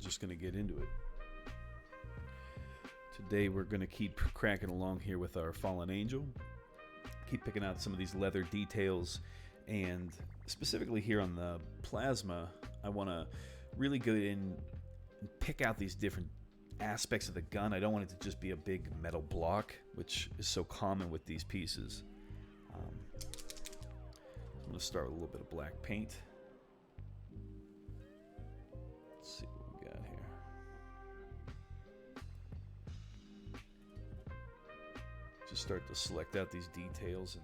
just going to get into it. Today we're going to keep cracking along here with our Fallen Angel. Keep picking out some of these leather details, and specifically here on the plasma, I want to really go in and pick out these different aspects of the gun. I don't want it to just be a big metal block, which is so common with these pieces. I'm going to start with a little bit of black paint. Let's see what we got here. Just start to select out these details and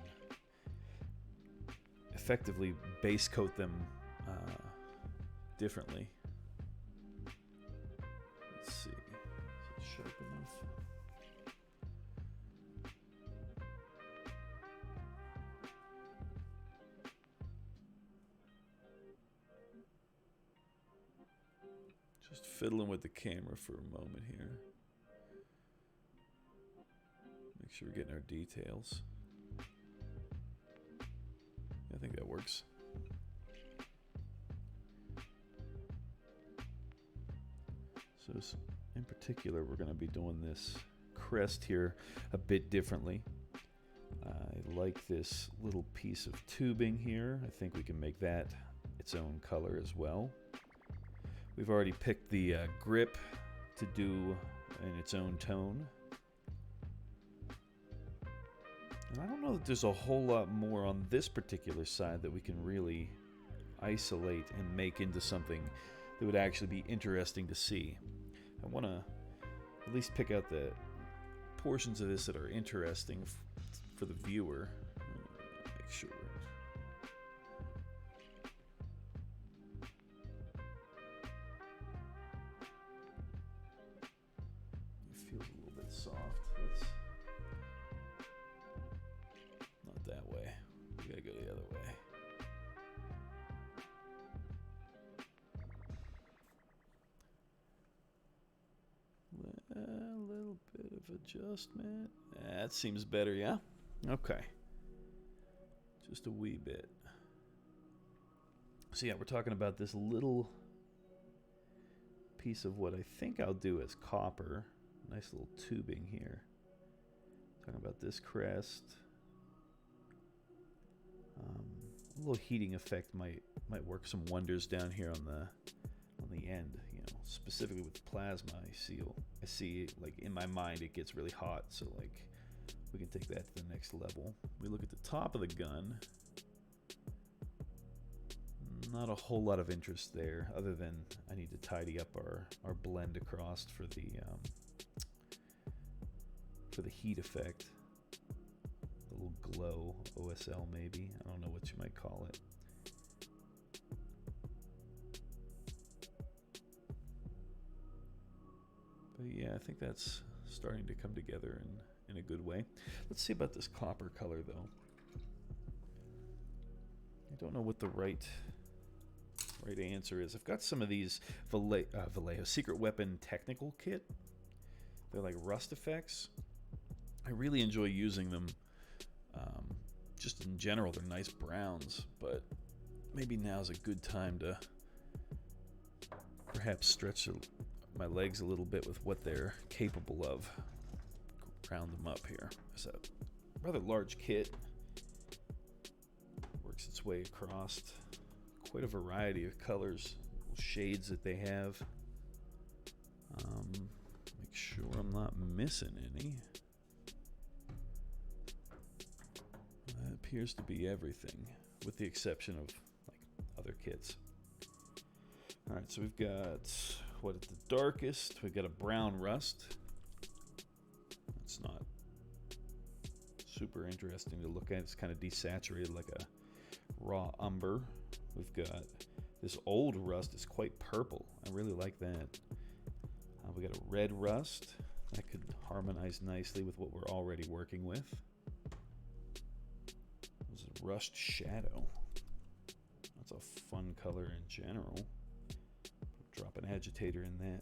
effectively base coat them differently. Let's see. Is it sharp enough? Just fiddling with the camera for a moment here. Make sure we're getting our details. I think that works. So in particular, we're going to be doing this crest here a bit differently. I like this little piece of tubing here. I think we can make that its own color as well. We've already picked the grip to do in its own tone. And I don't know that there's a whole lot more on this particular side that we can really isolate and make into something that would actually be interesting to see. I want to at least pick out the portions of this that are interesting for the viewer. Make sure. It feels a little bit soft. Not that way. We gotta go the other way. A little bit of adjustment. That seems better, yeah? Okay. Just a wee bit. So yeah, we're talking about this little piece of what I think I'll do as copper. Nice little tubing here. Talking about this crest. A little heating effect might work some wonders down here on the end. You know, specifically with the plasma, I see like in my mind it gets really hot. So like we can take that to the next level. We look at the top of the gun. Not a whole lot of interest there, other than I need to tidy up our blend across for the heat effect. The little glow OSL maybe. I don't know what you might call it. But yeah, I think that's starting to come together in a good way. Let's see about this copper color though. I don't know what the right answer is. I've got some of these Vallejo Secret Weapon technical kit. They're like rust effects. I really enjoy using them. Just in general, they're nice browns, but maybe now's a good time to perhaps stretch my legs a little bit with what they're capable of. Round them up here. It's a rather large kit. Works its way across quite a variety of colors, shades that they have. Make sure I'm not missing any. That appears to be everything, with the exception of like other kits. All right, so we've got what at the darkest, we've got a brown rust. It's not super interesting to look at. It's kind of desaturated like a raw umber. We've got this old rust. It's quite purple. I really like that. We got a red rust. That could harmonize nicely with what we're already working with. There's a rust shadow. That's a fun color in general. Drop an agitator in that.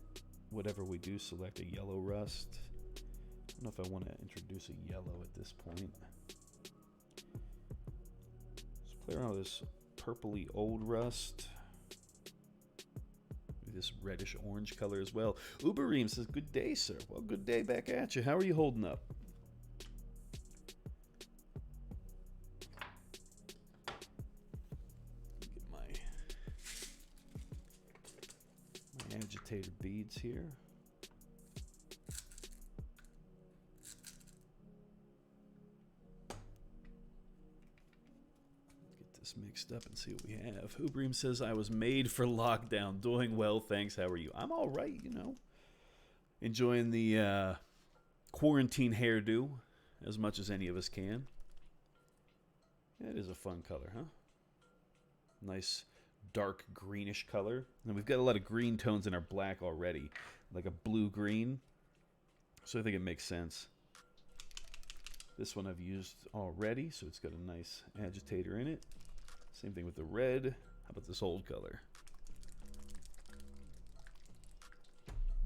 Whatever we do, select a yellow rust. I don't know if I want to introduce a yellow at this point. Let's play around with this purpley old rust. Maybe this reddish orange color as well. Ubereem says, good day, sir. Well, good day back at you. How are you holding up? Get my agitator beads here. Mixed up and see what we have. Ubreem says, I was made for lockdown. Doing well, thanks. How are you? I'm all right, you know. Enjoying the quarantine hairdo as much as any of us can. It is a fun color, huh? Nice dark greenish color. And we've got a lot of green tones in our black already, like a blue-green. So I think it makes sense. This one I've used already, so it's got a nice agitator in it. Same thing with the red. How about this old color?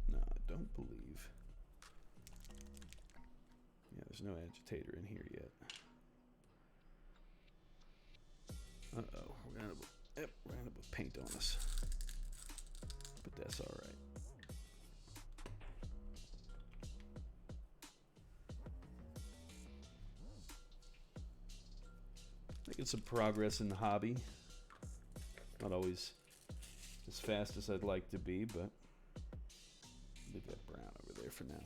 No, I don't believe. Yeah, there's no agitator in here yet. Uh-oh, we're gonna end up with paint on us. But that's all right. Making some progress in the hobby. Not always as fast as I'd like to be, but leave that brown over there for now.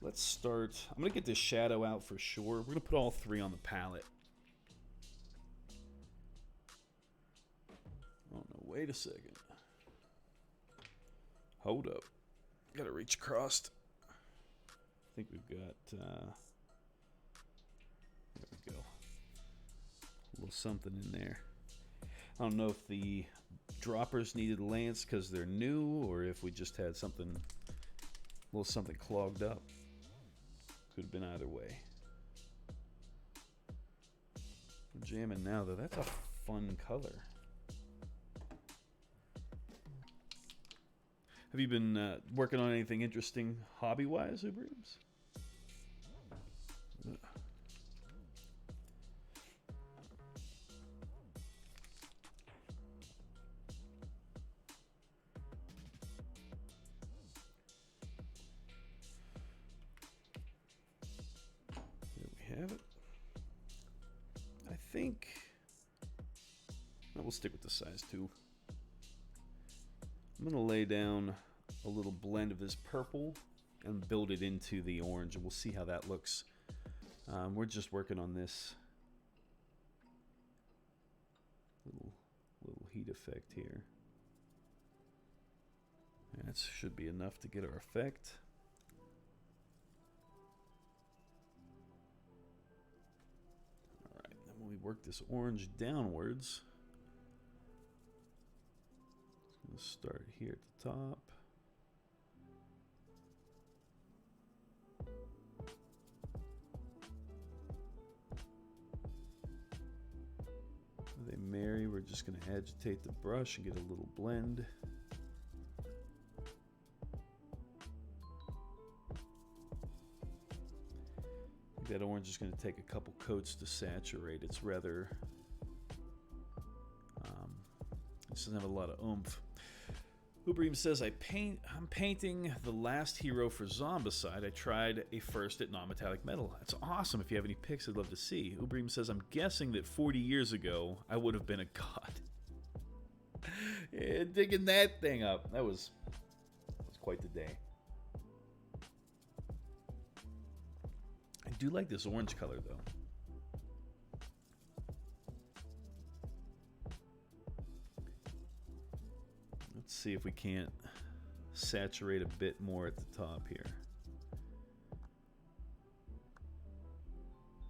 Let's start. I'm going to get this shadow out for sure. We're going to put all three on the palette. Oh, no, wait a second. Hold up. Got to reach across. I think we've got... there we go. A little something in there. I don't know if the droppers needed lance because they're new, or if we just had something, a little something clogged up. Could have been either way. I'm jamming now, though. That's a fun color. Have you been working on anything interesting hobby-wise, Ubreams? Have it. I think we'll stick with the size 2. I'm going to lay down a little blend of this purple and build it into the orange, and we'll see how that looks. We're just working on this little heat effect here. That should be enough to get our effect. When we work this orange downwards, let's start here at the top. They marry. We're just going to agitate the brush and get a little blend. That orange is going to take a couple coats to saturate. It's rather, it doesn't have a lot of oomph. Ubreem says, I'm painting the last hero for Zombicide. I tried a first at non-metallic metal. That's awesome. If you have any pics, I'd love to see. Ubreem says, I'm guessing that 40 years ago, I would have been a god. Yeah, digging that thing up. That was quite the day. I do like this orange color, though. Let's see if we can't saturate a bit more at the top here.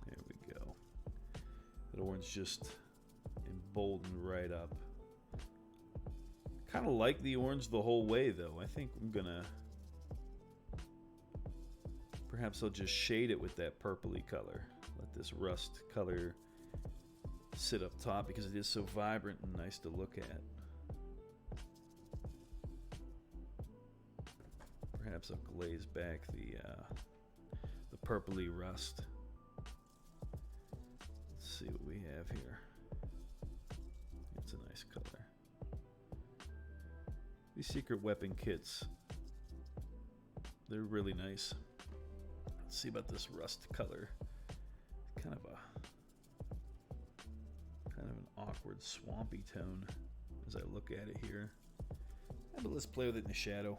There we go. That orange just emboldened right up. Kind of like the orange the whole way, though. I think I'm gonna... Perhaps I'll just shade it with that purpley color. Let this rust color sit up top because it is so vibrant and nice to look at. Perhaps I'll glaze back the purpley rust. Let's see what we have here. It's a nice color. These secret weapon kits, they're really nice. Let's see about this rust color. Kind of an awkward swampy tone as I look at it here. Yeah, but let's play with it in the shadow.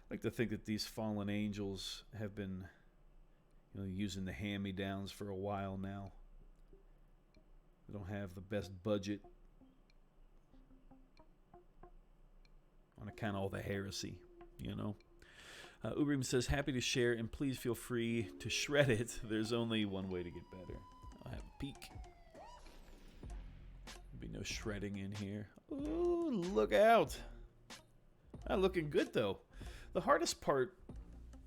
I like to think that these fallen angels have been, using the hand-me-downs for a while now. They don't have the best budget on account of all the heresy, Ubrim says, happy to share, and please feel free to shred it. There's only one way to get better. I'll have a peek. There'll be no shredding in here. Ooh, look out. Not looking good, though. The hardest part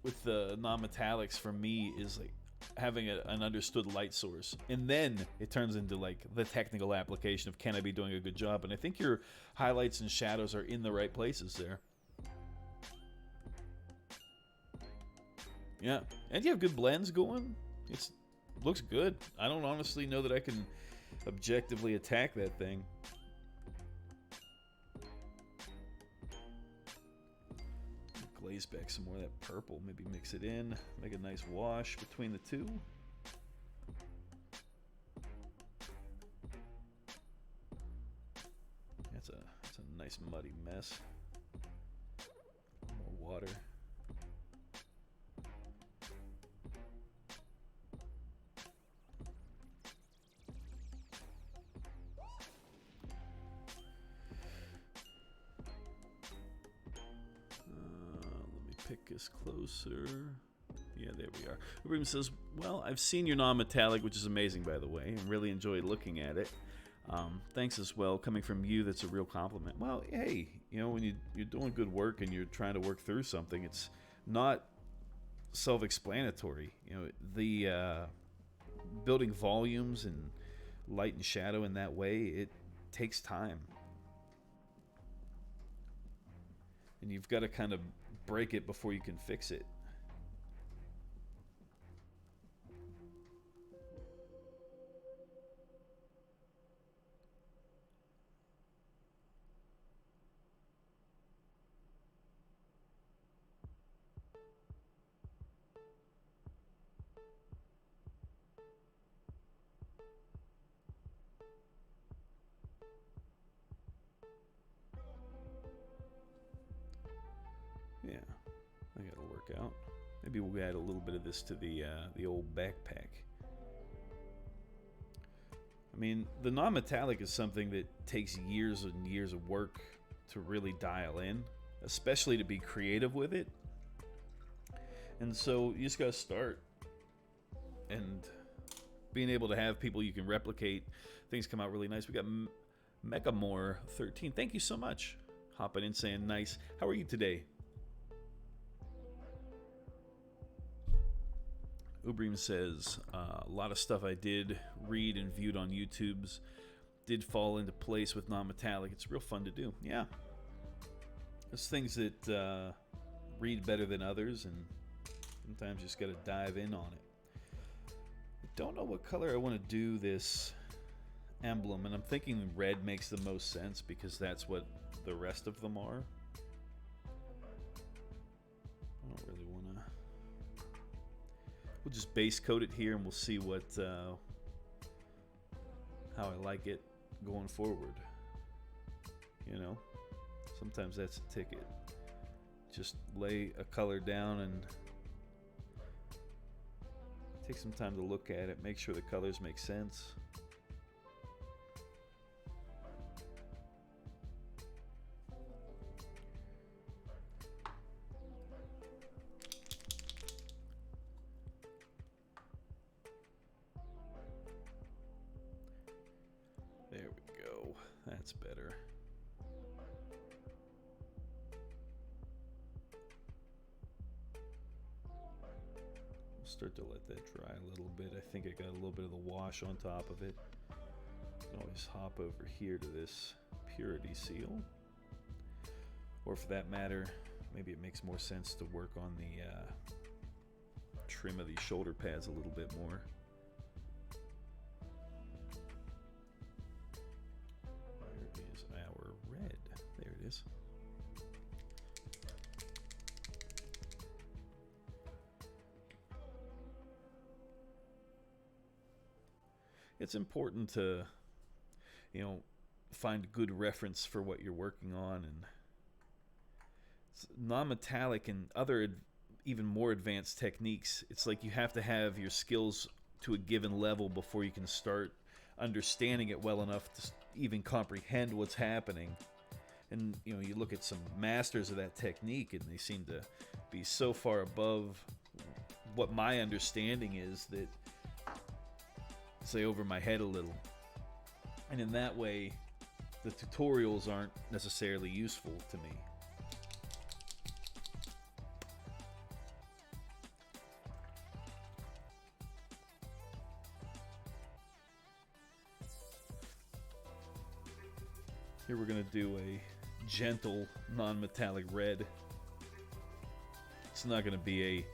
with the non-metallics for me is like having an understood light source, and then it turns into like the technical application of can I be doing a good job. And I think your highlights and shadows are in the right places there. Yeah, and you have good blends going. It looks good. I don't honestly know that I can objectively attack that thing. Glaze back some more of that purple, maybe mix it in, make a nice wash between the two. That's a nice muddy mess. More water. Pick us closer. Yeah, there we are. Ubrim says, well, I've seen your non-metallic, which is amazing, by the way, and really enjoyed looking at it. Thanks as well. Coming from you, that's a real compliment. Well, hey, when you're doing good work and you're trying to work through something, it's not self-explanatory. The building volumes and light and shadow in that way, it takes time. And you've got to kind of break it before you can fix it. Yeah, I think it'll work out. Maybe we'll add a little bit of this to the old backpack. I mean, the non-metallic is something that takes years and years of work to really dial in, especially to be creative with it. And so you just gotta start, and being able to have people you can replicate, things come out really nice. We got Mechamore 13. Thank you so much. Hopping in saying nice. How are you today? Ubrim says, a lot of stuff I did read and viewed on YouTube's did fall into place with non-metallic. It's real fun to do. Yeah. There's things that read better than others, and sometimes you just got to dive in on it. I don't know what color I want to do this emblem, and I'm thinking red makes the most sense because that's what the rest of them are. I don't really want to. We'll just base coat it here, and we'll see what how I like it going forward. Sometimes that's a ticket. Just lay a color down and take some time to look at it, make sure the colors make sense. There we go. That's better. Start to let that dry a little bit. I think I got a little bit of the wash on top of it. You can always hop over here to this purity seal, or for that matter, maybe it makes more sense to work on the trim of these shoulder pads a little bit more. Where is our red? There it is. It's important to, find good reference for what you're working on, and non-metallic and other even more advanced techniques. It's like you have to have your skills to a given level before you can start understanding it well enough to even comprehend what's happening. And you look at some masters of that technique, and they seem to be so far above what my understanding is that say over my head a little. And in that way, the tutorials aren't necessarily useful to me. Here we're going to do a gentle non-metallic red. It's not going to be a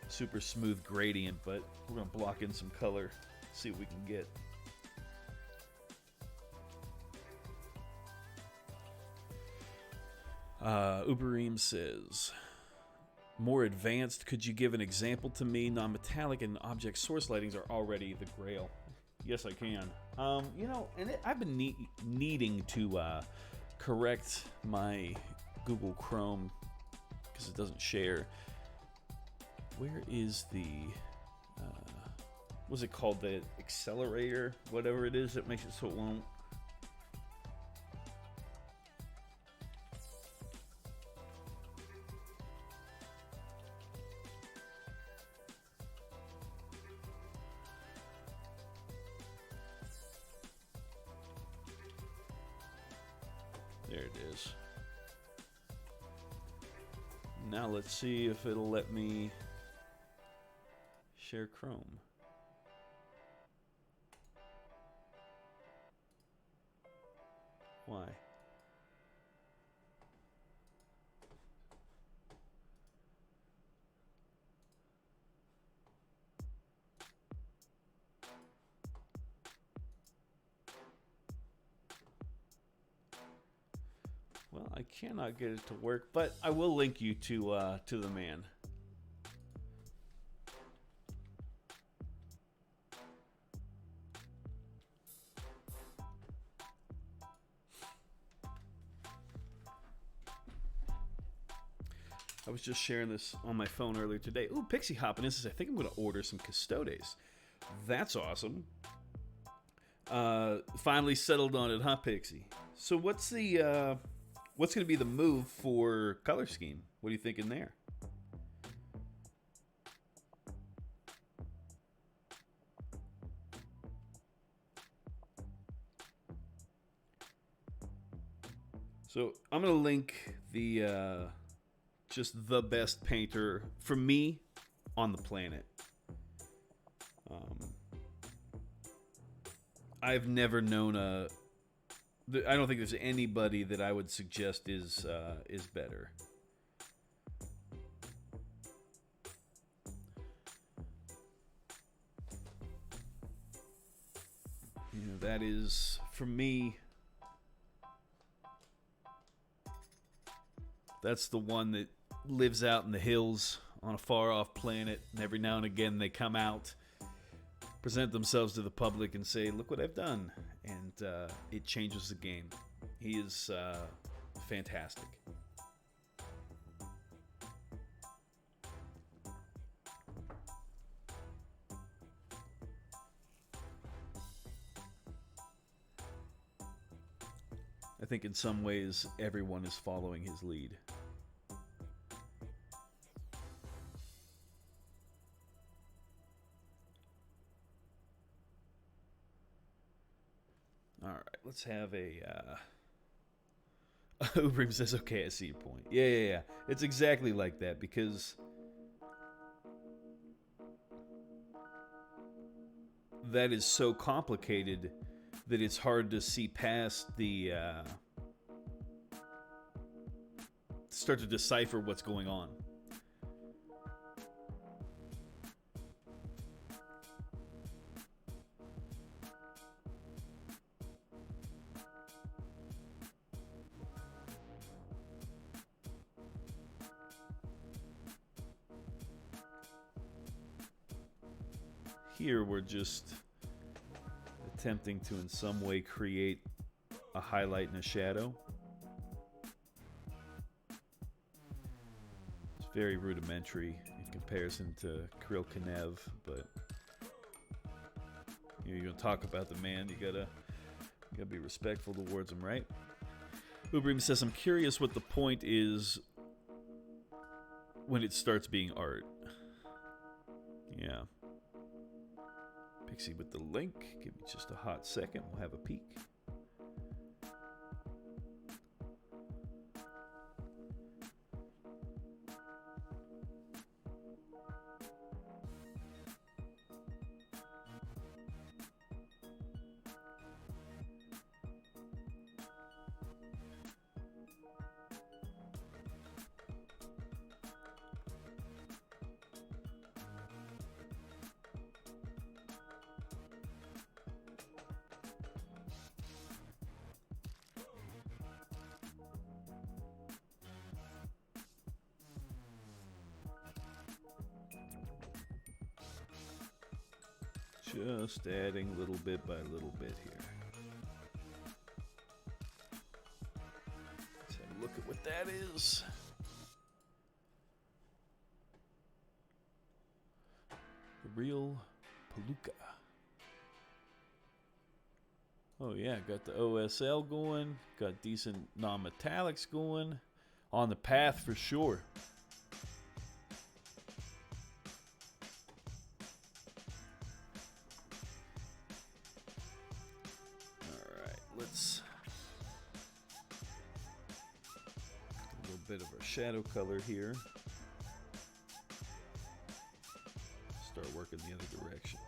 super smooth gradient, but we're going to block in some color, see what we can get. Uberim says, more advanced, could you give an example to me? Non-metallic and object source lightings are already the grail. Yes, I can. I've been needing to correct my Google Chrome because it doesn't share. Where is the what's it called? The accelerator, whatever it is that makes it so it won't. There it is. Now let's see if it'll let me share Chrome. Why? Well, I cannot get it to work, but I will link you to the man. I was just sharing this on my phone earlier today. Ooh, Pixie Hoppin' says, I think I'm going to order some Custodes. That's awesome. Finally settled on it, huh, Pixie? So what's going to be the move for color scheme? What are you thinking there? So I'm going to link the just the best painter for me on the planet. I've never known I don't think there's anybody that I would suggest is better. That is, for me, that's the one that lives out in the hills on a far-off planet, and every now and again they come out, present themselves to the public, and say, look what I've done. And it changes the game. He is fantastic. I think in some ways everyone is following his lead. All right, let's have a Ubrim says, okay, I see your point. Yeah. It's exactly like that, because that is so complicated that it's hard to see past the start to decipher what's going on. Here we're just attempting to in some way create a highlight and a shadow. It's very rudimentary in comparison to Kirill Kanev, but you're gonna talk about the man, you gotta be respectful towards him, right? Ubrim says, I'm curious what the point is when it starts being art. Yeah. Pixie with the link. Give me just a hot second. We'll have a peek. Just adding little bit by little bit here. Let's have a look at what that is. The real Palooka. Oh yeah, got the OSL going. Got decent non-metallics going. On the path for sure. Let's a little bit of a shadow color here. Start working the other direction.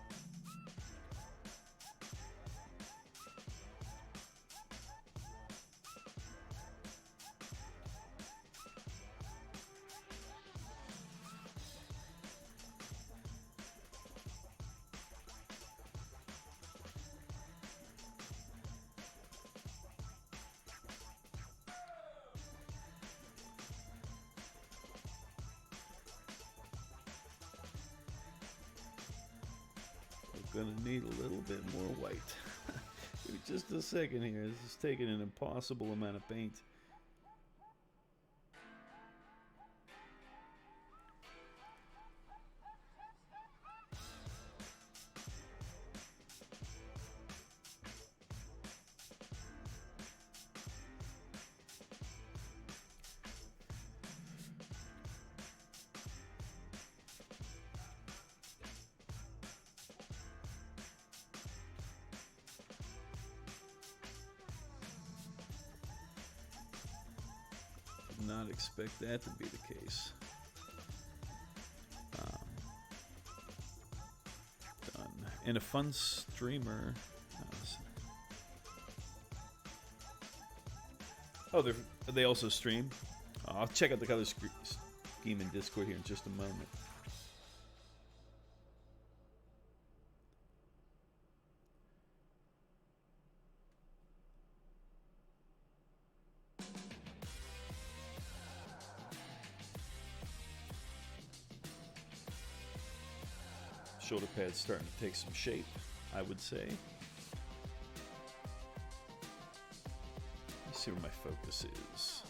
Gonna need a little bit more white. Give me just a second here. This is taking an impossible amount of paint. Not expect that to be the case. Done. And a fun streamer. Oh, they also stream. I'll check out the color scheme in Discord here in just a moment. Shoulder pad's starting to take some shape, I would say. Let's see where my focus is.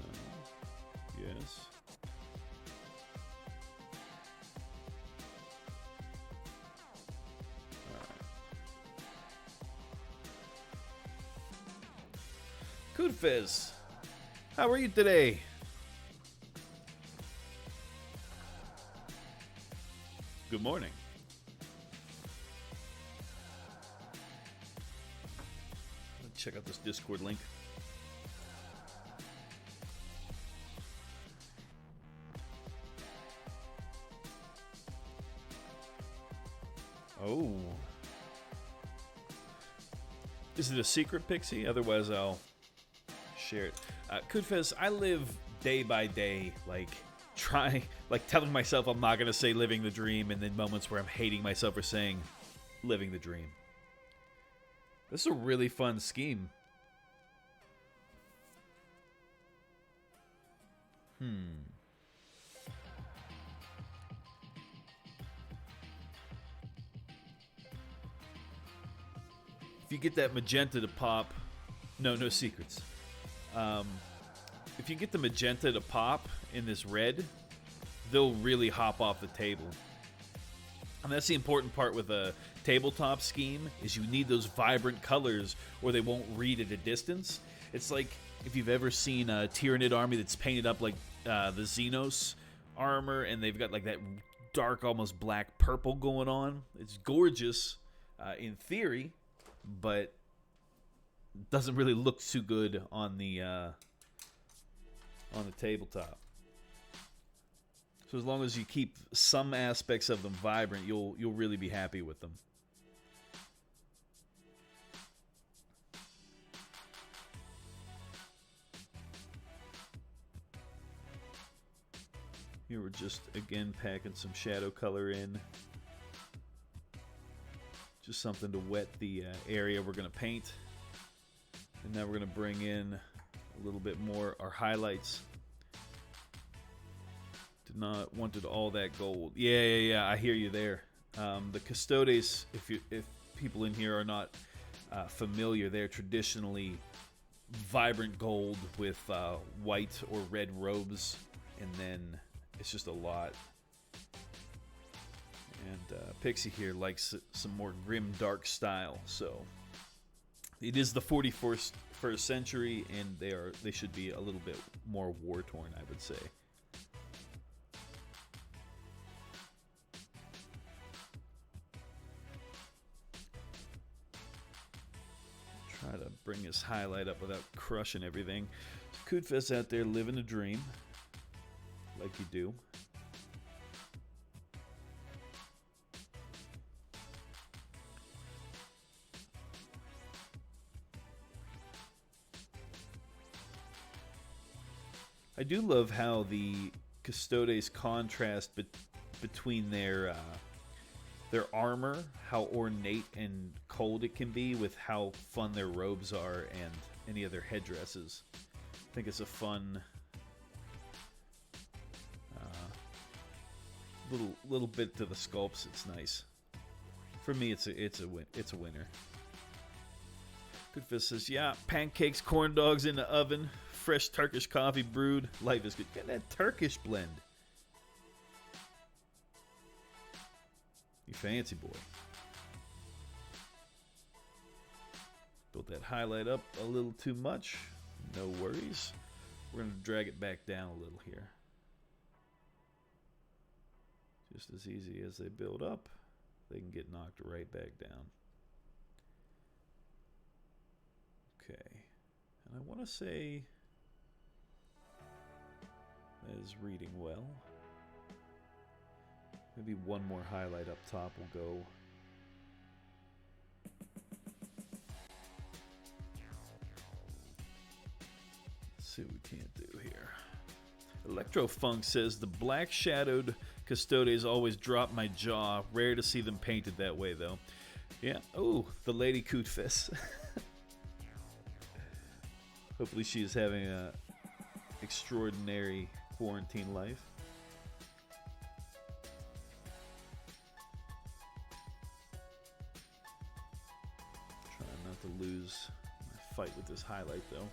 No. Yes. All right. Kudfez, how are you today? Good morning. Let's check out this Discord link. Oh. Is it a secret, Pixie? Otherwise, I'll share it. Kudfest, I live day by day, like telling myself I'm not gonna say living the dream, and then moments where I'm hating myself for saying living the dream. This is a really fun scheme. If you get that magenta to pop, no secrets. If you get the magenta to pop in this red, they'll really hop off the table. And that's the important part with a tabletop scheme, is you need those vibrant colors or they won't read at a distance. It's like if you've ever seen a Tyranid army that's painted up like the Xenos armor, and they've got like that dark, almost black purple going on. It's gorgeous in theory, but doesn't really look too good on the tabletop. So as long as you keep some aspects of them vibrant, you'll really be happy with them. Here we're just again packing some shadow color in. Just something to wet the area we're going to paint. And now we're going to bring in a little bit more our highlights. Did not wanted all that gold. Yeah. I hear you there. The Custodes, if people in here are not familiar, they're traditionally vibrant gold with white or red robes, and then it's just a lot. And Pixie here likes some more grim, dark style. So it is the 41st century, and they should be a little bit more war torn, I would say. Try to bring his highlight up without crushing everything. Kudfest out there living a dream, like you do. I do love how the Custodes contrast between their armor, how ornate and cold it can be, with how fun their robes are and any of their headdresses. I think it's a fun little bit to the sculpts. It's nice. For me, it's a winner. Kudfest says, yeah, pancakes, corn dogs in the oven, fresh Turkish coffee brewed. Life is good. Get that Turkish blend. You fancy boy. Built that highlight up a little too much. No worries. We're going to drag it back down a little here. Just as easy as they build up, they can get knocked right back down. Okay. And I want to say that is reading well. Maybe one more highlight up top will go. Let's see what we can't do here. Electrofunk says, the black shadowed Custodes always drop my jaw. Rare to see them painted that way, though. Yeah. Oh, the Lady Kudfest. Hopefully she is having a extraordinary quarantine life. Trying not to lose my fight with this highlight, though.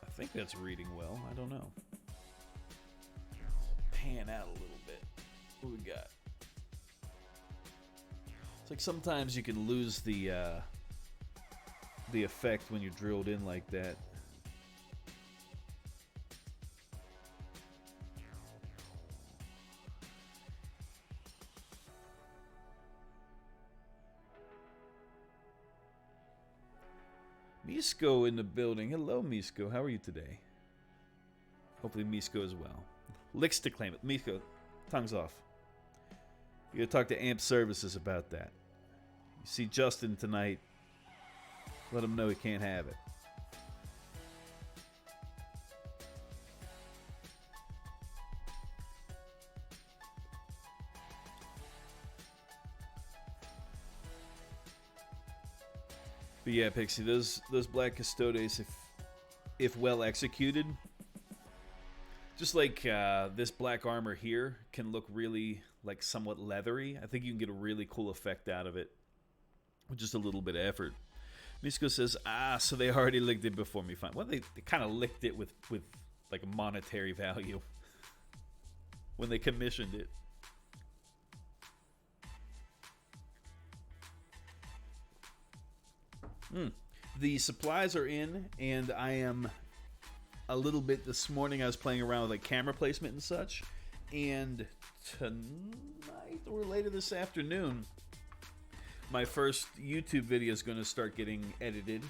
I think that's reading well. I don't know. Pan out a little bit. What we got? It's like sometimes you can lose the effect when you're drilled in like that. Misko in the building. Hello, Misko. How are you today? Hopefully Misko as well. Licks to claim it. Misko, tongues off. You gotta talk to AMP Services about that. You see Justin tonight, Let him know he can't have it. But yeah, Pixie, those Black Custodes, if well executed, just like this black armor here can look really like somewhat leathery. I think you can get a really cool effect out of it with just a little bit of effort. Misko says, so they already licked it before me. Fine. Well, they kind of licked it with like a monetary value when they commissioned it. The supplies are in, and I am a little bit this morning. I was playing around with like camera placement and such, and tonight or later this afternoon, my first YouTube video is going to start getting edited,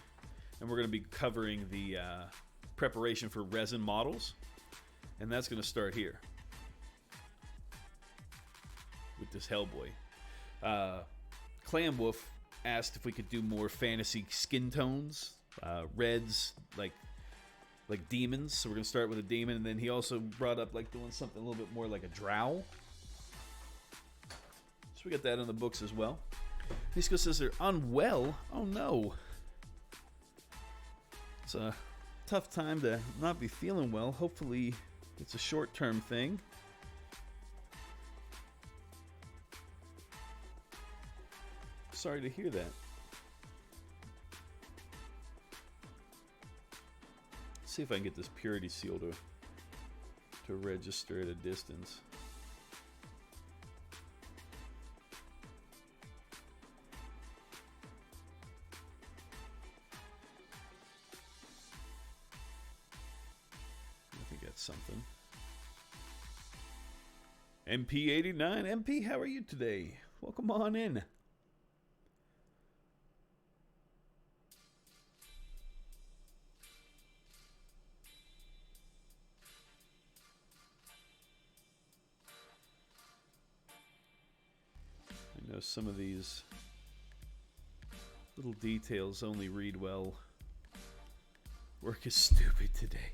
and we're going to be covering the preparation for resin models, and that's going to start here with this Hellboy. Clam Wolf asked if we could do more fantasy skin tones, reds, like demons. So we're gonna start with a demon, and then he also brought up like doing something a little bit more like a drow. So we got that in the books as well. Nisco says they're unwell. Oh no. It's a tough time to not be feeling well. Hopefully it's a short-term thing. Sorry to hear that. Let's see if I can get this purity seal to register at a distance. I think that's something. MP89. MP, how are you today? Welcome on in. I know some of these little details only read well. Work is stupid today.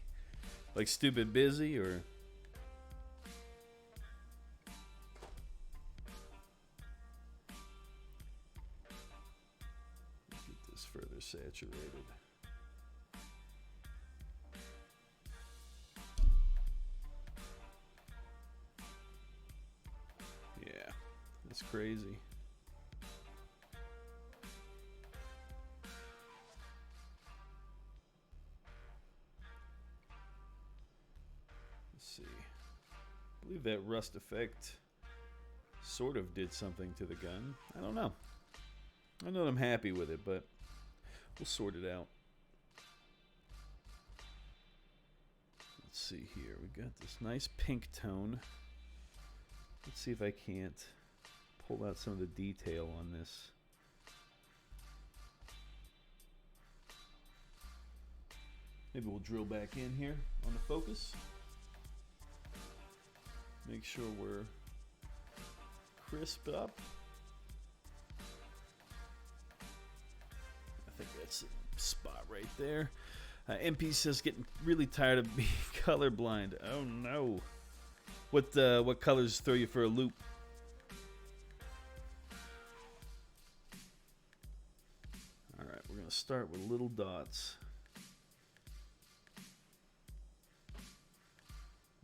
Like stupid busy, or get this further saturated. Yeah, that's crazy. See. I believe that rust effect sort of did something to the gun. I don't know. I know I'm happy with it, but we'll sort it out. Let's see here. We got this nice pink tone. Let's see if I can't pull out some of the detail on this. Maybe we'll drill back in here on the focus. Make sure we're crisp up. I think that's the spot right there. MP says getting really tired of being colorblind. Oh no. What colors throw you for a loop? Alright, we're gonna start with little dots.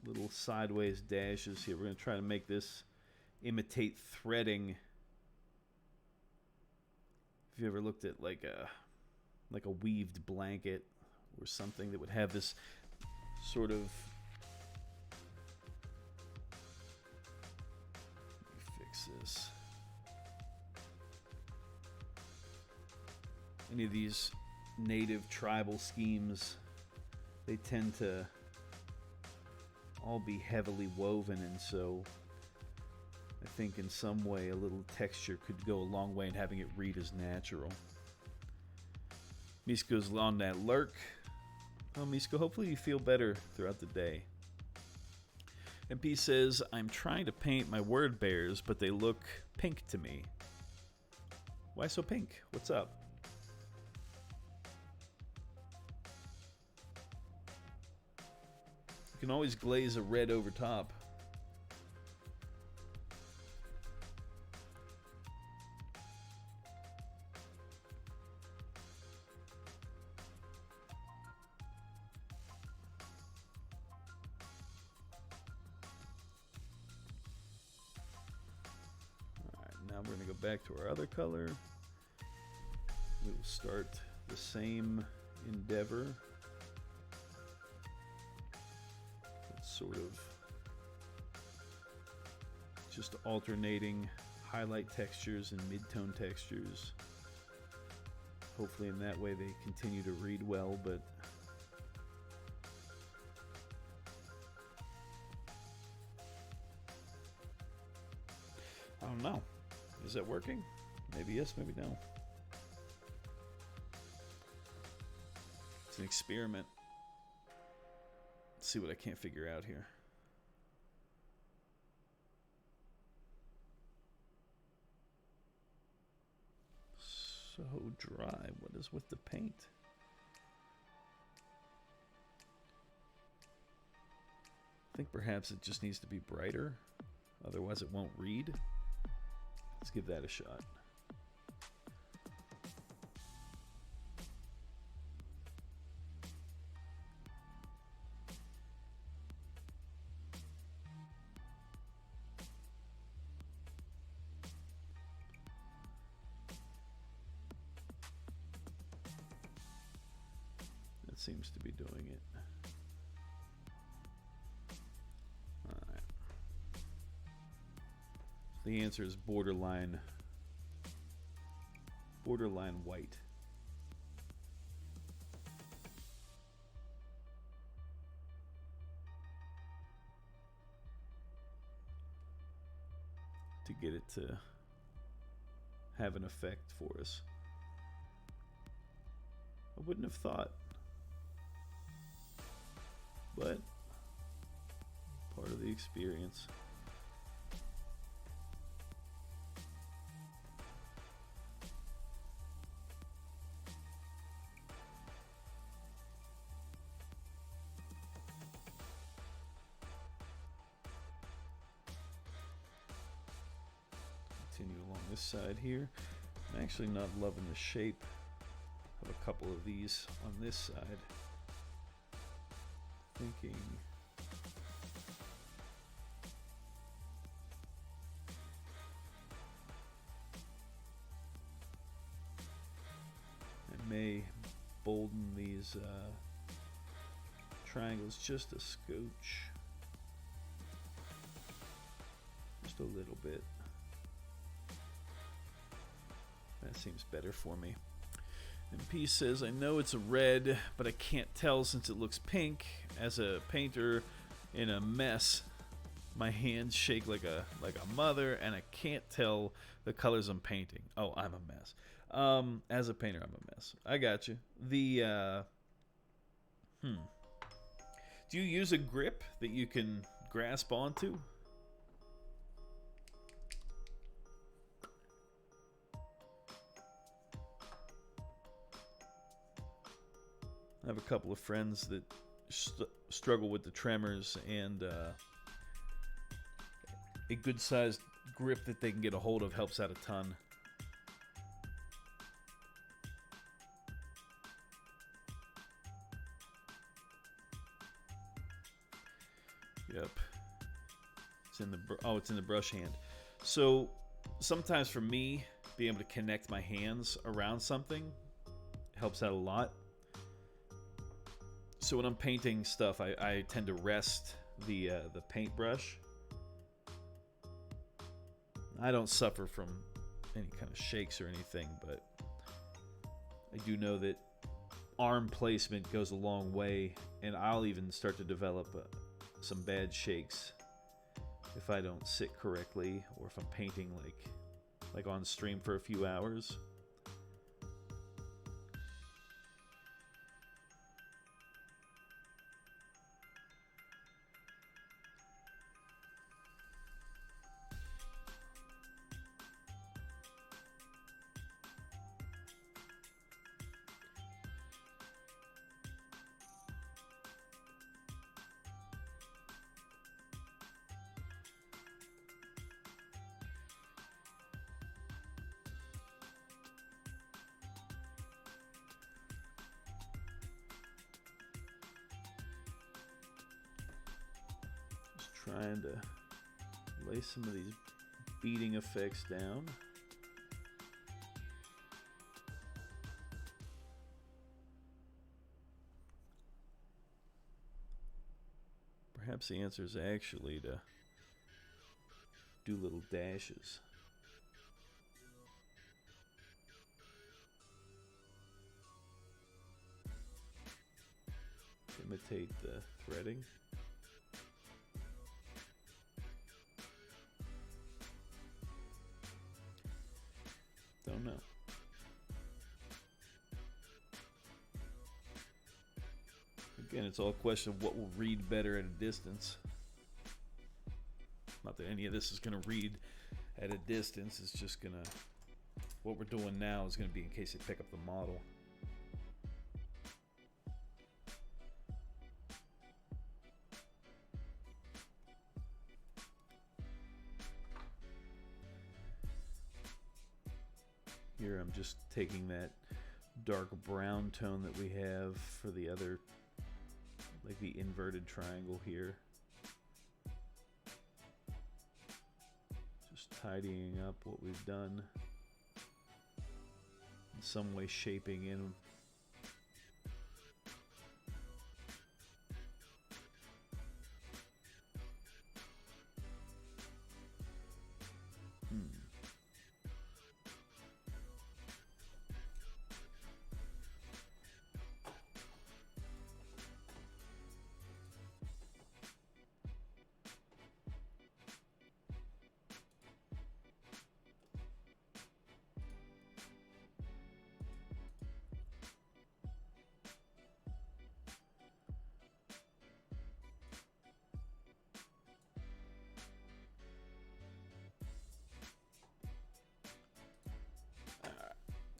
Little sideways dashes here. We're going to try to make this imitate threading. If you ever looked at like a weaved blanket or something that would have this sort of, let me fix this. Any of these native tribal schemes, they tend to all be heavily woven, and so I think in some way a little texture could go a long way in having it read as natural. Misko's on that lurk. Oh, Misko, hopefully you feel better throughout the day. MP says, I'm trying to paint my word bears, but they look pink to me. Why so pink? What's up? You can always glaze a red over top. Now we're going to go back to our other color. We will start the same endeavor. It's sort of just alternating highlight textures and mid-tone textures. Hopefully in that way they continue to read well, but I don't know. Is that working? Maybe yes, maybe no. It's an experiment. Let's see what I can't figure out here. So dry. What is with the paint? I think perhaps it just needs to be brighter. Otherwise it won't read. Let's give that a shot. That seems to be doing it. The answer is borderline white. To get it to have an effect for us. I wouldn't have thought. But part of the experience. Continue along this side here. I'm actually not loving the shape of a couple of these on this side. Thinking I may bolden these triangles just a scotch, just a little bit. That seems better for me. And P says, I know it's a red, but I can't tell since it looks pink. As a painter in a mess, my hands shake like a mother, and I can't tell the colors I'm painting. Oh, I'm a mess. As a painter, I'm a mess. I got you. The do you use a grip that you can grasp onto? I have a couple of friends that struggle with the tremors, and a good-sized grip that they can get a hold of helps out a ton. Yep. It's in the brush hand. So sometimes for me, being able to connect my hands around something helps out a lot. So when I'm painting stuff, I tend to rest the paintbrush. I don't suffer from any kind of shakes or anything, but I do know that arm placement goes a long way, and I'll even start to develop some bad shakes if I don't sit correctly, or if I'm painting like on stream for a few hours. trying to lay some of these beading effects down. Perhaps the answer is actually to do little dashes. Imitate the threading. Don't know. Again, it's all a question of what will read better at a distance. Not that any of this is going to read at a distance. It's just going to... What we're doing now is going to be in case they pick up the model. Here I'm just taking that dark brown tone that we have for the other, like the inverted triangle here. Just tidying up what we've done. In some way shaping in.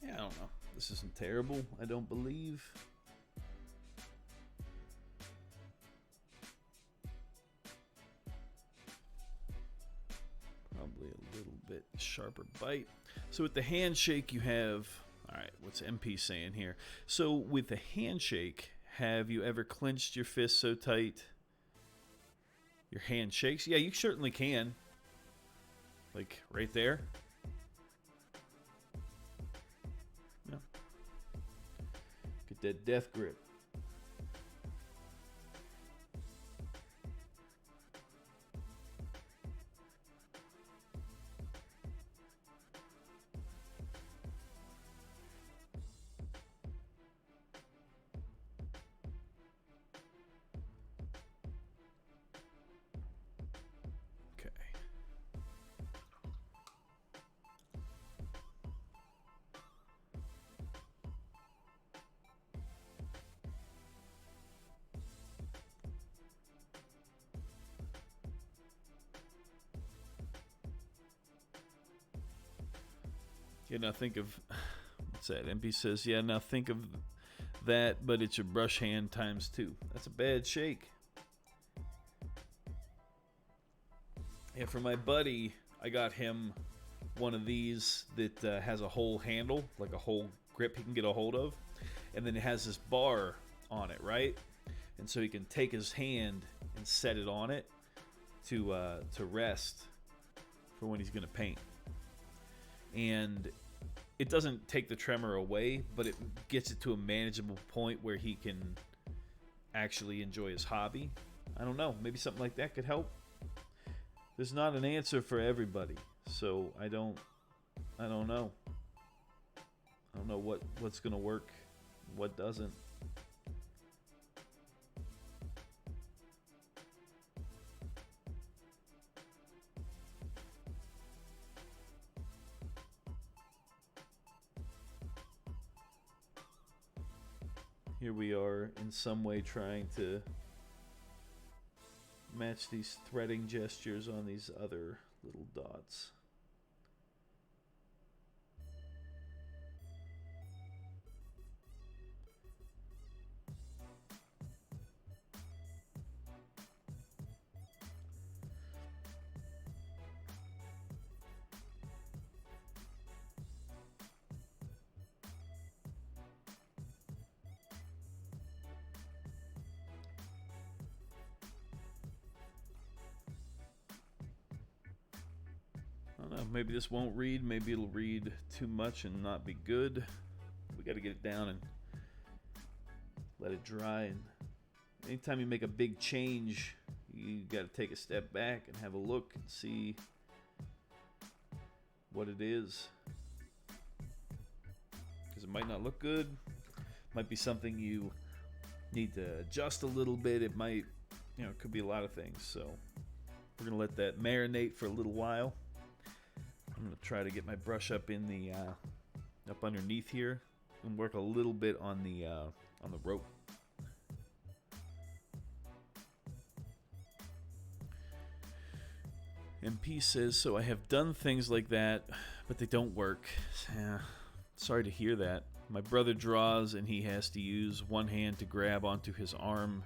Yeah, I don't know. This isn't terrible, I don't believe. Probably a little bit sharper bite. So with the handshake you have... Alright, what's MP saying here? So with the handshake, have you ever clenched your fist so tight your hand shakes? Yeah, you certainly can. Like, right there. Yeah. Get that death grip. Yeah, now think of, what's that? MP says, yeah, now think of that, but it's your brush hand times 2. That's a bad shake. Yeah, for my buddy, I got him one of these that has a whole handle, like a whole grip he can get a hold of. And then it has this bar on it, right? And so he can take his hand and set it on it to rest for when he's going to paint. And it doesn't take the tremor away, but it gets it to a manageable point where he can actually enjoy his hobby. I don't know, maybe something like that could help. There's not an answer for everybody, so I don't know. I don't know what's gonna work, what doesn't. Here we are in some way trying to match these threading gestures on these other little dots. Maybe this won't read. Maybe it'll read too much and not be good. We got to get it down and let it dry. And anytime you make a big change, you got to take a step back and have a look and see what it is. Because it might not look good. Might be something you need to adjust a little bit. It might, it could be a lot of things. So we're going to let that marinate for a little while. I'm going to try to get my brush up in the up underneath here and work a little bit on the rope. MP says, so I have done things like that, but they don't work. Sorry to hear that. My brother draws and he has to use one hand to grab onto his arm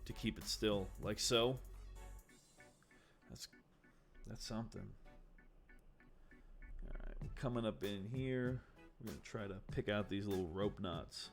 to keep it still, like so. That's something. Alright, we're coming up in here. We're going to try to pick out these little rope knots.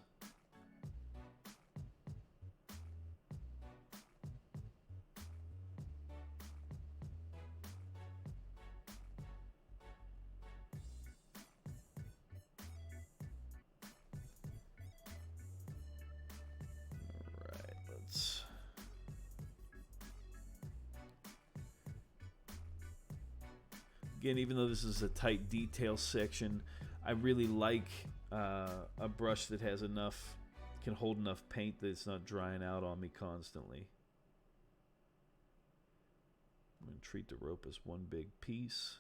Again, even though this is a tight detail section, I really like a brush that has enough, can hold enough paint that it's not drying out on me constantly. I'm going to treat the rope as one big piece.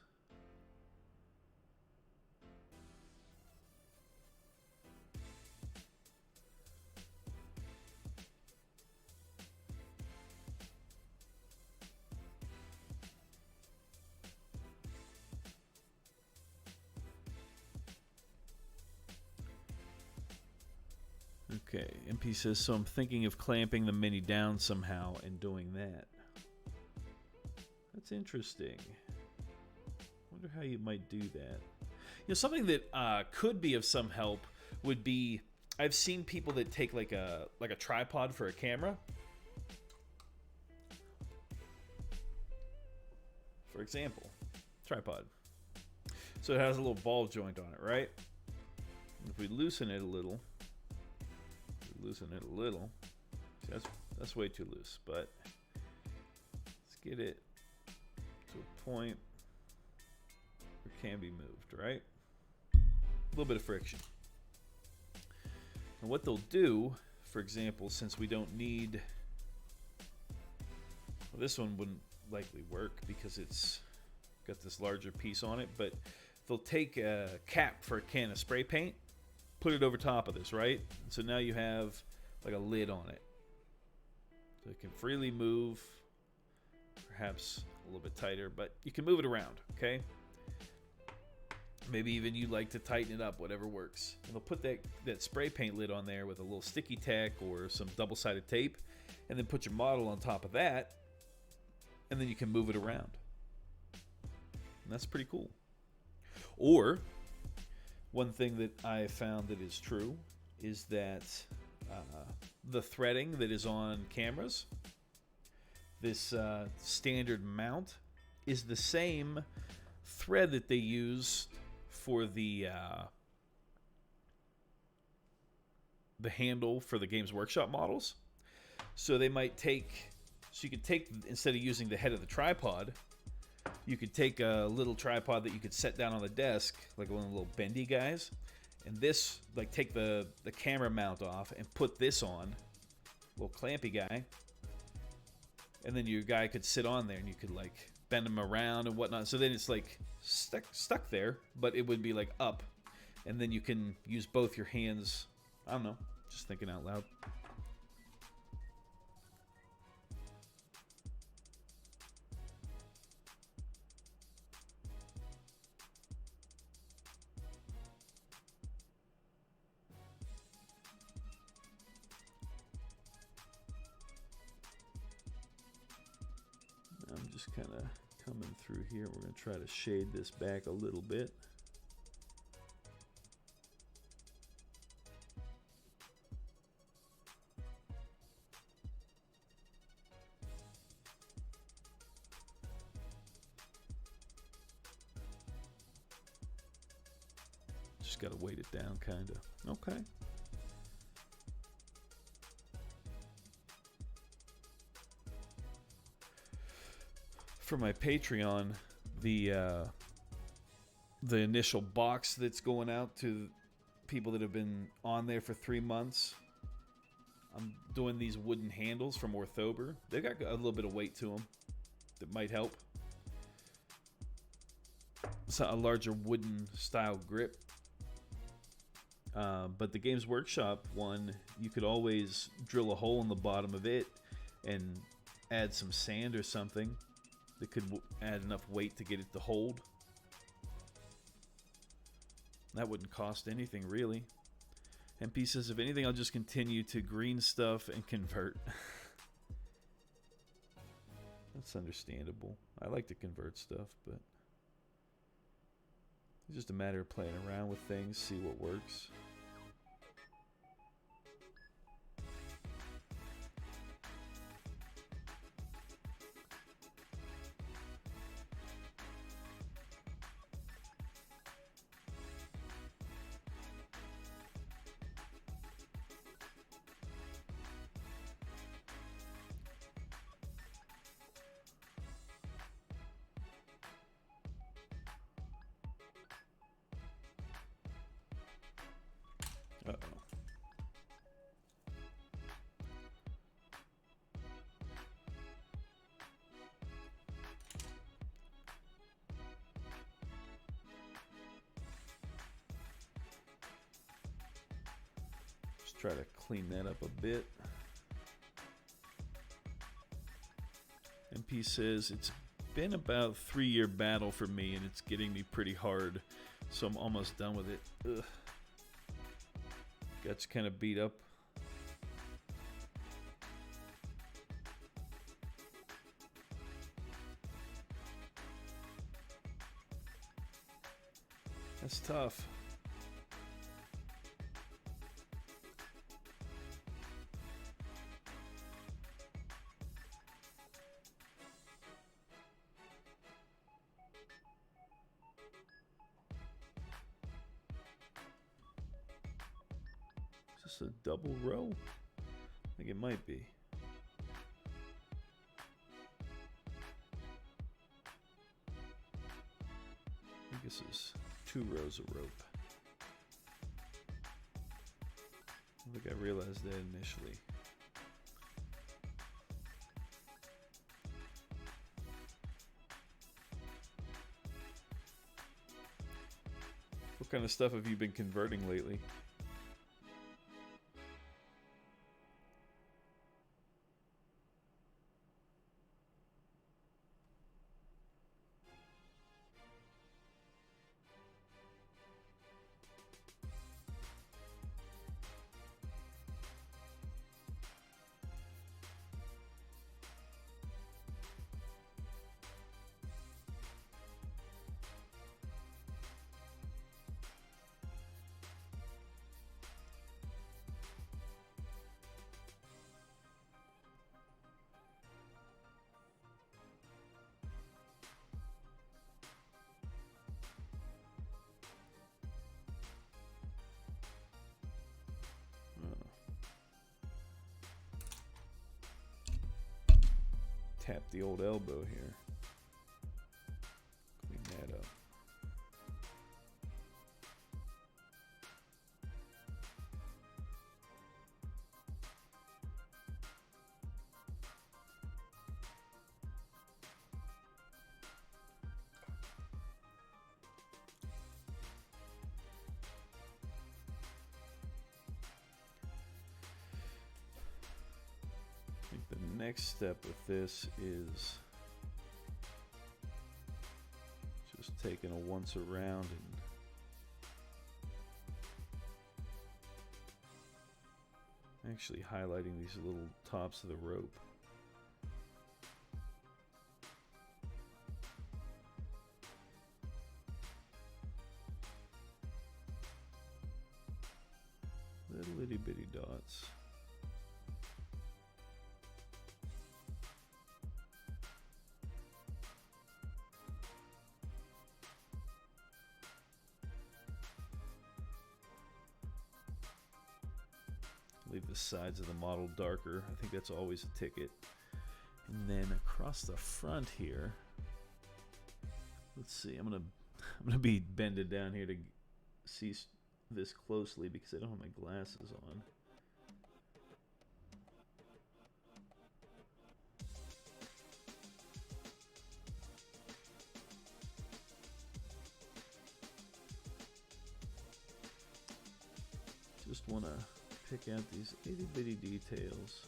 Okay, MP says, so I'm thinking of clamping the Mini down somehow and doing that. That's interesting. Wonder how you might do that. Something that could be of some help would be, I've seen people that take like a tripod for a camera. For example, tripod. So it has a little ball joint on it, right? If we loosen it a little, see, that's way too loose, but let's get it to a point where it can be moved, right? A little bit of friction. And what they'll do, for example, since we don't need, well, this one wouldn't likely work because it's got this larger piece on it, but they'll take a cap for a can of spray paint, put it over top of this, right? So now you have like a lid on it. So it can freely move, perhaps a little bit tighter, but you can move it around, okay? Maybe even you like to tighten it up, whatever works. And they'll put that spray paint lid on there with a little sticky tack or some double-sided tape, and then put your model on top of that, and then you can move it around. And that's pretty cool. Or one thing that I found that is true is that the threading that is on cameras, this standard mount, is the same thread that they use for the handle for the Games Workshop models. So they might take, so you could take, instead of using the head of the tripod, you could take a little tripod that you could set down on the desk, like one of the little bendy guys, and this, like, take the camera mount off and put this on, little clampy guy, and then your guy could sit on there and you could like bend him around and whatnot. So then it's like stuck there, but it would be like up, and then you can use both your hands. I don't know, just thinking out loud. I'm just kind of coming through here. We're going to try to shade this back a little bit. Just got to weight it down, kind of. Okay. For my Patreon, the initial box that's going out to people that have been on there for 3 months, I'm doing these wooden handles from Orthober. They got a little bit of weight to them that might help. It's a larger wooden style grip. But the Games Workshop one, you could always drill a hole in the bottom of it and add some sand or something that could add enough weight to get it to hold. That wouldn't cost anything, really. MP says, if anything, I'll just continue to green stuff and convert. That's understandable. I like to convert stuff, but it's just a matter of playing around with things, see what works. Uh-oh. Just try to clean that up a bit. MP says, it's been about a 3-year battle for me and it's getting me pretty hard, so I'm almost done with it. Ugh. Got's kind of beat up. That's tough. Is this a double row? I think it might be. I think this is 2 rows of rope. I think I realized that initially. What kind of stuff have you been converting lately? Tap the old elbow here. Clean that up. I think the next step with this is just taking a once around and actually highlighting these little tops of the rope. Little itty bitty dots. Leave the sides of the model darker. I think that's always a ticket. And then across the front here, let's see. I'm gonna be bended down here to see this closely because I don't have my glasses on. Just want to pick out these itty bitty details.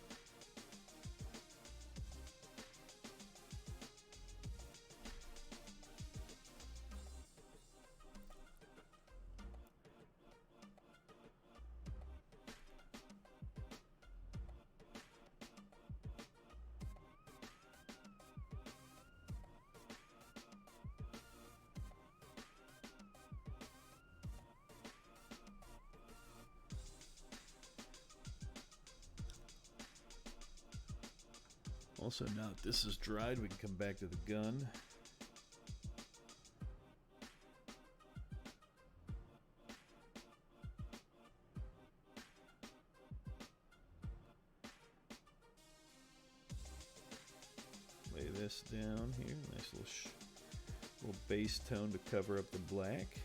Also, now that this is dried, we can come back to the gun. Lay this down here. Nice little base tone to cover up the black.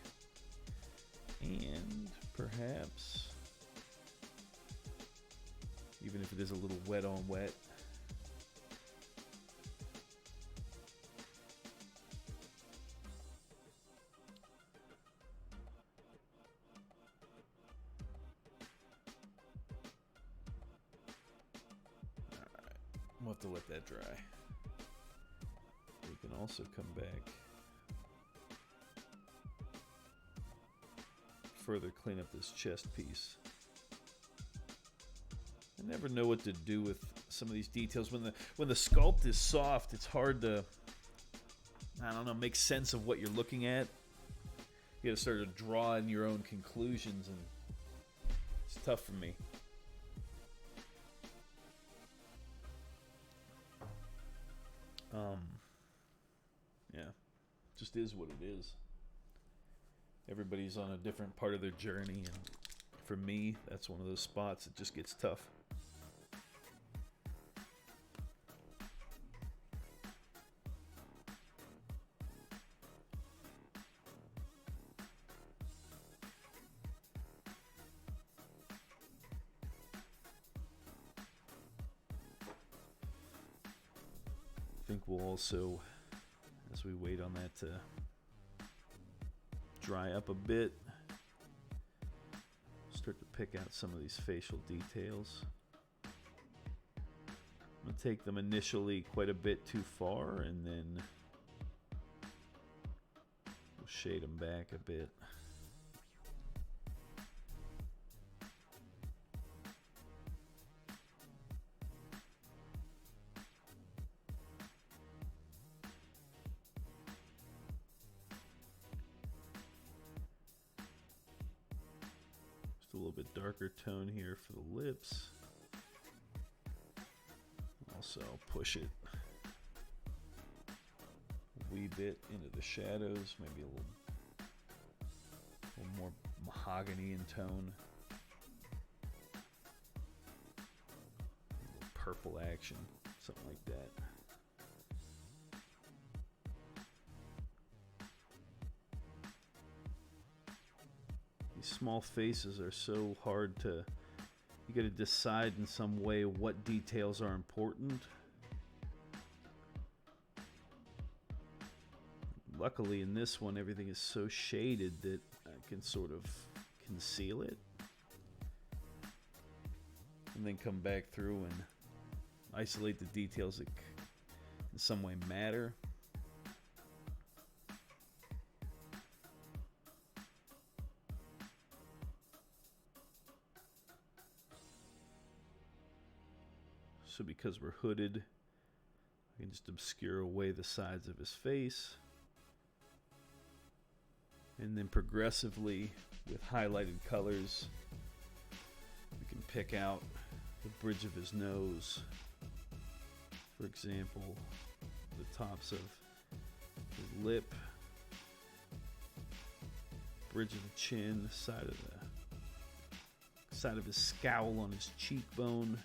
And perhaps, even if it is a little wet on wet, we'll have to let that dry. We can also come back, further clean up this chest piece. I never know what to do with some of these details. When the sculpt is soft, it's hard to, I don't know, make sense of what you're looking at. You gotta start to draw in your own conclusions, and it's tough for me. Yeah, just is what it is. Everybody's on a different part of their journey, and for me, that's one of those spots that just gets tough. I think we'll also, as we wait on that to dry up a bit, start to pick out some of these facial details. I'm going to take them initially quite a bit too far, and then we'll shade them back a bit. A little bit darker tone here for the lips. Also push it a wee bit into the shadows, maybe a little more mahogany in tone. A little purple action, something like that. Small faces are so hard to, you got to decide in some way what details are important. Luckily in this one everything is so shaded that I can sort of conceal it and then come back through and isolate the details that in some way matter. So because we're hooded, I can just obscure away the sides of his face. And then progressively, with highlighted colors, we can pick out the bridge of his nose. For example, the tops of his lip, bridge of the chin, side of his scowl on his cheekbone.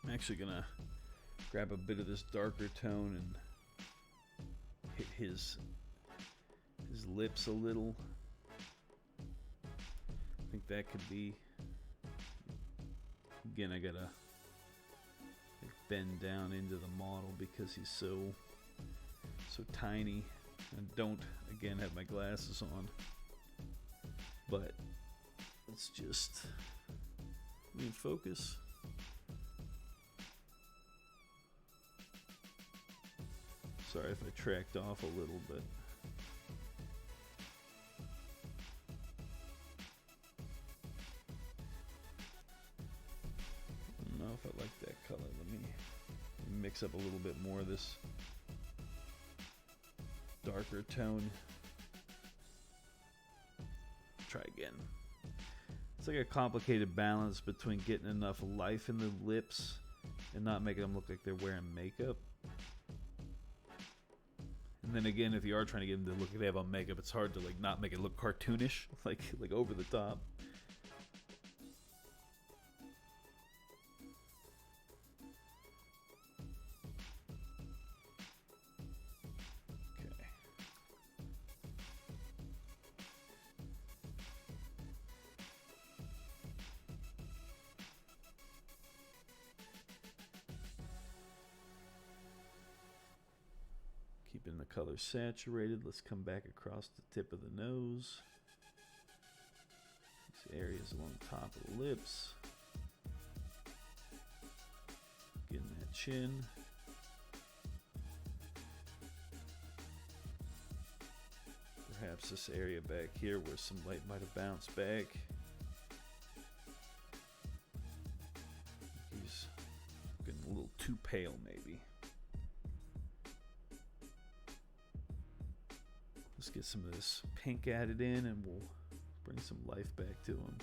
I'm actually gonna grab a bit of this darker tone and hit his lips a little. I think that could be. Again, I gotta bend down into the model because he's so tiny. I don't, again, have my glasses on. But let's just refocus. Sorry if I tracked off a little bit. I don't know if I like that color. Let me mix up a little bit more of this darker tone. Try again. It's like a complicated balance between getting enough life in the lips and not making them look like they're wearing makeup. And then again, if you are trying to get them to look like they have on makeup, it's hard to like not make it look cartoonish, like over the top. Okay. Keeping the color saturated. Let's come back across the tip of the nose. These areas along the top of the lips. Getting that chin. Perhaps this area back here where some light might have bounced back. He's getting a little too pale maybe. Let's get some of this pink added in and we'll bring some life back to him.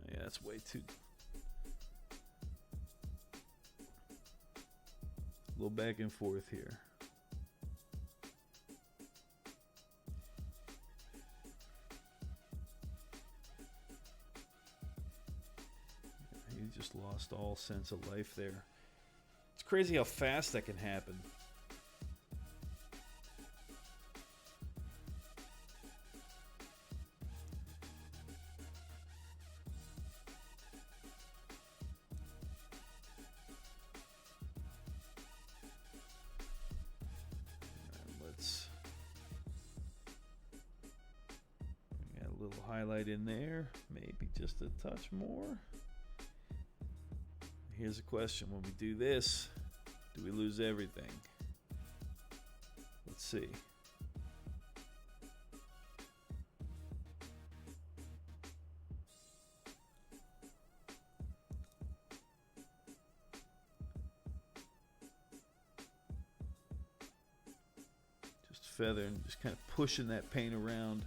Yeah, that's way too... A little back and forth here. He just lost all sense of life there. It's crazy how fast that can happen. Highlight in there, maybe just a touch more. Here's a question: when we do this, do we lose everything? Let's see. Just feathering, just kind of pushing that paint around.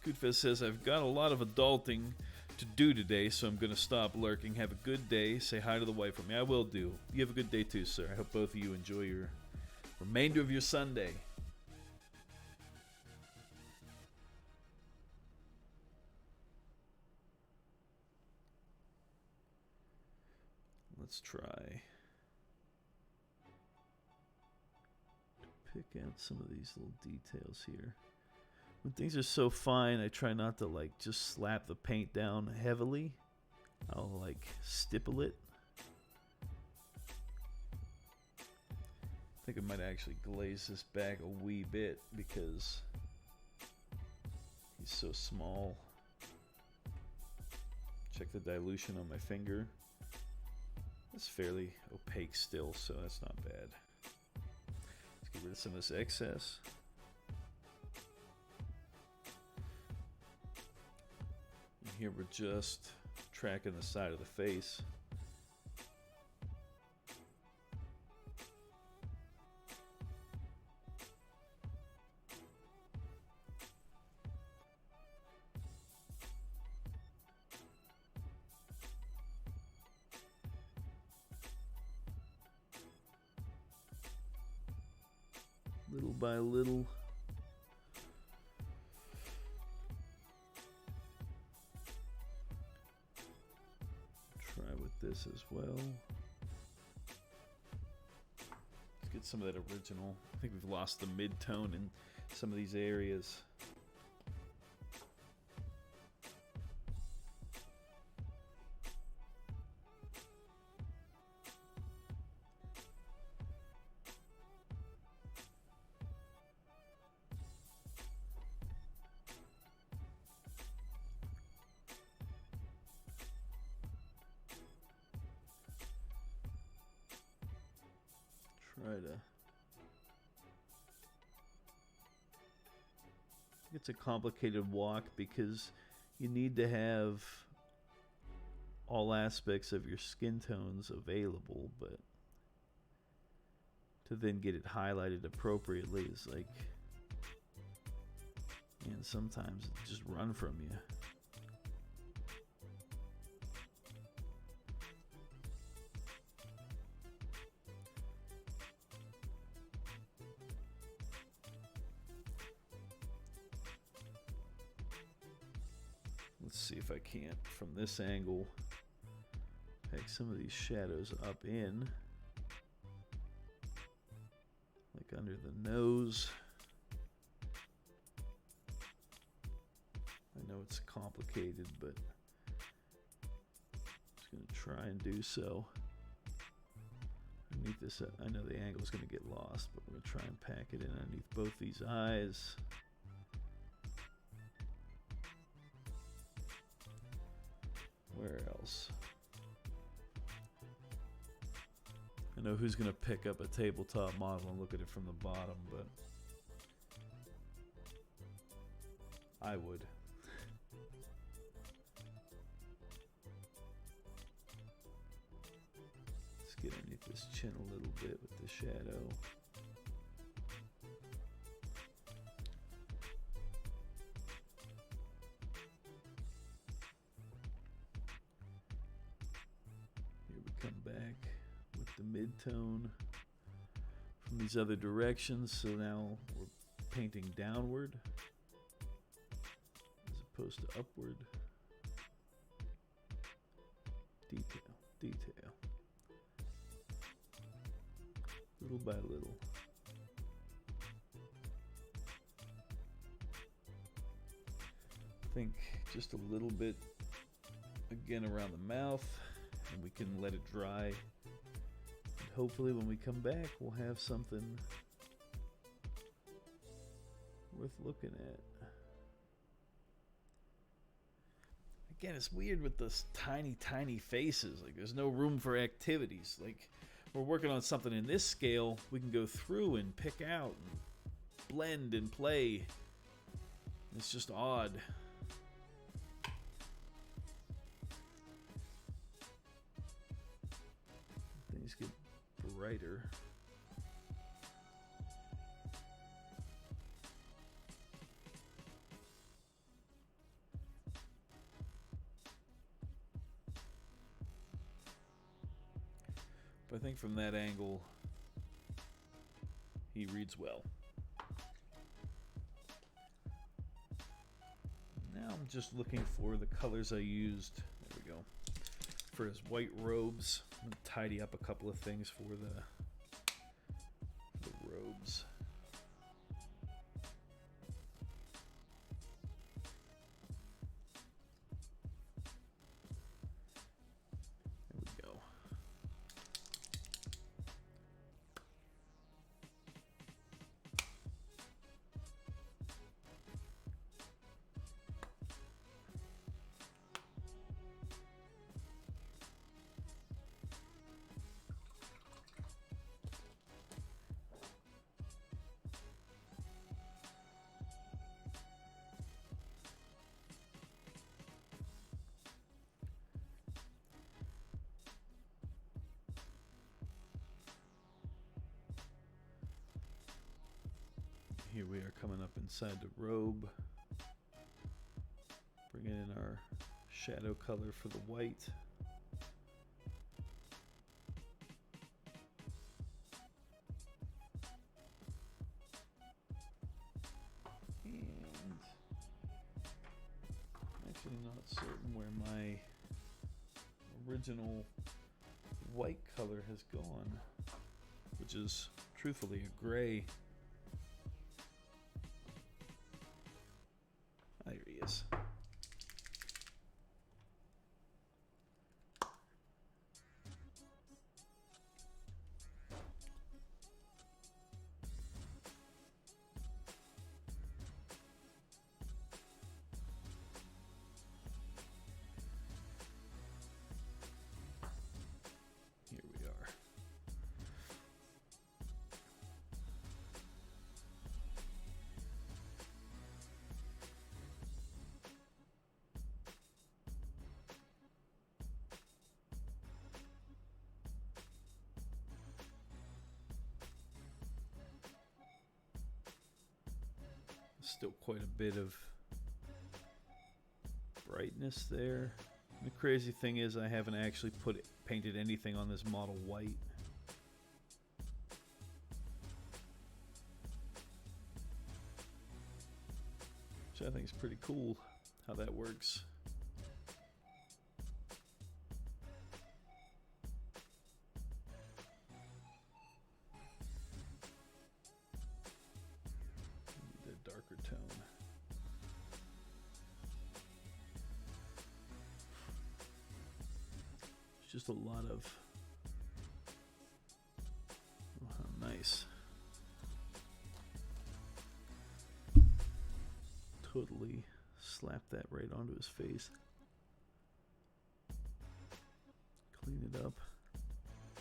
Goodfest says, I've got a lot of adulting to do today, so I'm going to stop lurking. Have a good day. Say hi to the wife for me. I will do. You have a good day too, sir. I hope both of you enjoy your remainder of your Sunday. Let's try to pick out some of these little details here. When things are so fine, I try not to like just slap the paint down heavily. I'll like stipple it. I think I might actually glaze this back a wee bit because he's so small. Check the dilution on my finger. It's fairly opaque still, so that's not bad. Let's get rid of some of this excess. Here we're just tracking the side of the face. little by little. Try with this as well. Let's get some of that original. I think we've lost the mid-tone in some of these areas. Try to. It's a complicated walk because you need to have all aspects of your skin tones available, but to then get it highlighted appropriately is like, man, sometimes it just run from you. Let's see if I can't, from this angle, take some of these shadows up in, like under the nose. I know it's complicated, but I'm just going to try and do so. Underneath this, I know the angle is going to get lost, but we're going to try and pack it in underneath both these eyes. Where else? I know who's going to pick up a tabletop model and look at it from the bottom, but I would. Let's get underneath this chin a little bit with the shadow. Come back with the mid-tone from these other directions, so now we're painting downward as opposed to upward. Detail, detail. Little by little. I think just a little bit again around the mouth. And we can let it dry. And hopefully when we come back, we'll have something worth looking at. Again, it's weird with those tiny, tiny faces. Like, there's no room for activities. Like, we're working on something in this scale, we can go through and pick out and blend and play. It's just odd. Things get brighter. But I think from that angle, he reads well. Now I'm just looking for the colors I used. There we go. For his white robes. I'm going to tidy up a couple of things for the robes. There we go. Here we are coming up inside the robe, bringing in our shadow color for the white. certain where my original white color has gone, which is truthfully a gray. There he is. Here we are. Still quite a bit of brightness there. The crazy thing is I haven't actually painted anything on this model white. Which I think is pretty cool how that works. Darker tone. It's just a lot of nice. Totally slap that right onto his face. Clean it up.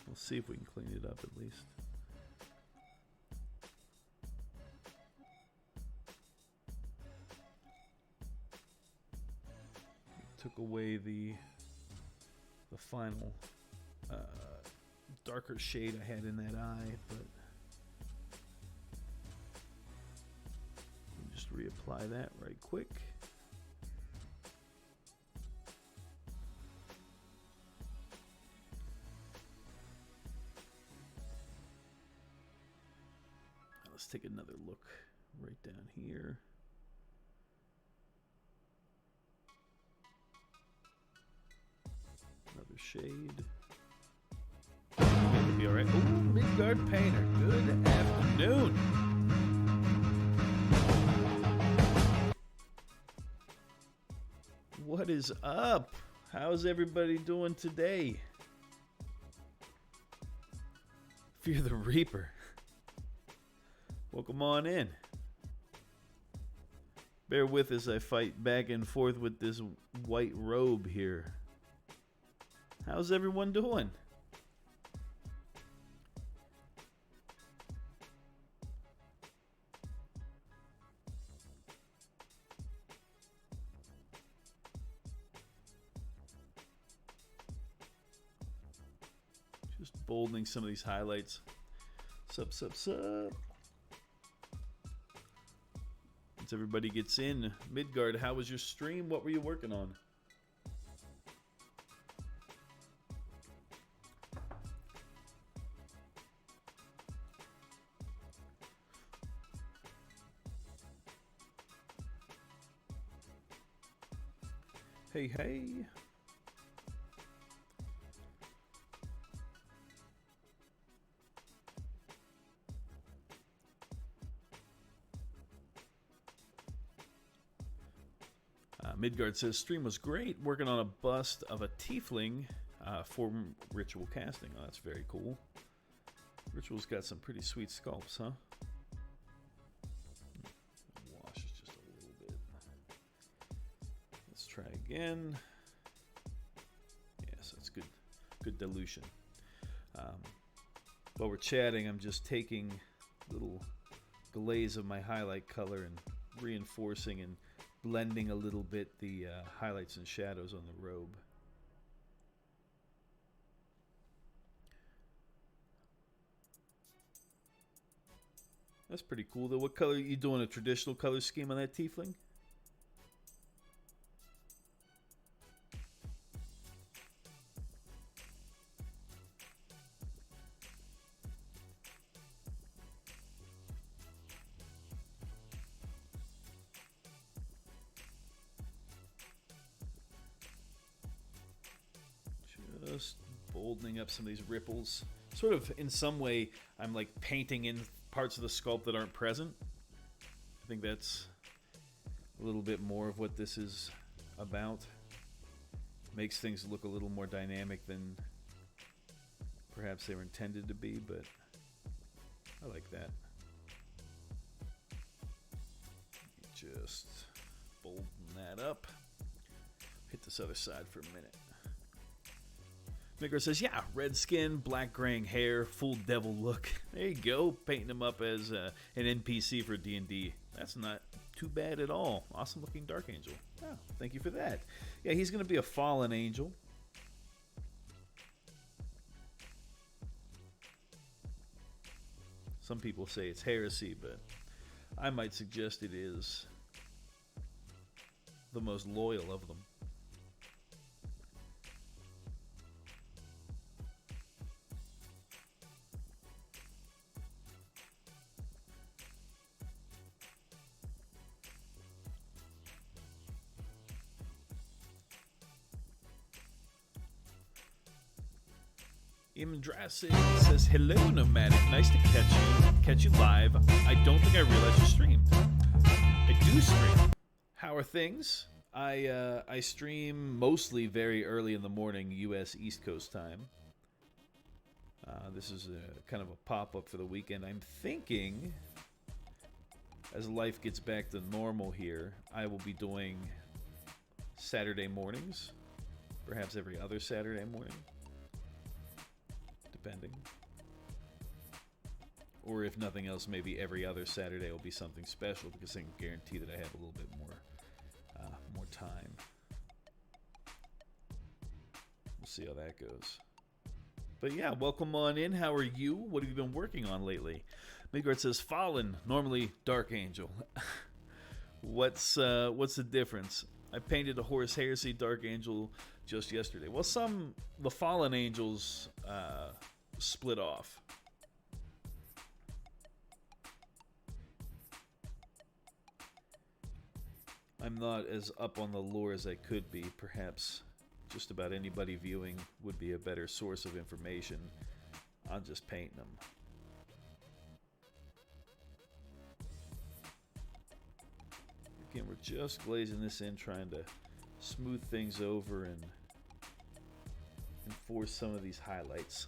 We'll see if we can clean it up at least. Took away the final darker shade I had in that eye, but just reapply that right quick. Let's take another look right down here. Another shade. It'll be all right. Oh, Midgard Painter. Good afternoon. What is up? How's everybody doing today? Fear the Reaper. Welcome on in. Bear with as I fight back and forth with this white robe here. How's everyone doing? Just boldening some of these highlights. Sup. Once everybody gets in, Midgard, how was your stream? What were you working on? Hey. Midgard says, stream was great. Working on a bust of a tiefling for ritual casting. Oh, that's very cool. Ritual's got some pretty sweet sculpts, huh? Wash just a little bit. Let's try again. Yes, that's good. Good dilution. While we're chatting, I'm just taking little glaze of my highlight color and reinforcing and blending a little bit the highlights and shadows on the robe. That's pretty cool though. What color are you doing? A traditional color scheme on that tiefling? just boldening up some of these ripples. Sort of, in some way, I'm like painting in parts of the sculpt that aren't present. I think that's a little bit more of what this is about. Makes things look a little more dynamic than perhaps they were intended to be, but I like that. Just bolden that up. Hit this other side for a minute. Midgard says, yeah, red skin, black graying hair, full devil look. There you go, painting him up as an NPC for D&D. That's not too bad at all. Awesome looking Dark Angel. Oh, thank you for that. Yeah, he's going to be a fallen angel. Some people say it's heresy, but I might suggest it is the most loyal of them. Imdrasic says, hello, Nomadic. Nice to catch you live. I don't think I realized you streamed. I do stream. How are things? I stream mostly very early in the morning, U.S. East Coast time. This is kind of a pop-up for the weekend. I'm thinking, as life gets back to normal here, I will be doing Saturday mornings. Perhaps every other Saturday morning. Depending. Or if nothing else, maybe every other Saturday will be something special, because I can guarantee that I have a little bit more time. We'll see how that goes. But yeah, welcome on in. How are you? What have you been working on lately? Midgard says, Fallen, normally Dark Angel. What's the difference? I painted a Horus Heresy Dark Angel just yesterday. Well, the Fallen Angels split off. I'm not as up on the lore as I could be. Perhaps just about anybody viewing would be a better source of information. I'm just painting them. Again, we're just glazing this in, trying to smooth things over and enforce some of these highlights.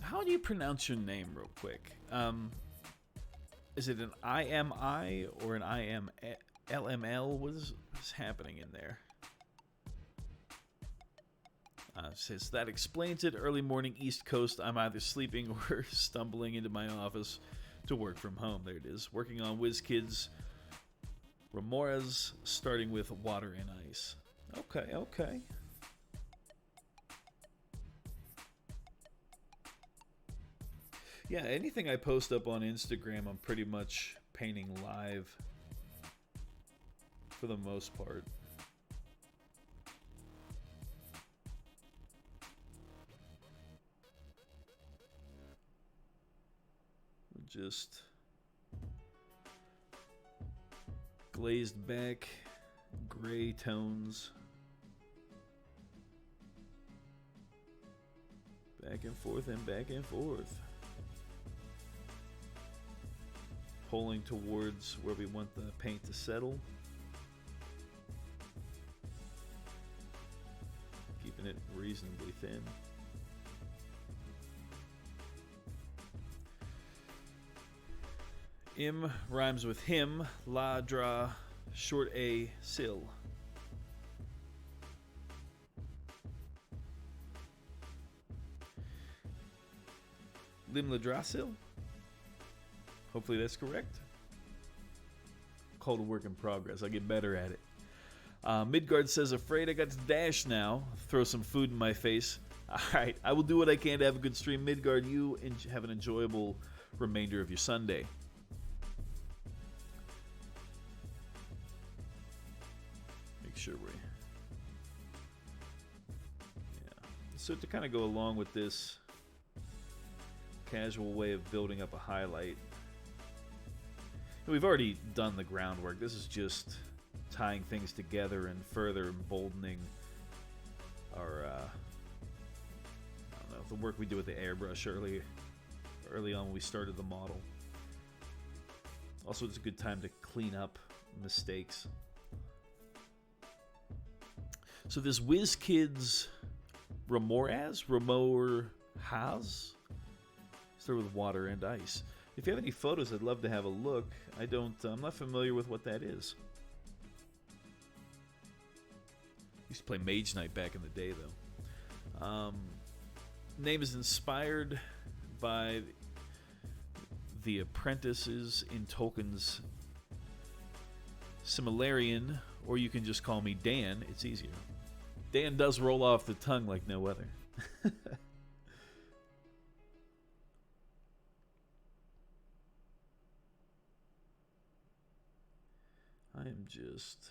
How do you pronounce your name real quick? Is it an IMI or an LML? What is happening in there? Says, that explains it. Early morning East Coast. I'm either sleeping or stumbling into my office to work from home. There it is. Working on WizKids Remores, starting with Water and Ice. Okay. Yeah, anything I post up on Instagram, I'm pretty much painting live for the most part. Just glazed back gray tones. Back and forth and back and forth. Pulling towards where we want the paint to settle. Keeping it reasonably thin. Im rhymes with him. La, dra, short A, sil. Lim Ladrasil? Hopefully that's correct. Called a work in progress. I'll get better at it. Midgard says, afraid I got to dash now. Throw some food in my face. Alright, I will do what I can to have a good stream. Midgard, you have an enjoyable remainder of your Sunday. Make sure we... Yeah. So to kind of go along with this casual way of building up a highlight, we've already done the groundwork. This is just tying things together and further emboldening our, I don't know, the work we do with the airbrush early on when we started the model. Also, it's a good time to clean up mistakes. So this WizKids Remorhaz? Start with water and ice. If you have any photos, I'd love to have a look. I'm not familiar with what that is. Used to play Mage Knight back in the day, though. Name is inspired by the apprentices in Tolkien's Silmarillion, or you can just call me Dan. It's easier. Dan does roll off the tongue like no other. I am just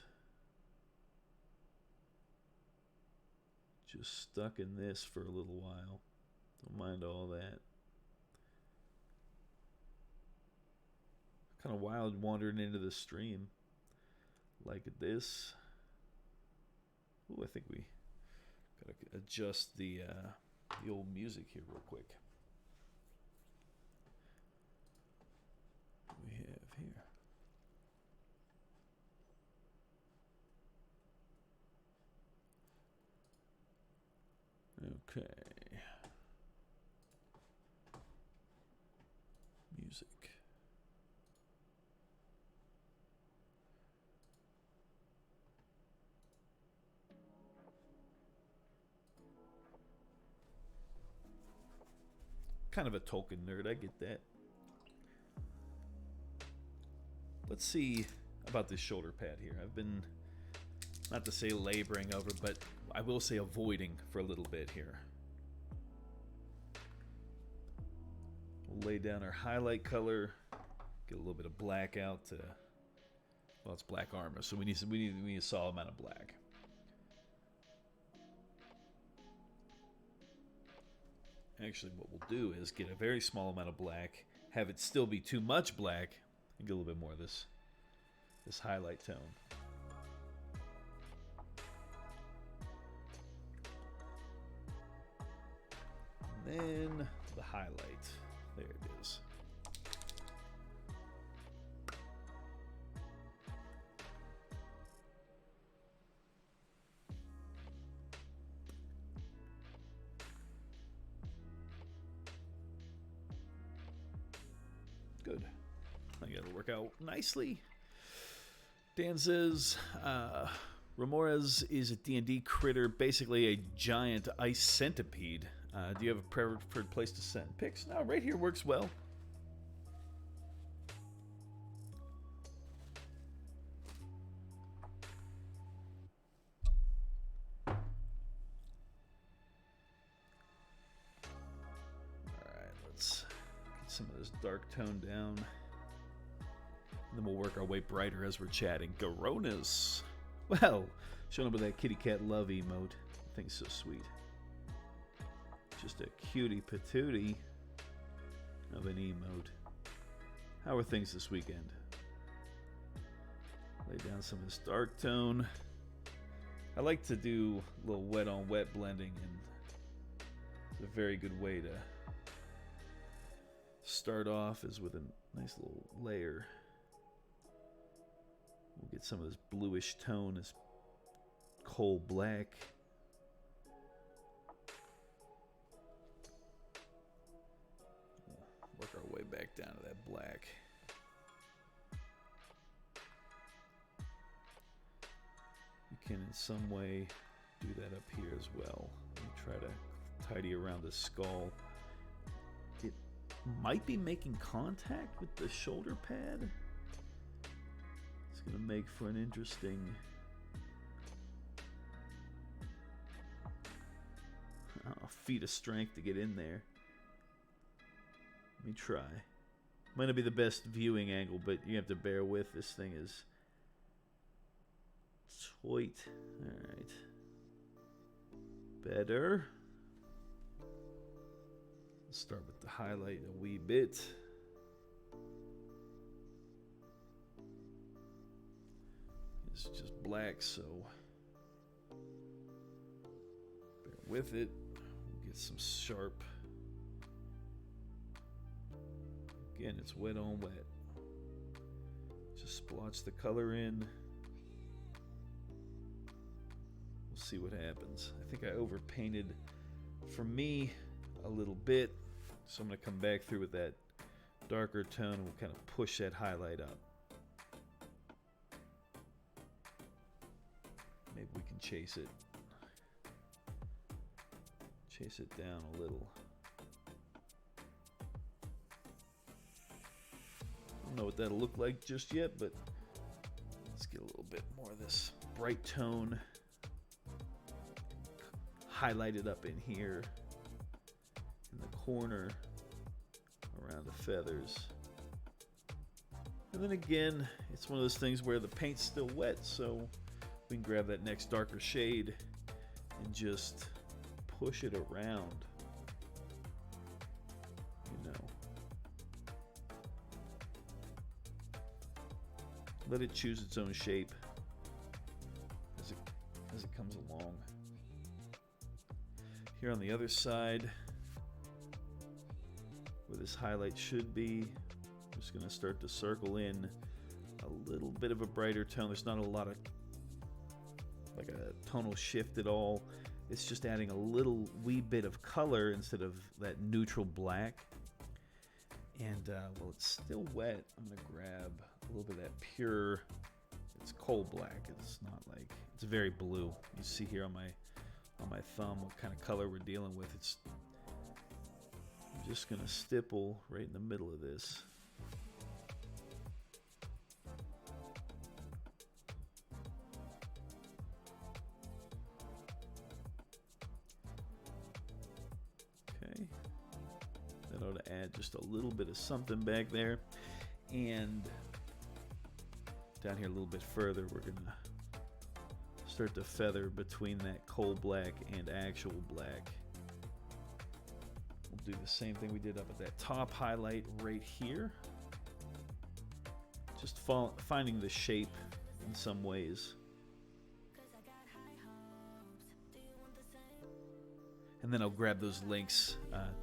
stuck in this for a little while. Don't mind all that. Kind of wild wandering into the stream like this. Ooh, I think we gotta adjust the old music here real quick. What do we have here? Okay. Music. Kind of a Tolkien nerd, I get that. Let's see about this shoulder pad here. I've been, not to say laboring over, but I will say avoiding for a little bit here. We'll lay down our highlight color, get a little bit of black out to, well, it's black armor, so we need a solid amount of black. Actually, what we'll do is get a very small amount of black, have it still be too much black, and get a little bit more of this highlight tone. And then the highlight. There it is. Good. I think it'll work out nicely. Dan says, Remorhaz is a D&D critter, basically a giant ice centipede. Do you have a preferred place to send pics? No, right here works well. Alright, let's get some of this dark tone down. And then we'll work our way brighter as we're chatting. Garonas! Well, showing up with that kitty cat love emote. I think it's so sweet. Just a cutie patootie of an emote. How are things this weekend? Lay down some of this dark tone. I like to do a little wet on wet blending, and it's a very good way to start off is with a nice little layer. We'll get some of this bluish tone, this coal black. Work our way back down to that black. You can in some way do that up here as well. Let me try to tidy around the skull. It might be making contact with the shoulder pad. It's going to make for an interesting feat of strength to get in there. Let me try. Might not be the best viewing angle, but you have to bear with. This thing is tight. Alright. Better. Let's start with the highlight a wee bit. This is just black, so bear with it. We'll get some sharp. Again, it's wet on wet. Just splotch the color in. We'll see what happens. I think I overpainted, for me, a little bit. So I'm going to come back through with that darker tone and we'll kind of push that highlight up. Maybe we can chase it. Chase it down a little. I don't know what that'll look like just yet, but let's get a little bit more of this bright tone highlighted up in here in the corner around the feathers. And then again, it's one of those things where the paint's still wet, so we can grab that next darker shade and just push it around, you know. Let it choose its own shape as it comes along. Here on the other side, where this highlight should be, I'm just going to start to circle in a little bit of a brighter tone. There's not a lot of like a tonal shift at all. It's just adding a little wee bit of color instead of that neutral black. And well, it's still wet. I'm going to grab a little bit of that pure, it's coal black. It's not like, it's very blue. You see here on my thumb what kind of color we're dealing with. I'm just going to stipple right in the middle of this. Okay. That ought to add just a little bit of something back there. And down here a little bit further, we're going to start to feather between that coal black and actual black. We'll do the same thing we did up at that top highlight right here. Just finding the shape in some ways. And then I'll grab those links,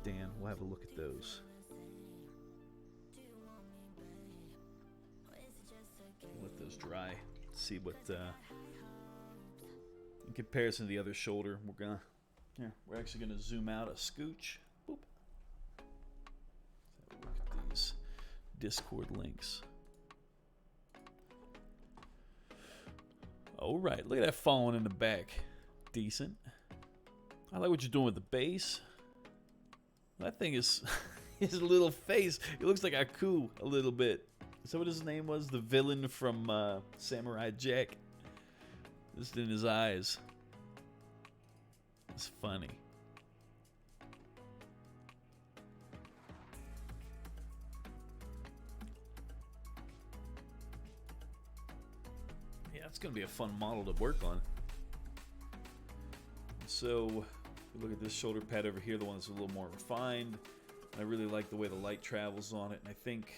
Dan. We'll have a look at those. Let those dry. See what, in comparison to the other shoulder, we're actually gonna zoom out a scooch. Boop. Let's have a look at these Discord links. All right, look at that falling in the back. Decent. I like what you're doing with the base. That thing is his little face. It looks like Aku a little bit. Is that what his name was? The villain from Samurai Jack. Just in his eyes. It's funny. Yeah, it's going to be a fun model to work on. So, if you look at this shoulder pad over here, the one that's a little more refined. I really like the way the light travels on it, and I think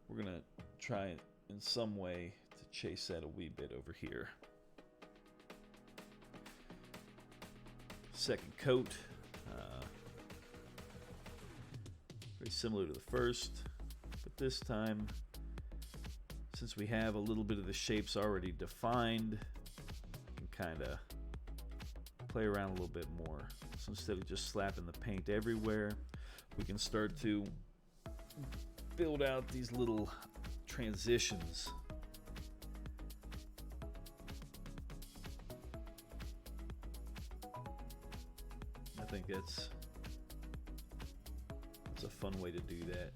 we're going to try in some way to chase that a wee bit over here. Second coat, very similar to the first, but this time, since we have a little bit of the shapes already defined, we can kind of play around a little bit more. So instead of just slapping the paint everywhere, we can start to build out these little transitions. I think that's a fun way to do that.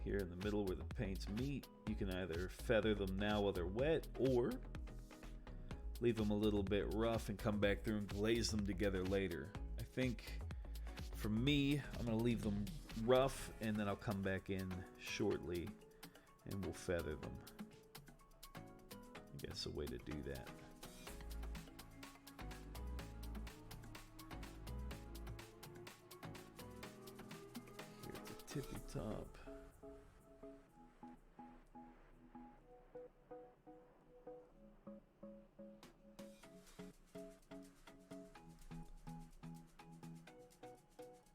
Here in the middle where the paints meet, you can either feather them now while they're wet, or leave them a little bit rough and come back through and glaze them together later. I think for me, I'm going to leave them rough and then I'll come back in shortly and we'll feather them. I guess a way to do that. Here at the tippy top.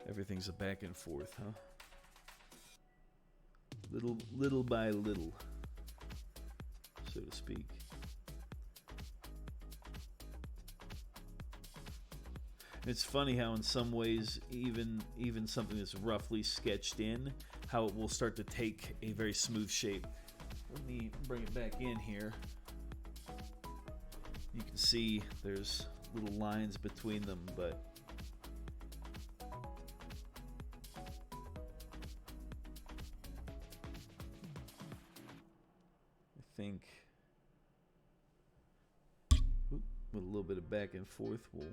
Everything's a back and forth, huh? Little by little, so to speak. It's funny how in some ways, even something that's roughly sketched in, how it will start to take a very smooth shape. Let me bring it back in here. You can see there's little lines between them, but I think with a little bit of back and forth, we'll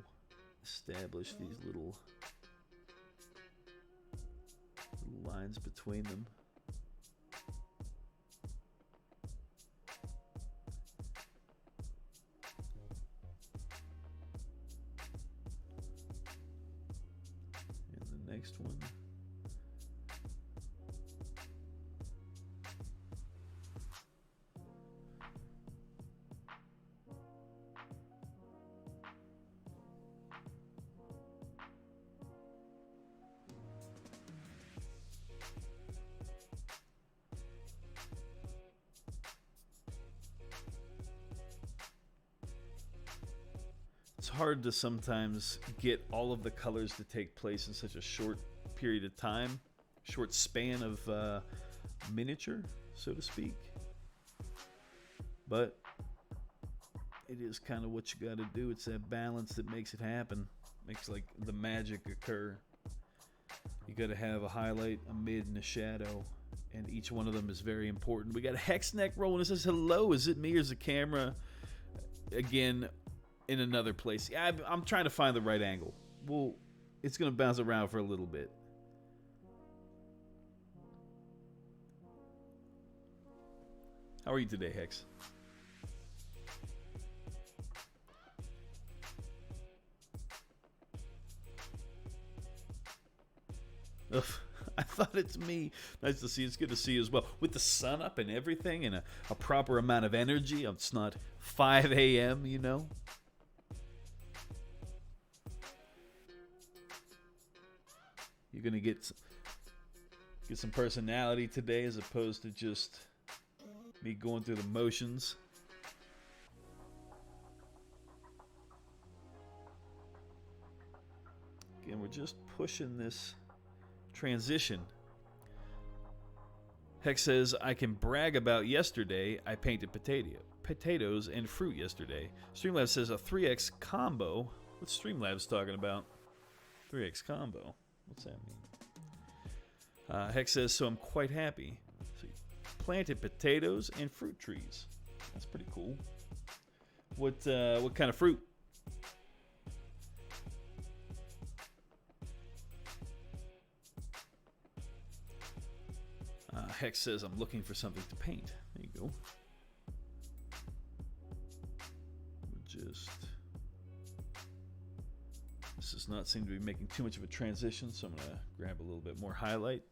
establish these little lines between them. And the next one. It's hard to sometimes get all of the colors to take place in such a short period of time, short span of miniature, so to speak. But it is kind of what you got to do. It's that balance that makes it happen, makes like the magic occur. You got to have a highlight, a mid, and a shadow, and each one of them is very important. We got a Hexneck rolling. It says, hello, is it me or is the camera again in another place? Yeah, I'm trying to find the right angle. Well, it's going to bounce around for a little bit. How are you today, Hex? Ugh, I thought it's me. Nice to see you. It's good to see you as well. With the sun up and everything and a proper amount of energy. It's not 5 a.m., you know. You're going to get some personality today as opposed to just me going through the motions. Again, we're just pushing this transition. Hex says, I can brag about yesterday. I painted potatoes and fruit yesterday. Streamlabs says a 3x combo. What's Streamlabs talking about? 3x combo. What's that mean? Hex says, so I'm quite happy. So planted potatoes and fruit trees. That's pretty cool. What kind of fruit? Hex says, I'm looking for something to paint. There you go. This does not seem to be making too much of a transition, so I'm going to grab a little bit more highlight.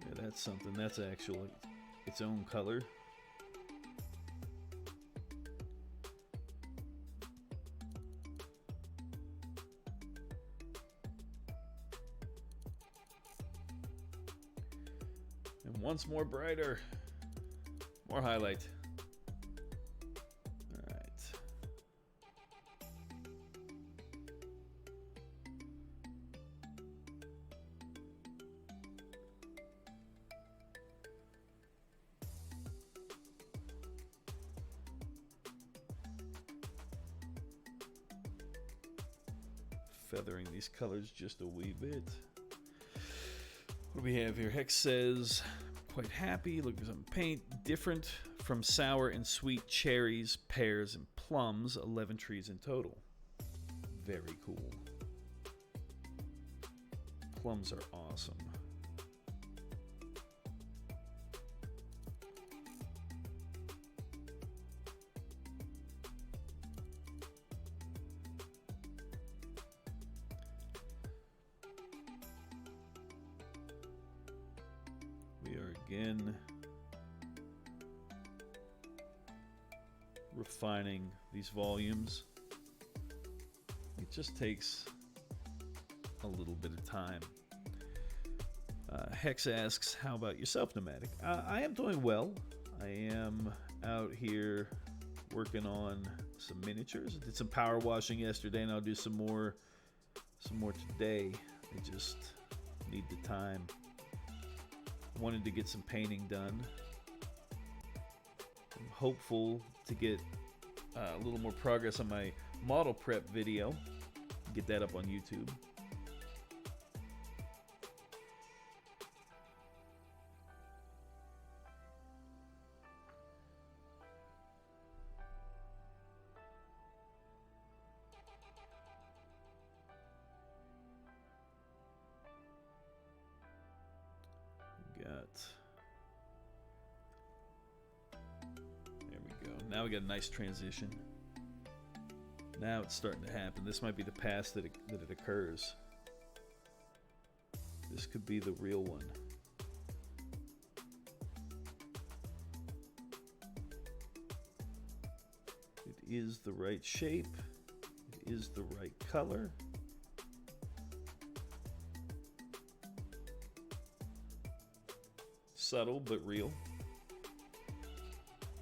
Yeah, that's something. That's actually its own color. And once more brighter. More highlight. Feathering these colors just a wee bit. What do we have here? Hex says, quite happy, looking for some paint. Different from sour and sweet cherries, pears, and plums. 11 trees in total. Very cool. Plums are awesome. We are again refining these volumes. It just takes a little bit of time. Hex asks, how about yourself, Nomadic? I am doing well. I am out here working on some miniatures. I did some power washing yesterday, and I'll do some more today. I just need the time. Wanted to get some painting done. I'm hopeful to get a little more progress on my model prep video. Get that up on YouTube. There we go. Now we got a nice transition. Now it's starting to happen. This might be the pass that it occurs. This could be the real one. It is the right shape. It is the right color. Subtle but real.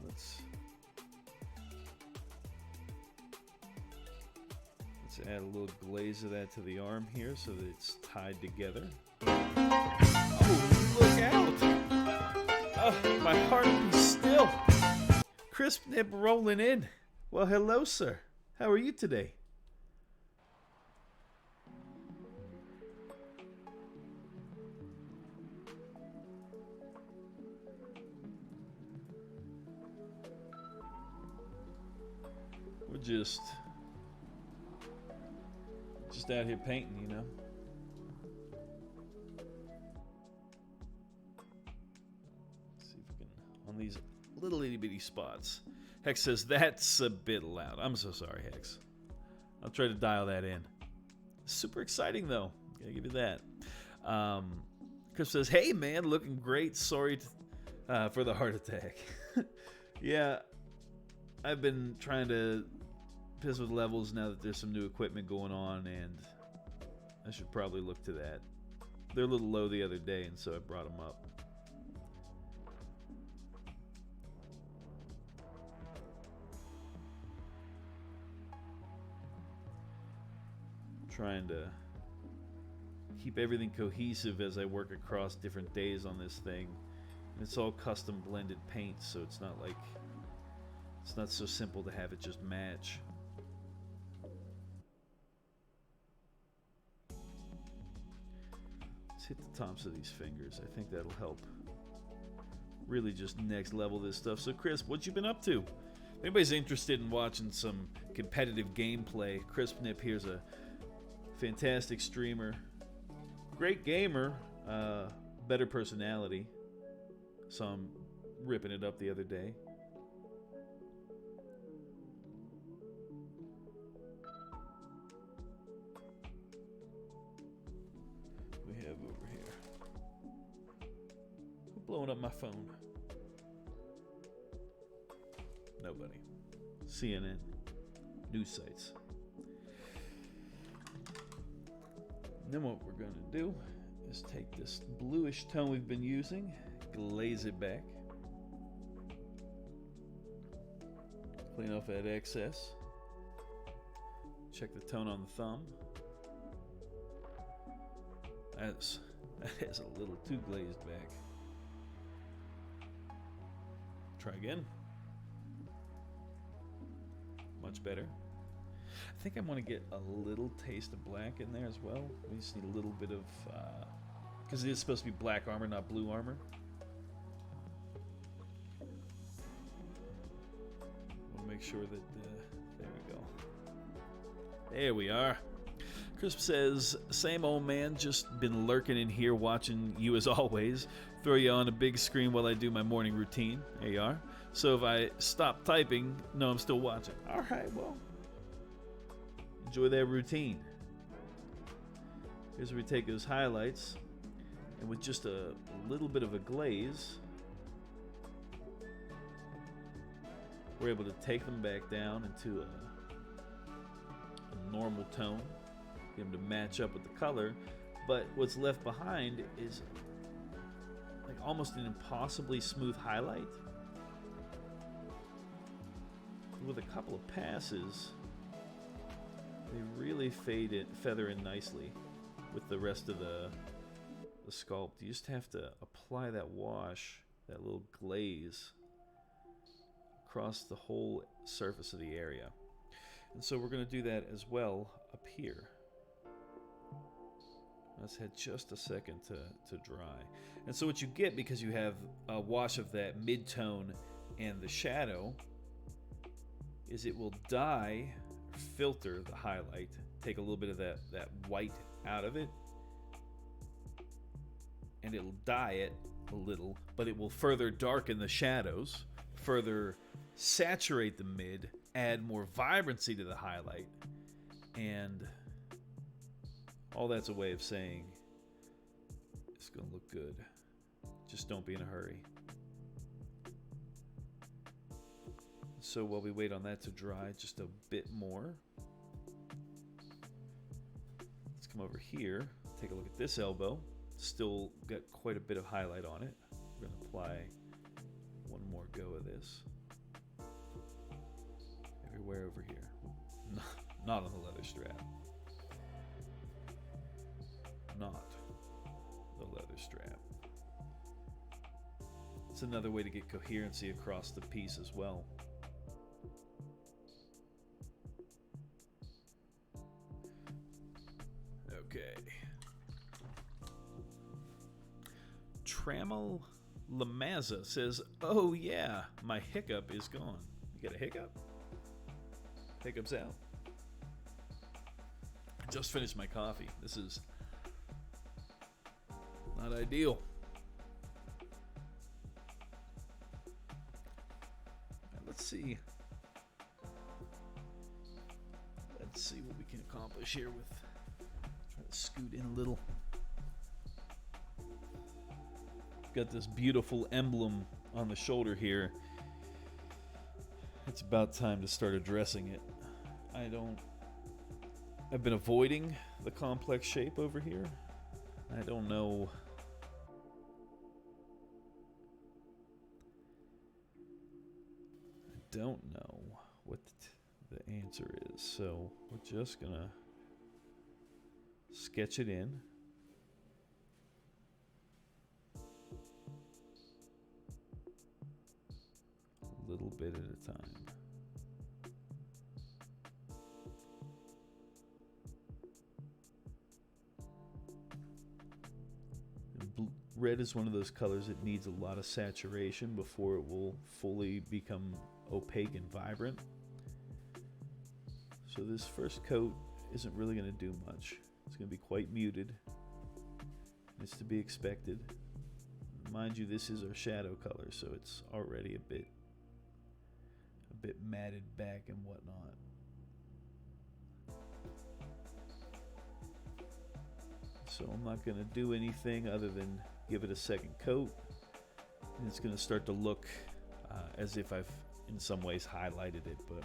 Let's add a little glaze of that to the arm here so that it's tied together. Oh, look out! Oh, my heart be still. Crisp Nip rolling in. Well, hello, sir. How are you today? We're just out here painting, you know. Let's see if we can, on these little itty bitty spots. Hex says that's a bit loud. I'm so sorry, Hex. I'll try to dial that in. Super exciting though. Gotta give you that. Chris says, "Hey man, looking great. Sorry for the heart attack." Yeah, I've been trying to piss with levels now that there's some new equipment going on, and I should probably look to that. They're a little low the other day, and so I brought them up. Trying to keep everything cohesive as I work across different days on this thing. And it's all custom blended paint, so it's not like it's not so simple to have it just match. Let's hit the tops of these fingers. I think that'll help really just next level this stuff. So Chris, what you been up to? If anybody's interested in watching some competitive gameplay, Crisp Nip here's a fantastic streamer, great gamer, better personality. So I'm ripping it up the other day. We have over here. Who's blowing up my phone? Nobody. CNN. News sites. And then what we're going to do is take this bluish tone we've been using, glaze it back, clean off that excess, check the tone on the thumb. That is a little too glazed back. Try again. Much better. I think I want to get a little taste of black in there as well. We just need a little bit of, because it is supposed to be black armor, not blue armor. Want to make sure that, there we go. There we are. Crisp says, same old man, just been lurking in here watching you as always. Throw you on a big screen while I do my morning routine. There you are. So if I stop typing, no, I'm still watching. All right, well, enjoy that routine. Here's where we take those highlights, and with just a little bit of a glaze, we're able to take them back down into a normal tone, get them to match up with the color. But what's left behind is like almost an impossibly smooth highlight. With a couple of passes, they really feather in nicely with the rest of the sculpt. You just have to apply that wash, that little glaze, across the whole surface of the area. And so we're going to do that as well up here. Let's had just a second to dry. And so what you get, because you have a wash of that mid-tone and the shadow, is it will dye, filter the highlight, take a little bit of that white out of it, and it'll dye it a little, but it will further darken the shadows, further saturate the mid, add more vibrancy to the highlight, and all that's a way of saying it's going to look good. Just don't be in a hurry. So while we wait on that to dry just a bit more, let's come over here, take a look at this elbow. Still got quite a bit of highlight on it. We're going to apply one more go of this. Everywhere over here. Not on the leather strap. Not the leather strap. It's another way to get coherency across the piece as well. Okay. Trammel Lamazza says, "Oh yeah, my hiccup is gone." You got a hiccup? Hiccup's out. Just finished my coffee. This is not ideal. Let's see. Let's see what we can accomplish here with. Try to scoot in a little. Got this beautiful emblem on the shoulder here. It's about time to start addressing it. I've been avoiding the complex shape over here. I don't know. I don't know what the answer is. So we're just gonna sketch it in. A little bit at a time. Red is one of those colors that needs a lot of saturation before it will fully become opaque and vibrant. So this first coat isn't really going to do much. It's going to be quite muted. It's to be expected. Mind you, this is our shadow color, so it's already a bit matted back and whatnot. So I'm not going to do anything other than give it a second coat, and it's going to start to look as if I've in some ways highlighted it, but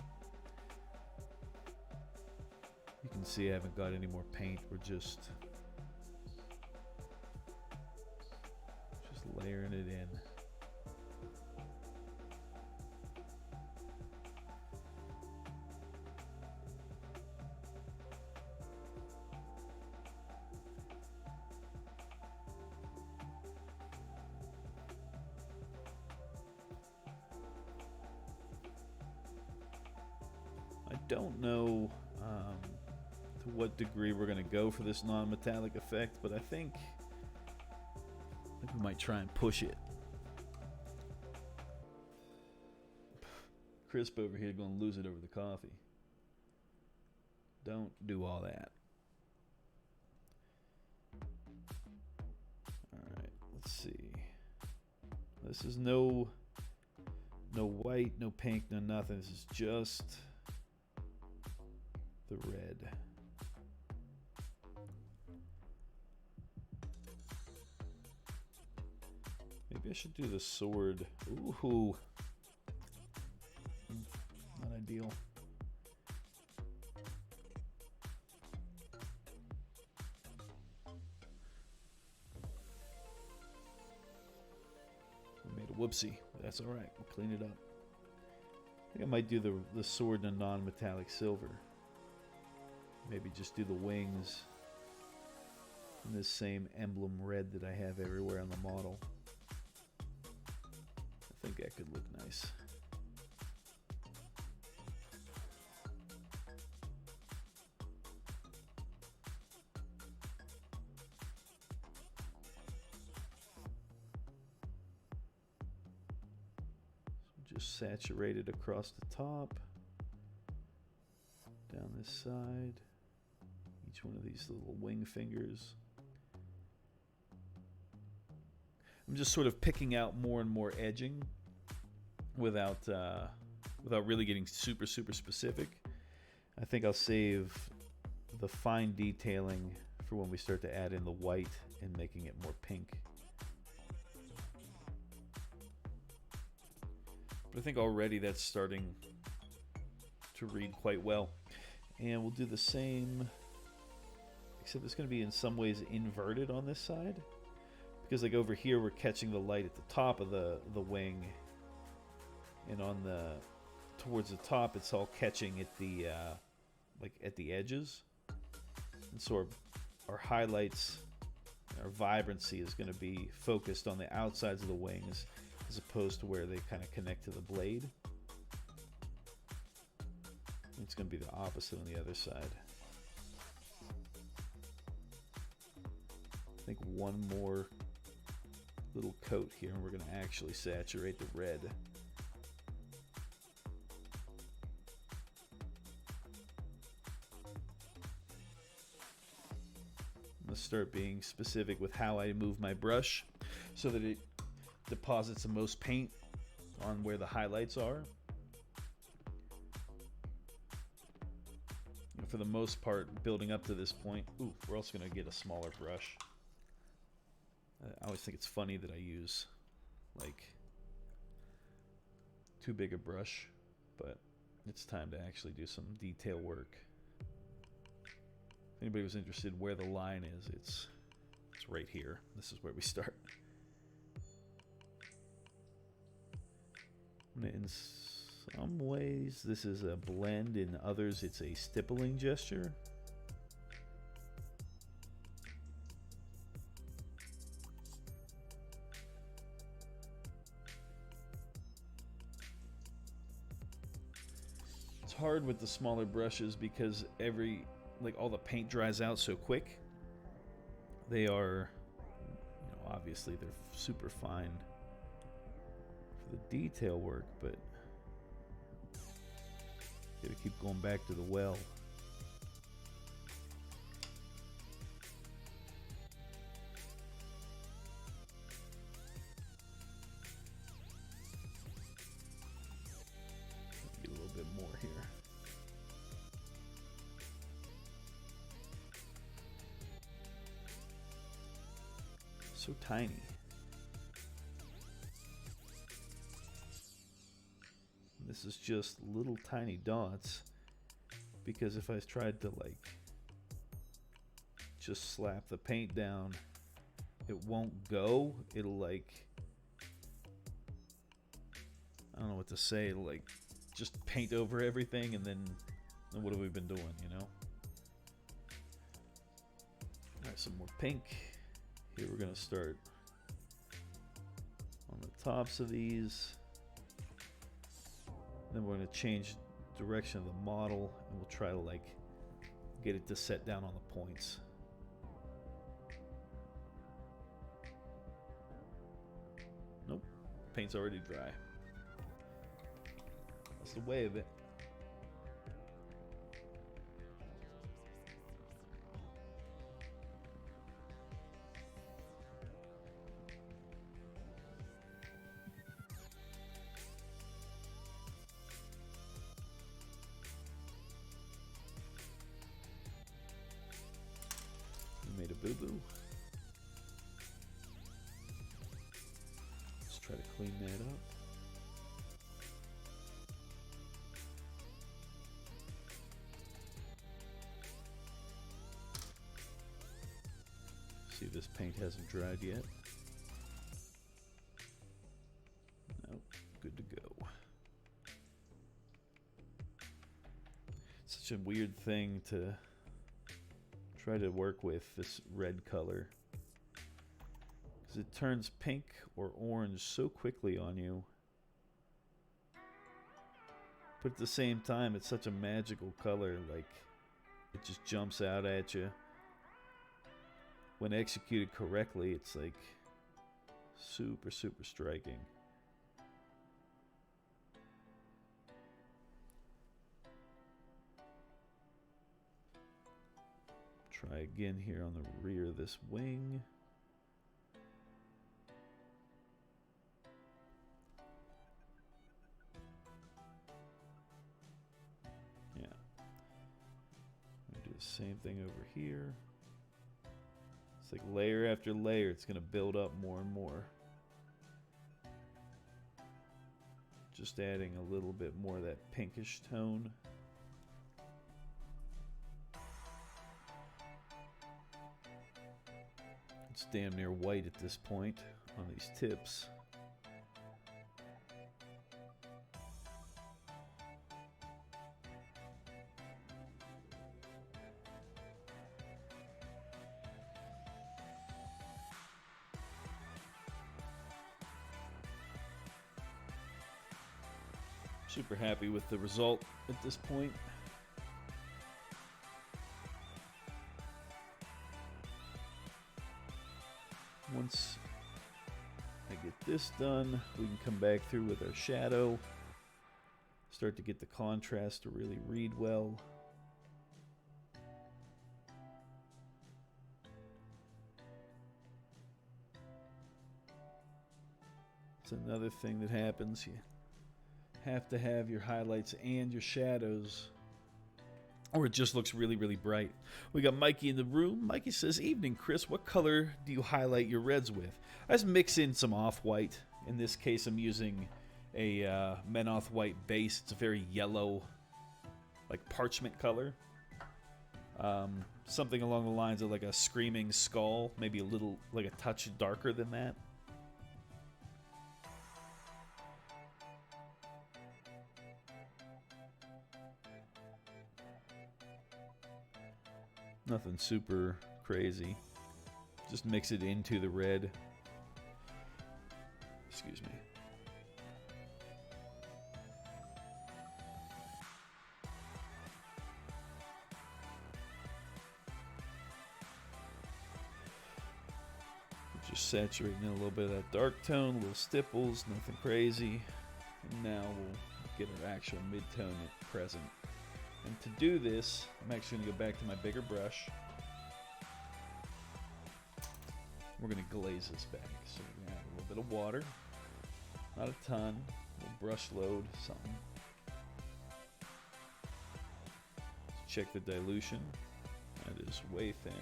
you can see I haven't got any more paint. We're just layering it in. I don't know to what degree we're going to go for this non-metallic effect, but I think we might try and push it. Crisp over here going to lose it over the coffee. Don't do all that. Alright, let's see. This is no white, no pink, no nothing. This is just the red. Maybe I should do the sword. Ooh. deal. We made a whoopsie. That's all right. We'll clean it up. I think I might do the sword in a non-metallic silver. Maybe just do the wings in this same emblem red that I have everywhere on the model. I think that could look nice. So just saturate it across the top, down this side, each one of these little wing fingers. I'm just sort of picking out more and more edging without really getting super specific. I think I'll save the fine detailing for when we start to add in the white and making it more pink. But I think already that's starting to read quite well. And we'll do the same, except it's going to be in some ways inverted on this side. Because like over here we're catching the light at the top of the wing, and on the towards the top it's all catching at the like at the edges, and so our highlights, our vibrancy is going to be focused on the outsides of the wings as opposed to where they kind of connect to the blade. It's going to be the opposite on the other side. I think one more little coat here and we're going to actually saturate the red. I'm going to start being specific with how I move my brush so that it deposits the most paint on where the highlights are. And for the most part, building up to this point, we're also going to get a smaller brush. I always think it's funny that I use like too big a brush, but it's time to actually do some detail work. If anybody was interested where the line is, it's right here. This is where we start. In some ways this is a blend, in others it's a stippling gesture. Hard with the smaller brushes because all the paint dries out so quick. They are, obviously they're super fine for the detail work, but gotta keep going back to the well. Get a little bit more here. So tiny. This is just little tiny dots, because if I tried to just slap the paint down, it won't go. It'll I don't know what to say, it'll just paint over everything, and then what have we been doing, Alright, some more pink. Here we're going to start on the tops of these. Then we're going to change direction of the model, and we'll try to get it to set down on the points. Nope, paint's already dry. That's the way of it. Made a boo-boo. Let's try to clean that up. See if this paint hasn't dried yet. Nope, good to go. Such a weird thing to try to work with, this red color, because it turns pink or orange so quickly on you, but at the same time it's such a magical color, like it just jumps out at you. When executed correctly, it's like super striking. Try again here on the rear of this wing. Yeah. Do the same thing over here. It's like layer after layer, it's going to build up more and more. Just adding a little bit more of that pinkish tone. It's damn near white at this point on these tips. Super happy with the result at this point. Once I get this done, we can come back through with our shadow, start to get the contrast to really read well. It's another thing that happens. You have to have your highlights and your shadows, or it just looks really bright. We got Mikey in the room. Mikey says, "Evening, Chris. What color do you highlight your reds with?" I just mix in some off-white. In this case, I'm using a Menoth white base. It's a very yellow, like parchment color. Something along the lines of like a Screaming Skull, maybe a little, like a touch darker than that. Nothing super crazy. Just mix it into the red. Excuse me. Just saturating in a little bit of that dark tone, little stipples, nothing crazy. And now we'll get our actual mid-tone present. And to do this, I'm actually going to go back to my bigger brush. We're going to glaze this back. So we're going to add a little bit of water. Not a ton. A little brush load, something. Let's check the dilution. That is way thin.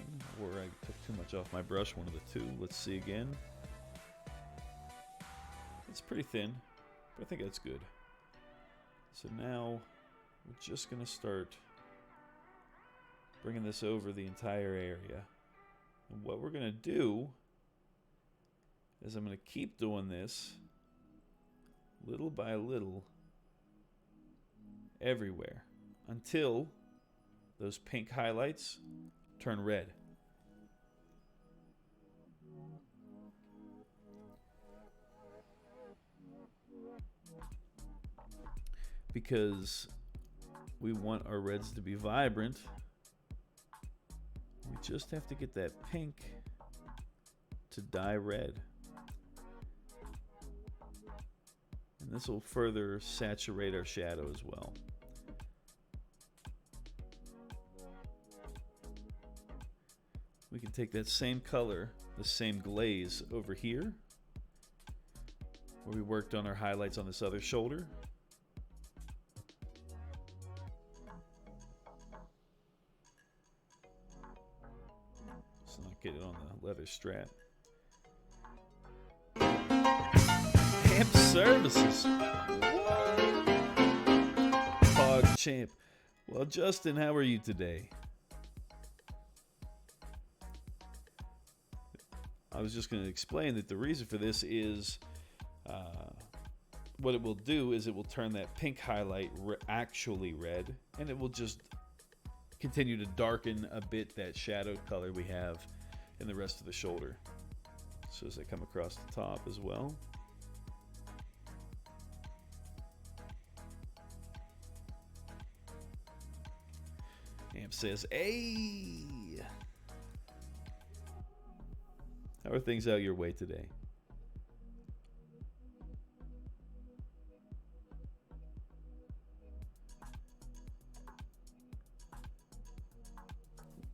Or I took too much off my brush, one of the two. Let's see again. It's pretty thin, but I think that's good. So now we're just going to start bringing this over the entire area. And what we're going to do is I'm going to keep doing this little by little everywhere until those pink highlights turn red. Because we want our reds to be vibrant, we just have to get that pink to dye red. And this will further saturate our shadow as well. We can take that same color, the same glaze over here, where we worked on our highlights on this other shoulder. Get it on the leather strap. Amp services. What? Pog champ. Well, Justin, how are you today? I was just going to explain that the reason for this is what it will do is it will turn that pink highlight actually red, and it will just continue to darken a bit that shadowed color we have in the rest of the shoulder. So as I come across the top as well. Amp says, "Hey! How are things out your way today?"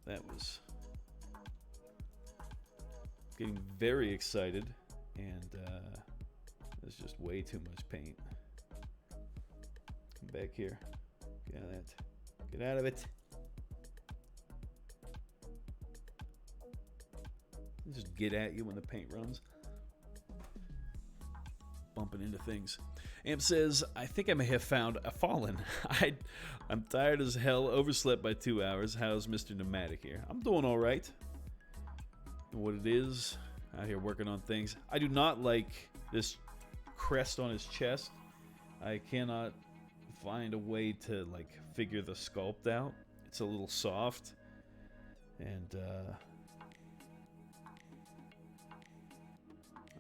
That was getting very excited, and there's just way too much paint. Come back here. Get out of it. Get out of it. Just get at you when the paint runs. Bumping into things. Amp says, "I think I may have found a fallen. I'm tired as hell, overslept by 2 hours. How's Mr. Pneumatic here?" I'm doing all right. What it is, out here working on things. I do not like this crest on his chest. I cannot find a way to like figure the sculpt out. It's a little soft, and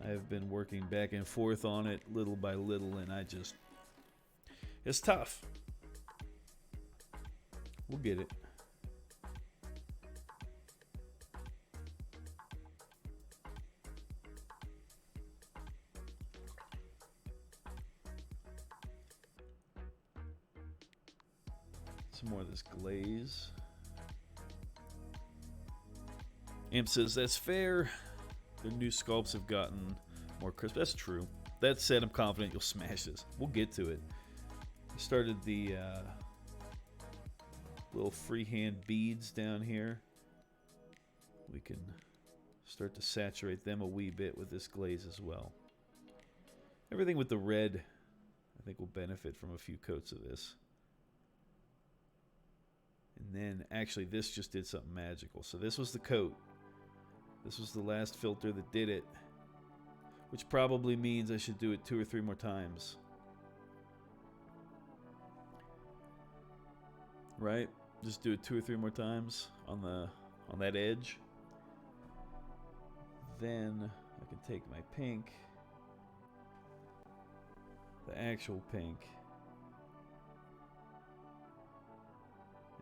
I've been working back and forth on it little by little, and it's tough. We'll get it. Some more of this glaze. Amp says, "That's fair. Their new sculpts have gotten more crisp." That's true. That said, I'm confident you'll smash this. We'll get to it. I started the little freehand beads down here. We can start to saturate them a wee bit with this glaze as well. Everything with the red, I think, will benefit from a few coats of this. And then, actually, this just did something magical. So this was the coat. This was the last filter that did it, which probably means I should do it 2 or 3 more times. Right? Just do it 2 or 3 more times on that edge. Then I can take my pink, the actual pink,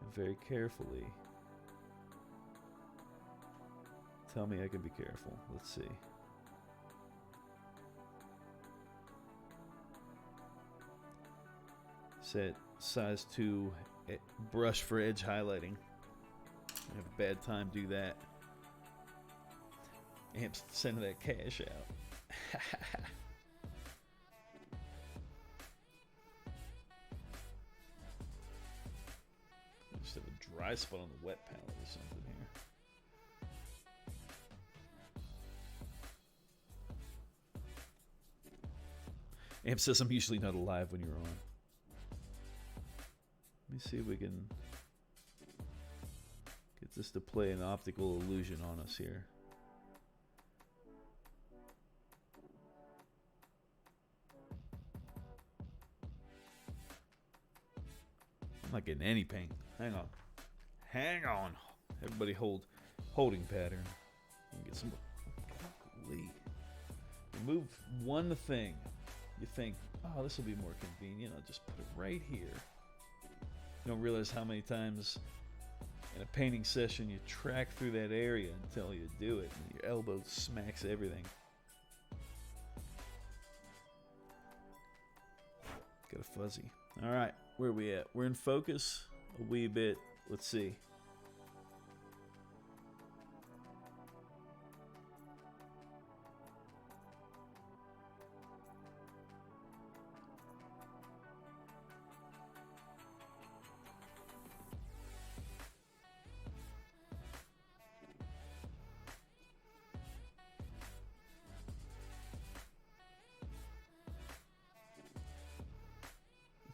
and very carefully tell me I can be careful. Let's see. Set size 2 brush for edge highlighting. I have a bad time do that. Amp's sending that cash out. Just have a dry spot on the wet palette or something here. Amp says, "I'm usually not alive when you're on." Let me see if we can get this to play an optical illusion on us here. I'm not getting any paint. Hang on. Hang on. Everybody holding pattern. Get some. Golly. Remove one thing. You think, oh, this will be more convenient. I'll just put it right here. You don't realize how many times in a painting session you track through that area until you do it, and your elbow smacks everything. Got a fuzzy. All right, where are we at? We're in focus a wee bit. Let's see.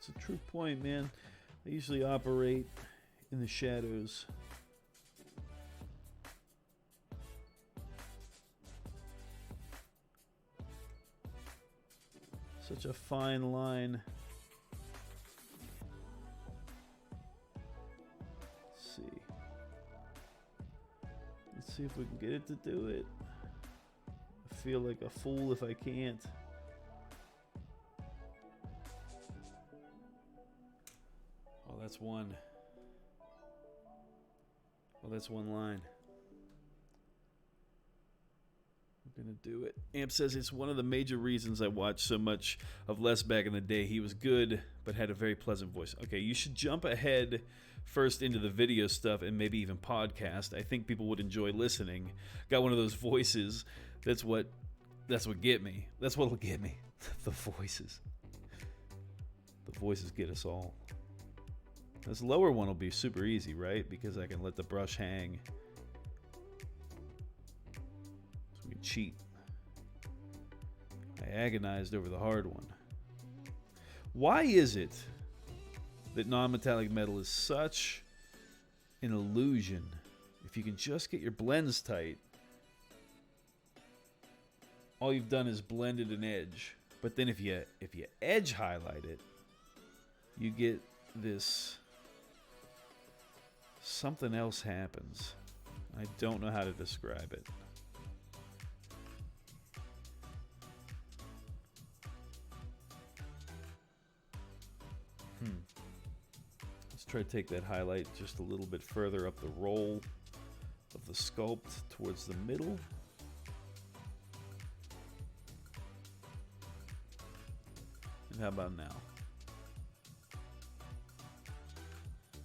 It's a true point, man. I usually operate in the shadows. Such a fine line. Let's see. Let's see if we can get it to do it. I feel like a fool if I can't. Oh, that's one. Oh, that's one line. I'm gonna do it. Amp says it's one of the major reasons I watched so much of Les back in the day. He was good, but had a very pleasant voice. Okay, you should jump ahead first into the video stuff and maybe even podcast. I think people would enjoy listening. Got one of those voices. That's what get me. That's what'll get me. The voices. The voices get us all. This lower one will be super easy, right? Because I can let the brush hang. So we cheat. I agonized over the hard one. Why is it that non-metallic metal is such an illusion? If you can just get your blends tight, all you've done is blended an edge. But then if you edge highlight it, you get this... something else happens. I don't know how to describe it. Let's try to take that highlight just a little bit further up the roll of the sculpt towards the middle. And how about now?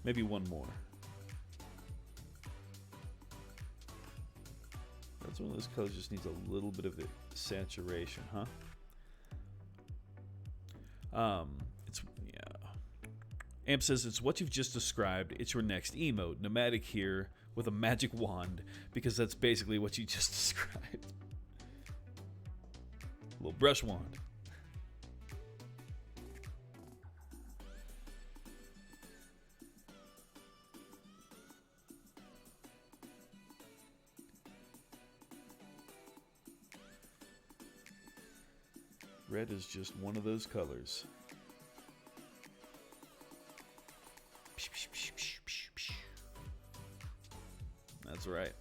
Maybe one more. That's one of those colors just needs a little bit of the saturation, huh? Amp says it's what you've just described. It's your next emote. Nomadic here with a magic wand, because that's basically what you just described. A little brush wand. Red is just one of those colors. That's right.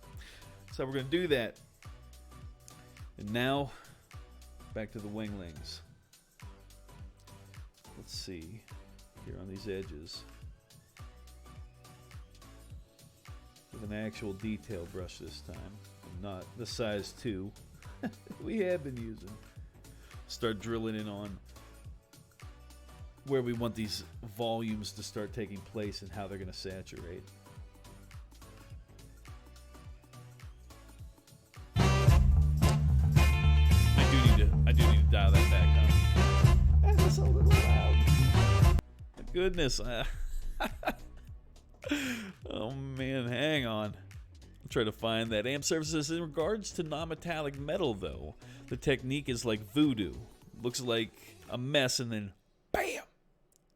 So we're going to do that. And now, back to the winglings. Let's see. Here on these edges. With an actual detail brush this time. Not the size 2 we have been using. Start drilling in on where we want these volumes to start taking place and how they're going to saturate. I do need to dial that back, huh? That's a little loud. My goodness. Oh man, hang on. I'm trying to find that. Amp services in regards to non-metallic metal, though. The technique is like voodoo. Looks like a mess and then bam!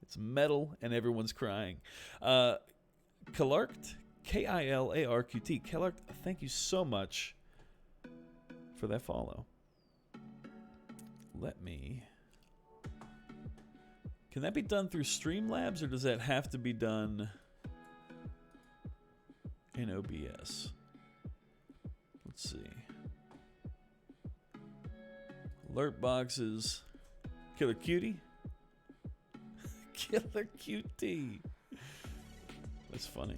It's metal and everyone's crying. Kilarkt, K-I-L-A-R-Q-T. Kilarkt, thank you so much for that follow. Let me... Can that be done through Streamlabs, or does that have to be done in OBS? Let's see. Alert boxes. Killer Cutie. Killer Cutie. That's funny.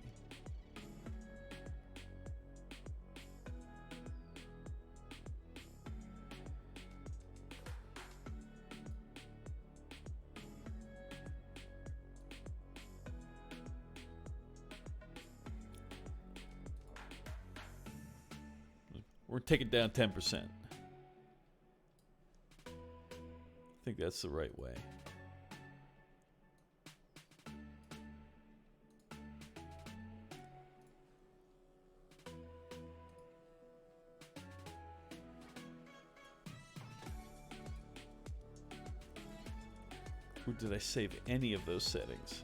We're taking down 10%. I think that's the right way. Or did I save any of those settings?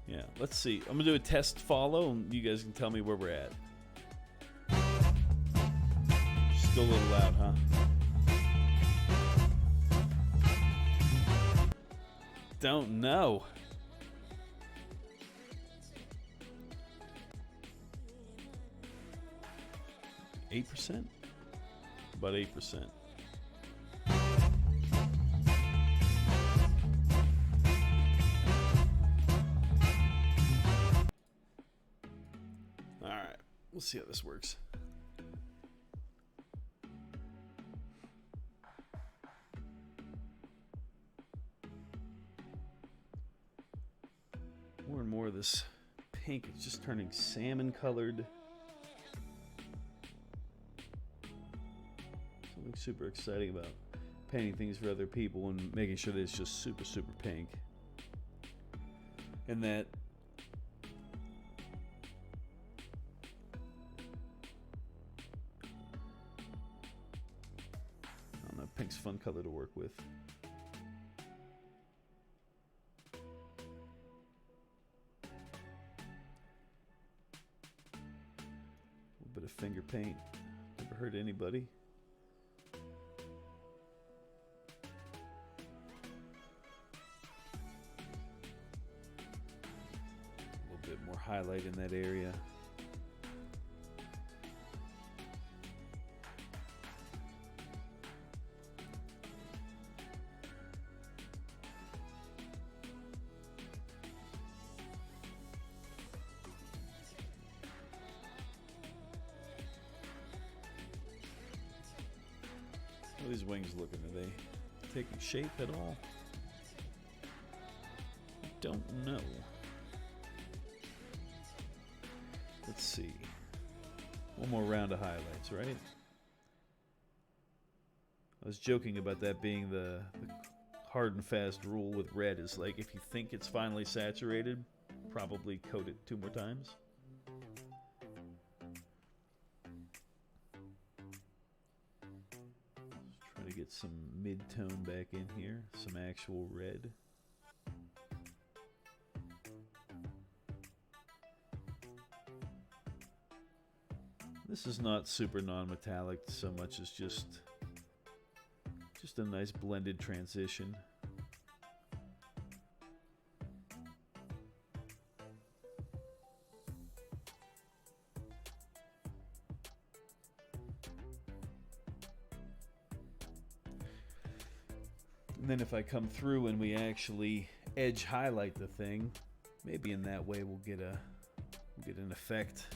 Yeah, let's see. I'm gonna do a test follow, and you guys can tell me where we're at. Still a little loud, huh? don't know. %? About 8%. Alright, we'll see how this works. More and more of this pink is just turning salmon colored. Something super exciting about painting things for other people and making sure that it's just super, super pink. And that I don't know, pink's a fun color to work with. A bit of finger paint. Never hurt anybody. A little bit more highlight in that area. How are these wings looking? Are they taking shape at all? I don't know. Let's see. One more round of highlights, right? I was joking about that being the hard and fast rule with red is like if you think it's finally saturated, probably coat it 2 more times. Try to get some mid-tone back in here, some actual red. This is not super non-metallic so much as just a nice blended transition. And then if I come through and we actually edge highlight the thing, maybe in that way we'll get an effect.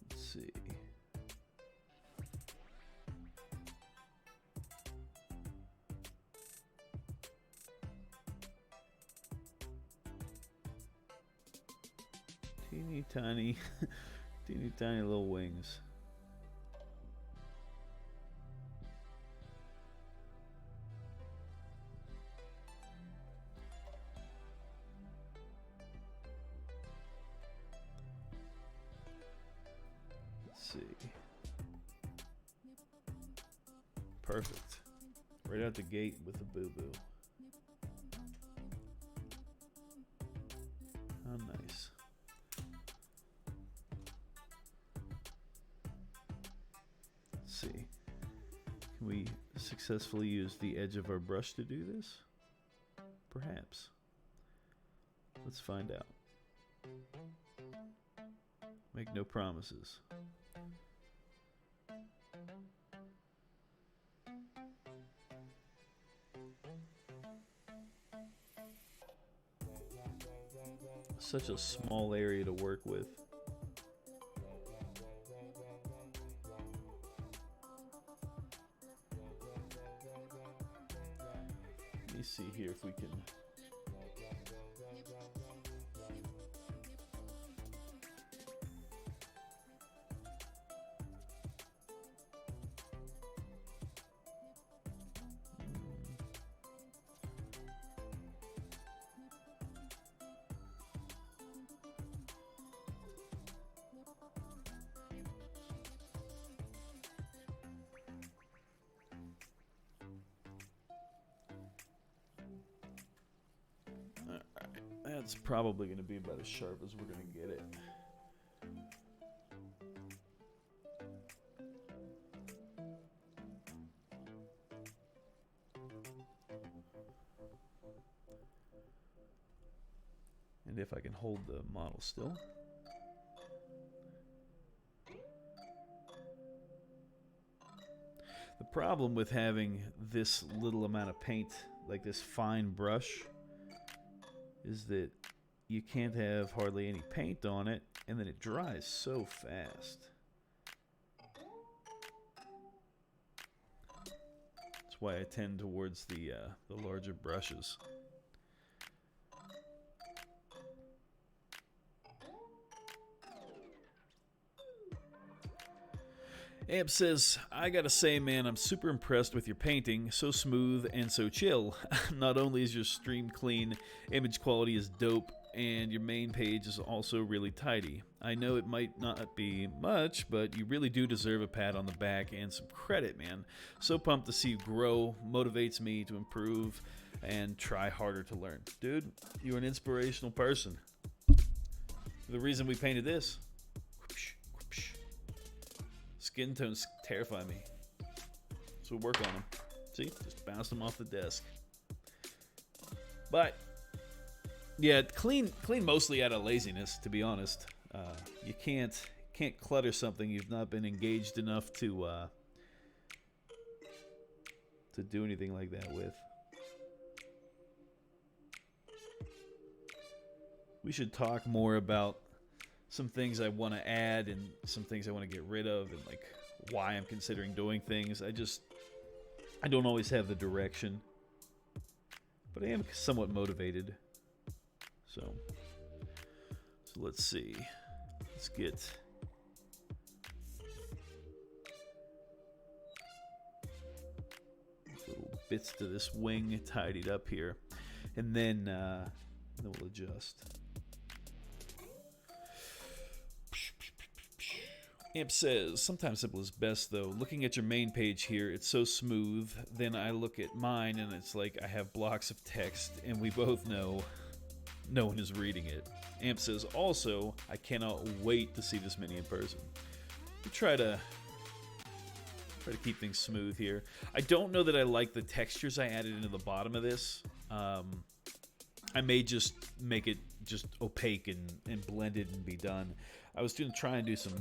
Let's see. Teeny tiny, teeny tiny little wings. Let's see. Perfect. Right out the gate with the boo-boo. How nice. Let's see. Can we successfully use the edge of our brush to do this? Perhaps. Let's find out. Make no promises. Such a small area to work with. Let me see here if we can. It's probably going to be about as sharp as we're going to get it. And if I can hold the model still. The problem with having this little amount of paint, like this fine brush, is that you can't have hardly any paint on it, and then it dries so fast. That's why I tend towards the larger brushes. Amp says, I gotta say, man, I'm super impressed with your painting. So smooth and so chill. Not only is your stream clean, image quality is dope, and your main page is also really tidy. I know it might not be much, but you really do deserve a pat on the back and some credit, man. So pumped to see you grow. Motivates me to improve and try harder to learn. Dude, you're an inspirational person. The reason we painted this. Skin tones terrify me. So we work on them. See? Just bounce them off the desk. But, yeah, clean mostly out of laziness, to be honest. You can't clutter something you've not been engaged enough to do anything like that with. We should talk more about some things I want to add and some things I want to get rid of, and like why I'm considering doing things. I don't always have the direction, but I am somewhat motivated. So let's see. Let's get little bits to this wing tidied up here, and then we'll adjust. Amp says, sometimes simple is best though. Looking at your main page here, it's so smooth. Then I look at mine and it's like I have blocks of text and we both know no one is reading it. Amp says, also, I cannot wait to see this mini in person. We try to keep things smooth here. I don't know that I like the textures I added into the bottom of this. I may just make it just opaque and blended and be done. I was going to try and do some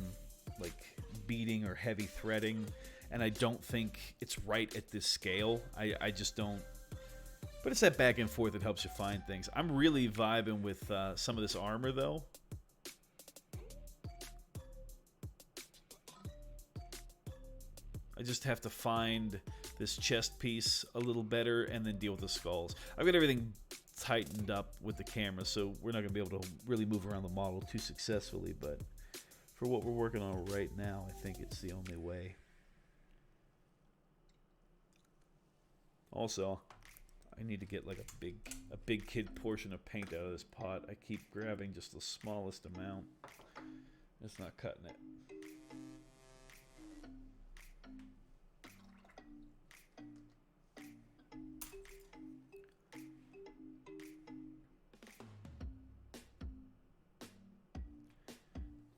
like beading or heavy threading, and I don't think it's right at this scale. I just don't. But it's that back and forth that helps you find things. I'm really vibing with some of this armor though. I just have to find this chest piece a little better and then deal with the skulls. I've got everything tightened up with the camera, so we're not going to be able to really move around the model too successfully, but for what we're working on right now, I think it's the only way. Also, I need to get like a big kid portion of paint out of this pot. I keep grabbing just the smallest amount. It's not cutting it.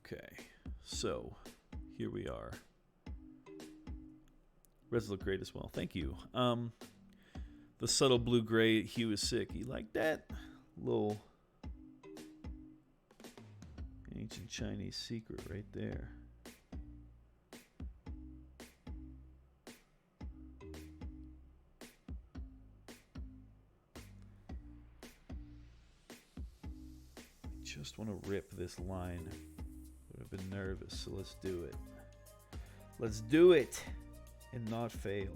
Okay, so here we are. Reds look great as well. Thank you. The subtle blue-gray hue is sick. You like that? Little ancient Chinese secret right there. I just want to rip this line. I've been nervous, so let's do it. Let's do it and not fail.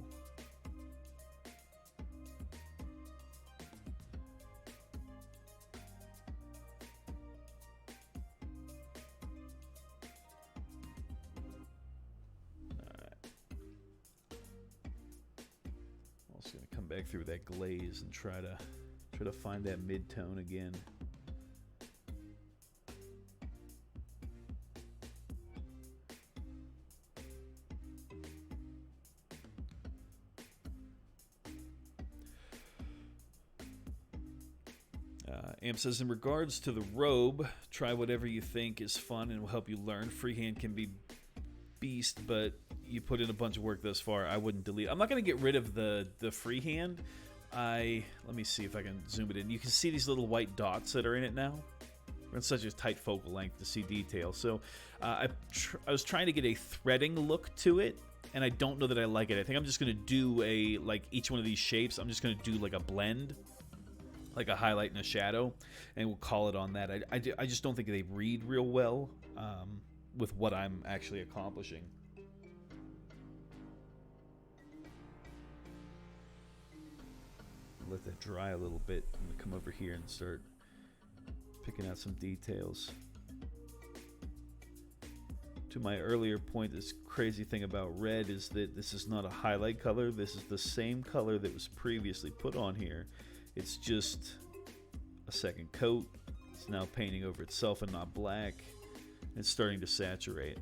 Alright. Also gonna come back through that glaze and try to find that mid-tone again. Amp says, in regards to the robe, try whatever you think is fun and will help you learn. Freehand can be beast, but you put in a bunch of work thus far. I wouldn't delete. I'm not going to get rid of the freehand. Let me see if I can zoom it in. You can see these little white dots that are in it now. We're in such a tight focal length to see detail. So I was trying to get a threading look to it, and I don't know that I like it. I think I'm just going to do like each one of these shapes, I'm just going to do like a blend, like a highlight and a shadow, and we'll call it on that. I just don't think they read real well with what I'm actually accomplishing. Let that dry a little bit. I'm going to come over here and start picking out some details. To my earlier point, this crazy thing about red is that this is not a highlight color. This is the same color that was previously put on here. It's just a second coat. It's now painting over itself and not black. It's starting to saturate.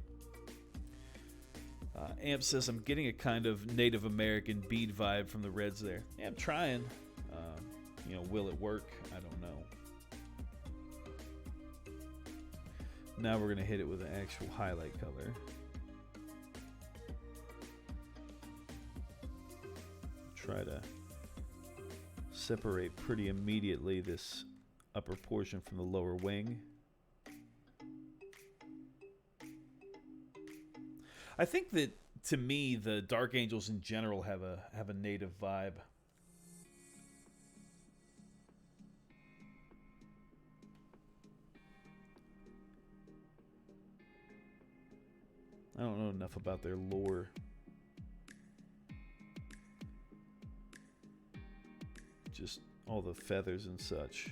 Amp says, I'm getting a kind of Native American bead vibe from the reds there. Yeah, I'm trying. Will it work? I don't know. Now we're going to hit it with an actual highlight color. Try to separate pretty immediately this upper portion from the lower wing. I think that, to me, the Dark Angels in general have a native vibe. I don't know enough about their lore. Just all the feathers and such.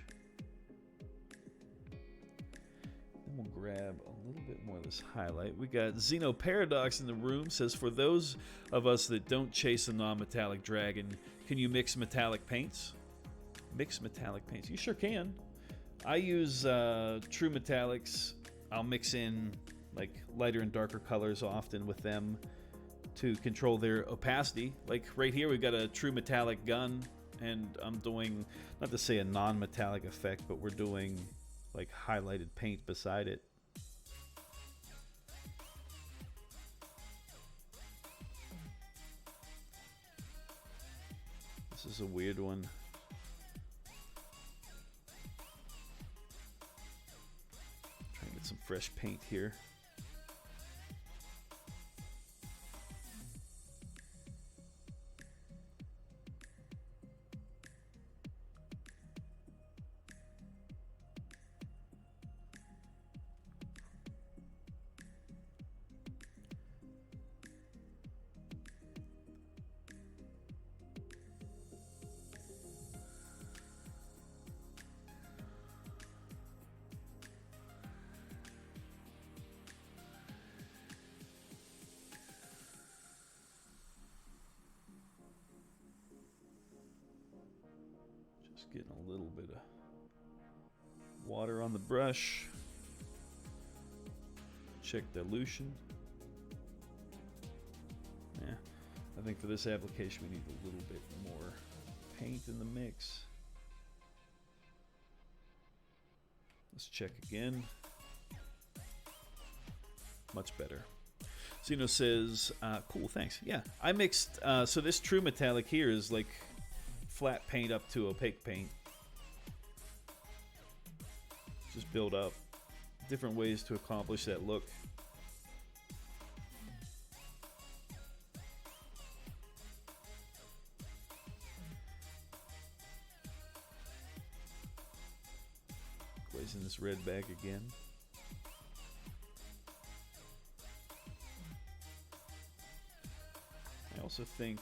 Then we'll grab a little bit more of this highlight. We got Xeno Paradox in the room. Says, for those of us that don't chase a non-metallic dragon, can you mix metallic paints? Mix metallic paints. You sure can. I use true metallics. I'll mix in like lighter and darker colors often with them to control their opacity. Like right here, we've got a true metallic gun, and I'm doing, not to say a non-metallic effect, but we're doing like highlighted paint beside it. This is a weird one. Trying to get some fresh paint here. Getting a little bit of water on the brush. Check dilution. Yeah, I think for this application we need a little bit more paint in the mix. Let's check again. Much better. Zeno says, cool, thanks. Yeah, I mixed, so this true metallic here is like flat paint up to opaque paint. Just build up different ways to accomplish that look. Glazing this red bag again. I also think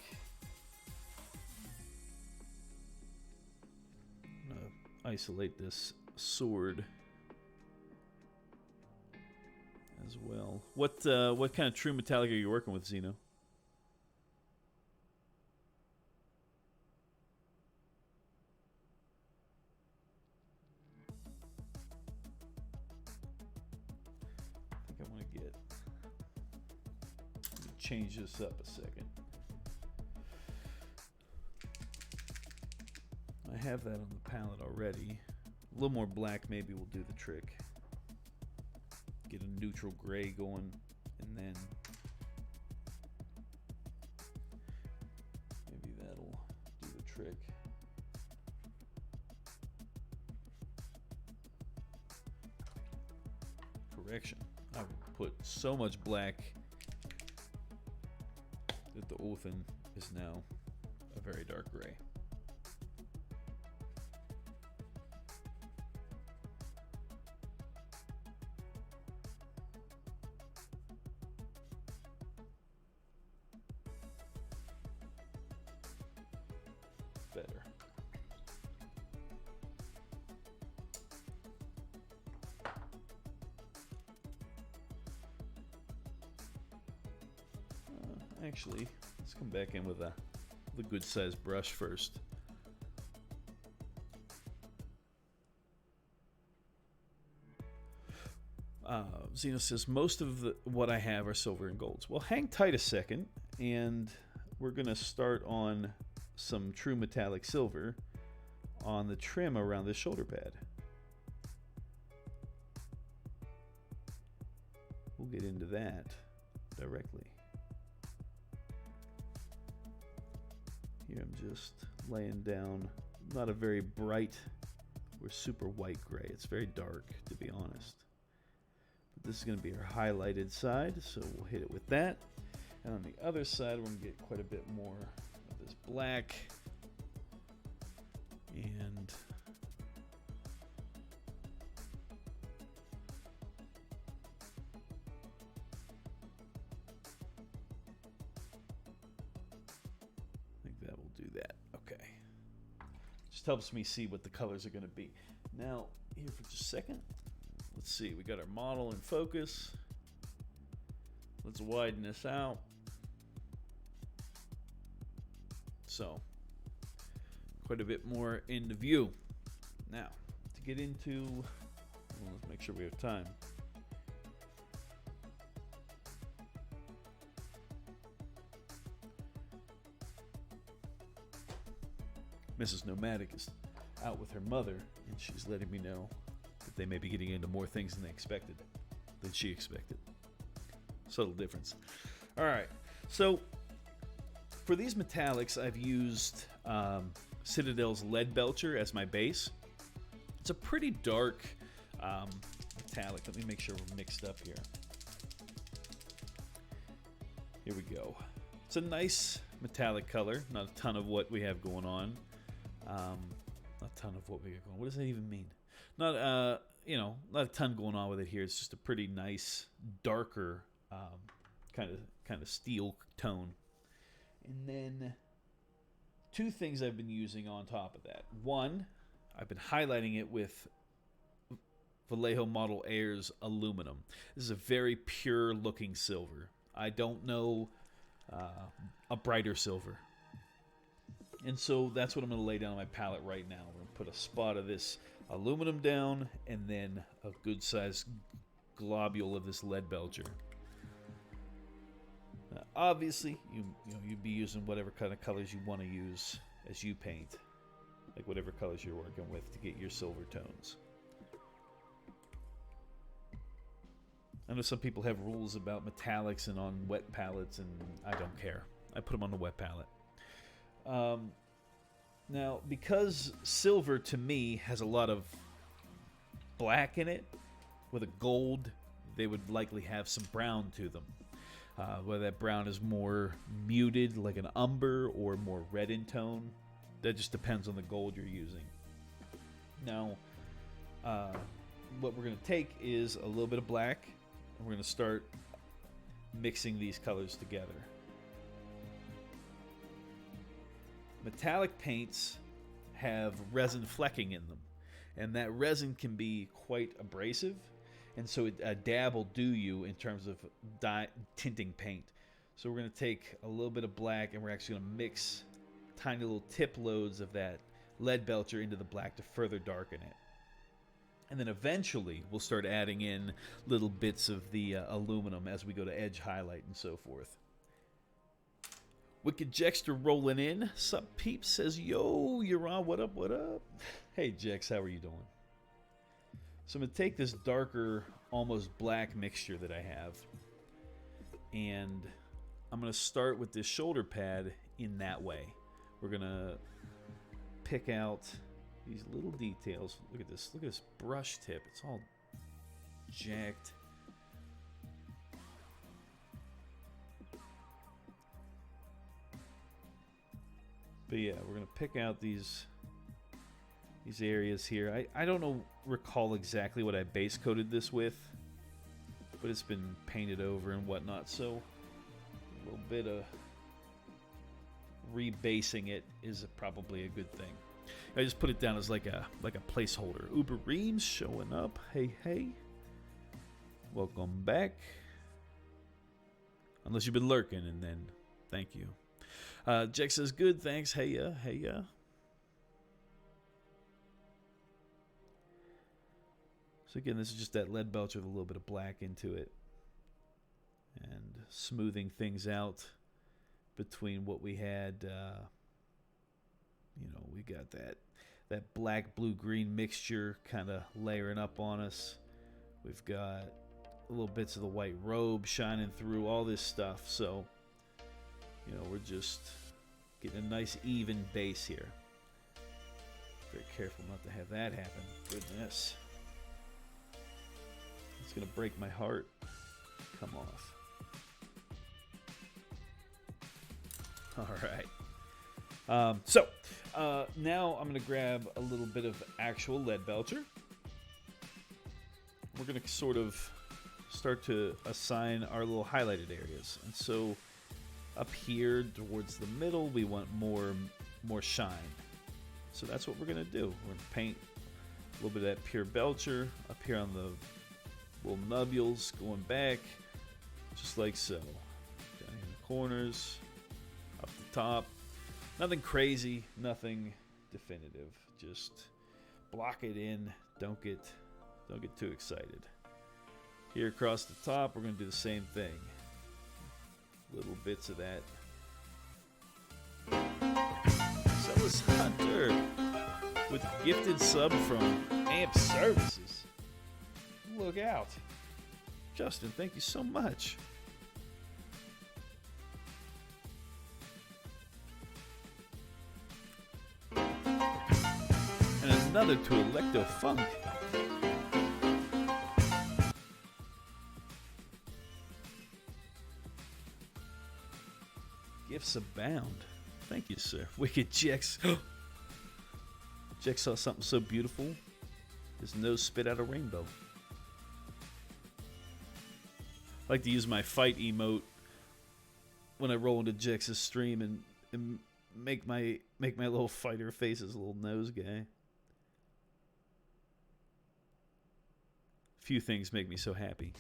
I'm gonna isolate this sword as well. What kind of true metallic are you working with, Zeno? I think I want to change this up a second. I have that on the palette already. A little more black maybe will do the trick. Get a neutral gray going, and then maybe that'll do the trick. Correction. I put so much black that the Othin is now a very dark gray. Better. Actually, let's come back in with a good sized brush first. Zeno says most of what I have are silver and golds. Well, hang tight a second, and we're gonna start on some true metallic silver on the trim around the shoulder pad. We'll get into that directly. Here I'm just laying down not a very bright or super white gray. It's very dark, to be honest. But this is going to be our highlighted side, so we'll hit it with that. And on the other side, we're going to get quite a bit more of this black. And I think that will do that. Okay. Just helps me see what the colors are going to be. Now, here for just a second. Let's see. We got our model in focus. Let's widen this out. So, quite a bit more into view. Now, to get into, well, let's make sure we have time. Mrs. Nomadic is out with her mother, and she's letting me know that they may be getting into more things than she expected. Subtle difference. All right, so for these metallics, I've used Citadel's Lead Belcher as my base. It's a pretty dark metallic. Let me make sure we're mixed up here. Here we go. It's a nice metallic color. Not a ton of what we have going on. Not a ton of what we got going. What does that even mean? Not not a ton going on with it here. It's just a pretty nice, darker kind of steel tone. And then two things I've been using on top of that. One, I've been highlighting it with Vallejo Model Air's aluminum. This is a very pure looking silver. I don't know a brighter silver. And so that's what I'm going to lay down on my palette right now. We're going to put a spot of this aluminum down and then a good sized globule of this Lead Belcher. Now, obviously, you'd be using whatever kind of colors you want to use as you paint, like whatever colors you're working with to get your silver tones. I know some people have rules about metallics and on wet palettes, and I don't care. I put them on the wet palette. Now, because silver to me has a lot of black in it, with a gold, they would likely have some brown to them. Whether that brown is more muted, like an umber, or more red in tone, that just depends on the gold you're using. Now, what we're going to take is a little bit of black, and we're going to start mixing these colors together. Metallic paints have resin flecking in them, and that resin can be quite abrasive, and so a dab will do you in terms of tinting paint. So we're going to take a little bit of black, and we're actually going to mix tiny little tip loads of that Lead Belcher into the black to further darken it. And then eventually we'll start adding in little bits of the aluminum as we go to edge highlight and so forth. Wicked Jexter rolling in. Sup peeps, says, yo, you're on. What up, what up? Hey Jex, how are you doing? So I'm going to take this darker, almost black mixture that I have, and I'm going to start with this shoulder pad in that way. We're going to pick out these little details. Look at this. Look at this brush tip. It's all jacked. But yeah, we're going to pick out these areas here. I don't recall exactly what I base coated this with, but it's been painted over and whatnot, so a little bit of rebasing it is probably a good thing. I just put it down as like a placeholder. Uber Reams showing up. Hey. Welcome back. Unless you've been lurking, and then thank you. Jack says, good, thanks. Hey ya. So again, this is just that lead belcher with a little bit of black into it. And smoothing things out between what we had. We got that black, blue, green mixture kind of layering up on us. We've got little bits of the white robe shining through, all this stuff. So, we're just getting a nice even base here. Very careful not to have that happen. Goodness. It's going to break my heart. Come off. All right. So, now I'm going to grab a little bit of actual lead belcher. We're going to sort of start to assign our little highlighted areas. And so up here towards the middle, we want more shine. So that's what we're going to do. We're going to paint a little bit of that pure belcher up here on the little nubules going back, just like so. Down here in the corners, up the top. Nothing crazy, nothing definitive. Just block it in. Don't get too excited. Here across the top, we're going to do the same thing. Little bits of that. Celis Hunter with a gifted sub from AMP Services. Look out. Justin, thank you so much. And another to Electo Funk. Gifts abound. Thank you, sir. Wicked Jex. Jex saw something so beautiful. His nose spit out a rainbow. I like to use my fight emote when I roll into Jex's stream and make my little fighter face his little nose guy. Few things make me so happy.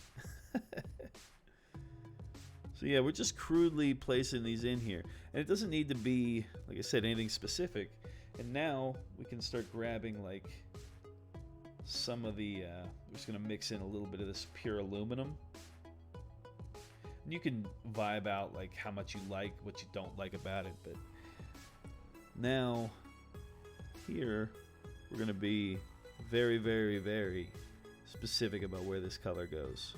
So yeah, we're just crudely placing these in here. And it doesn't need to be, like I said, anything specific. And now we can start grabbing like some of the, we're just going to mix in a little bit of this pure aluminum. And you can vibe out like how much you like, what you don't like about it. But now here we're going to be very, very, very specific about where this color goes.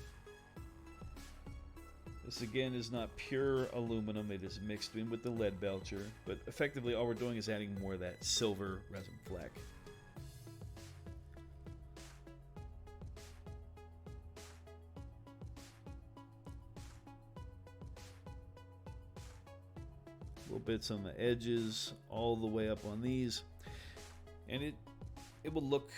This again is not pure aluminum, it is mixed in with the lead belcher, but effectively all we're doing is adding more of that silver resin fleck. Little bits on the edges, all the way up on these, and it will look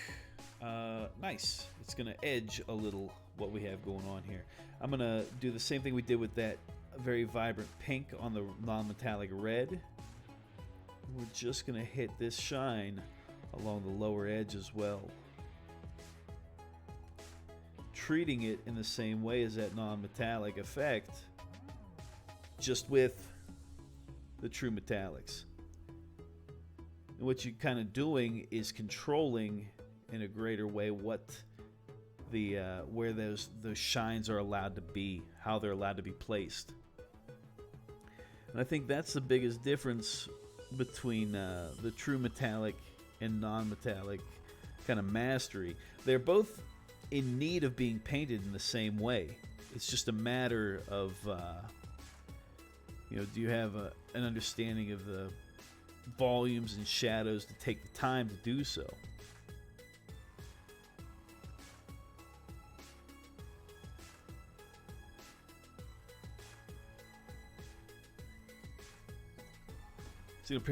nice. It's going to edge a little what we have going on here. I'm going to do the same thing we did with that very vibrant pink on the non-metallic red. We're just going to hit this shine along the lower edge as well. Treating it in the same way as that non-metallic effect, just with the true metallics. And what you're kind of doing is controlling in a greater way what the where those shines are allowed to be, how they're allowed to be placed. And I think that's the biggest difference between the true metallic and non-metallic kind of mastery. They're both in need of being painted in the same way. It's just a matter of, do you have an understanding of the volumes and shadows to take the time to do so?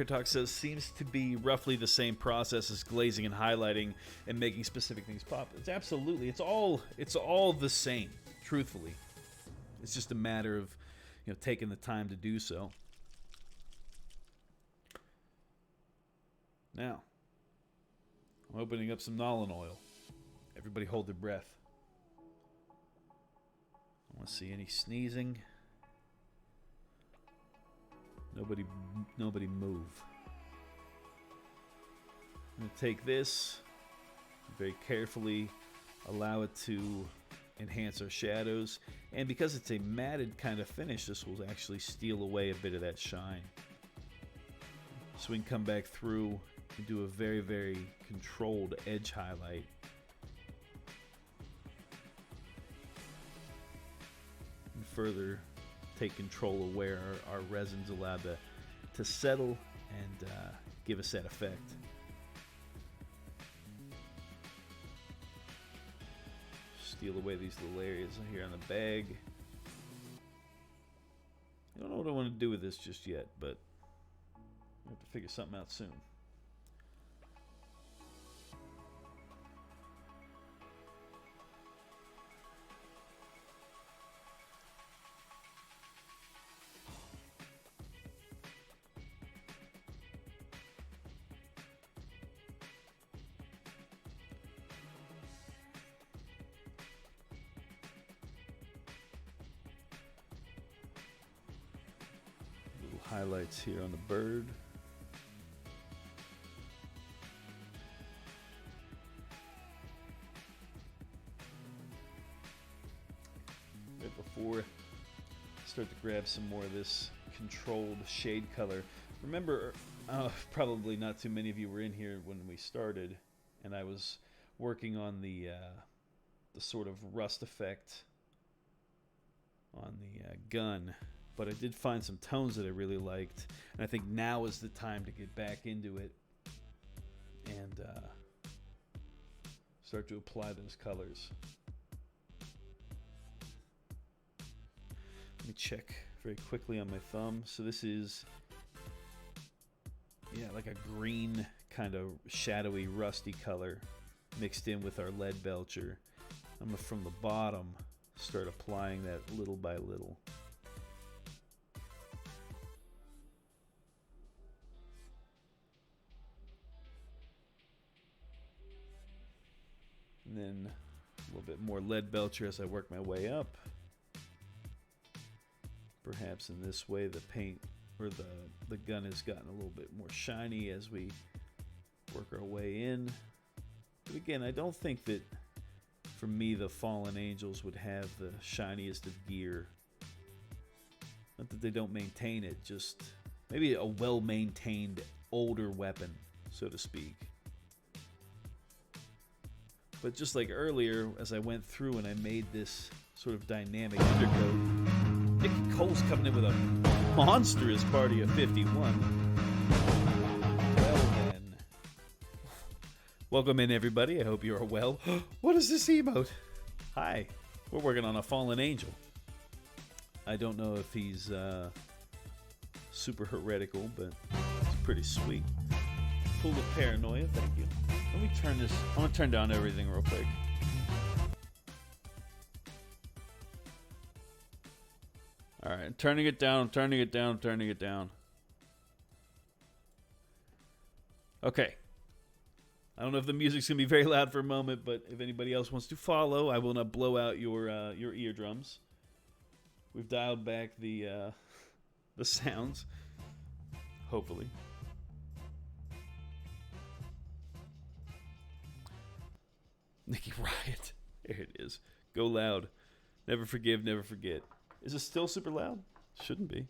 Talk says, seems to be roughly the same process as glazing and highlighting and making specific things pop. It's absolutely, it's all the same, truthfully. It's just a matter of, taking the time to do so. Now, I'm opening up some Nuln Oil. Everybody hold their breath. I want to see any sneezing. Nobody move. I'm going to take this, very carefully allow it to enhance our shadows. And because it's a matted kind of finish, this will actually steal away a bit of that shine. So we can come back through and do a very, very controlled edge highlight. And further take control of where our resin's allowed to settle and give us that effect. Steal away these little areas here on the bag. I don't know what I want to do with this just yet, but I have to figure something out soon. Highlights here on the bird. Right before I start to grab some more of this controlled shade color. Remember, probably not too many of you were in here when we started, and I was working on the sort of rust effect on the gun. But I did find some tones that I really liked, and I think now is the time to get back into it and start to apply those colors. Let me check very quickly on my thumb. So this is, like a green kind of shadowy rusty color mixed in with our lead belcher. I'm gonna, from the bottom, start applying that little by little. And then a little bit more lead belcher as I work my way up. Perhaps in this way the paint or the gun has gotten a little bit more shiny as we work our way in. But again, I don't think that for me the Fallen Angels would have the shiniest of gear. Not that they don't maintain it, just maybe a well-maintained older weapon, so to speak. But just like earlier, as I went through and I made this sort of dynamic undercoat, Nicky Cole's coming in with a monstrous party of 51. Well then. Welcome in, everybody. I hope you are well. What is this emote? Hi. We're working on a Fallen Angel. I don't know if he's super heretical, but it's pretty sweet. Full of paranoia, thank you. Let me turn this. I'm gonna turn down everything real quick. All right, turning it down, turning it down, turning it down. Okay. I don't know if the music's gonna be very loud for a moment, but if anybody else wants to follow, I will not blow out your eardrums. We've dialed back the sounds, hopefully. Nicky Riot. There it is. Go loud. Never forgive, never forget. Is it still super loud? Shouldn't be.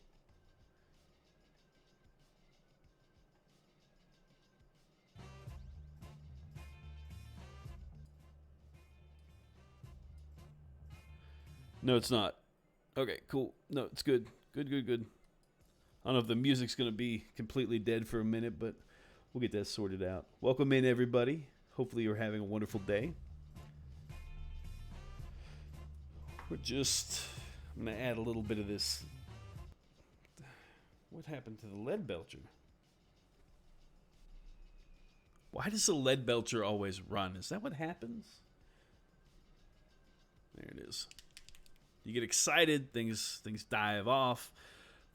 No, it's not. Okay, cool. No, it's good. Good, good, good. I don't know if the music's going to be completely dead for a minute, but we'll get that sorted out. Welcome in, everybody. Hopefully you're having a wonderful day. I'm going to add a little bit of this. What happened to the lead belcher? Why does the lead belcher always run? Is that what happens? There it is. You get excited, things dive off.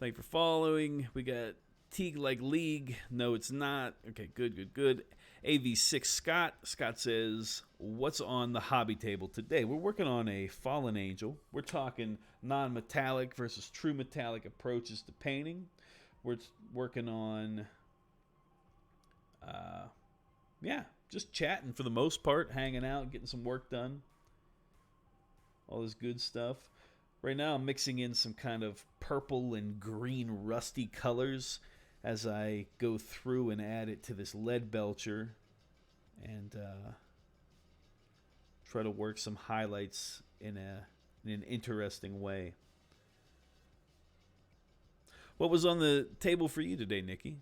Thank you for following. We got Teague like League. No, it's not. Okay, good, good, good. AV6 Scott. Scott says, what's on the hobby table today? We're working on a Fallen Angel. We're talking non-metallic versus true metallic approaches to painting. We're working on, just chatting for the most part, hanging out, getting some work done. All this good stuff. Right now I'm mixing in some kind of purple and green rusty colors as I go through and add it to this lead belcher and try to work some highlights in an interesting way. What was on the table for you today, Nikki?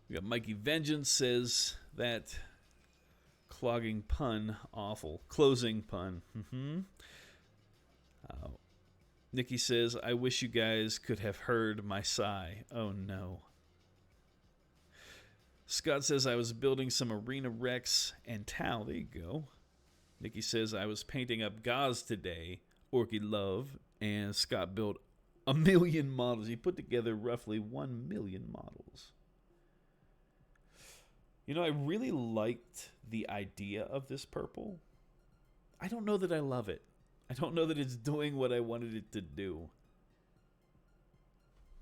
We got Mikey Vengeance says that clogging pun awful. Closing pun. Nikki says, I wish you guys could have heard my sigh. Oh no. Scott says, I was building some Arena Rex and Tau. There you go. Nikki says, I was painting up gauze today. Orchid Love. And Scott built 1 million models. He put together roughly 1 million models. You know, I really liked the idea of this purple. I don't know that I love it. I don't know that it's doing what I wanted it to do.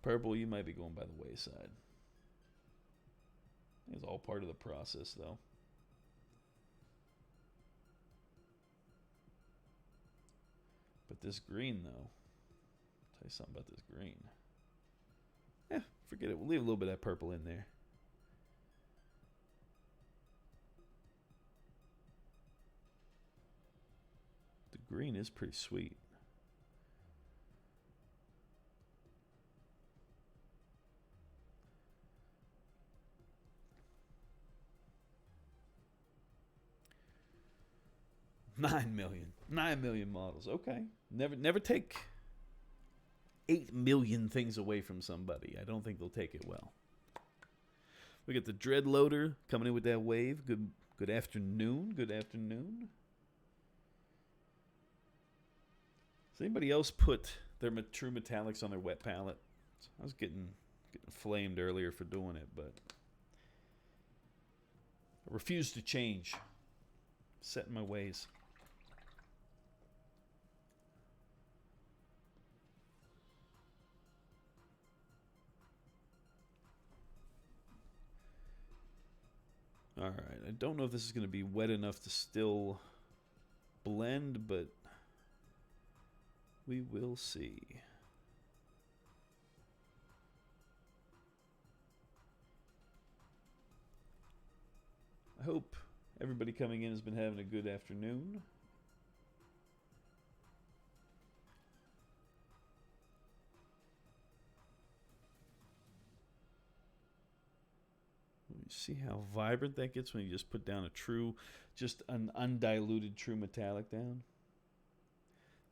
Purple, you might be going by the wayside. It's all part of the process, though. But this green, though. I'll tell you something about this green. Forget it. We'll leave a little bit of that purple in there. Green is pretty sweet. $9 million models. Okay. Never take 8 million things away from somebody. I don't think they'll take it well. We got the Dread Loader coming in with that wave. Good afternoon. Good afternoon. Does anybody else put their true metallics on their wet palette? I was getting flamed earlier for doing it, but I refuse to change. Set in my ways. All right, I don't know if this is going to be wet enough to still blend, but we will see. I hope everybody coming in has been having a good afternoon. You see how vibrant that gets when you just put down just an undiluted true metallic down?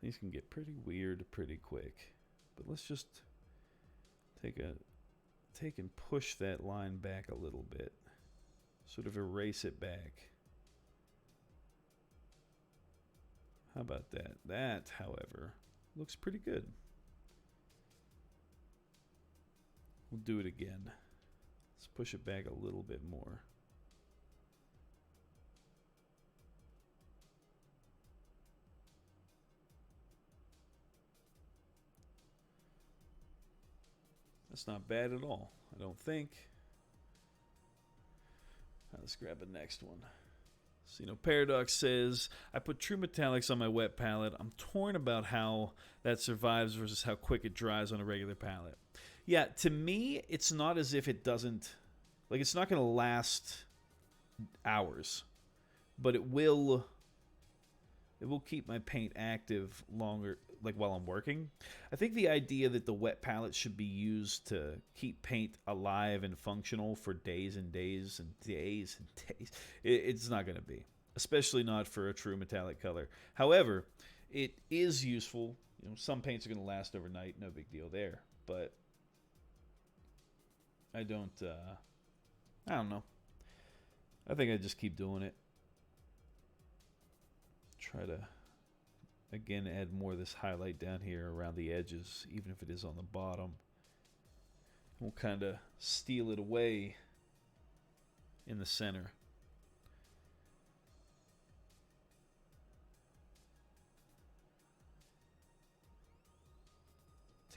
These can get pretty weird pretty quick. But let's just take and push that line back a little bit. Sort of erase it back. How about that? That, however, looks pretty good. We'll do it again. Let's push it back a little bit more. That's not bad at all, I don't think. Let's grab the next one. So, Paradox says, I put true metallics on my wet palette. I'm torn about how that survives versus how quick it dries on a regular palette. Yeah, to me, it's not as if it doesn't, it's not going to last hours, but it will It will keep my paint active longer, like while I'm working. I think the idea that the wet palette should be used to keep paint alive and functional for days and days and days and days, it's not going to be, especially not for a true metallic color. However, it is useful. You know, some paints are going to last overnight, no big deal there. But I don't know. I think I just keep doing it. Try to, again, add more of this highlight down here around the edges, even if it is on the bottom. We'll kind of steal it away in the center.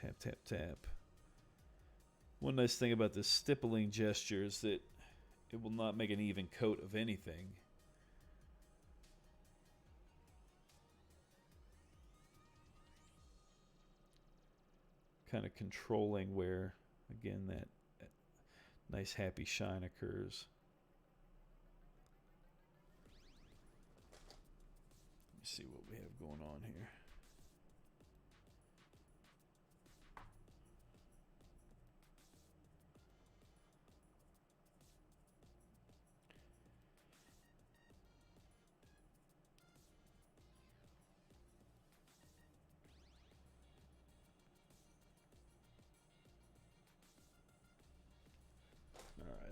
Tap, tap, tap. One nice thing about this stippling gesture is that it will not make an even coat of anything. Kind of controlling where, again, that nice happy shine occurs. Let me see what we have going on here.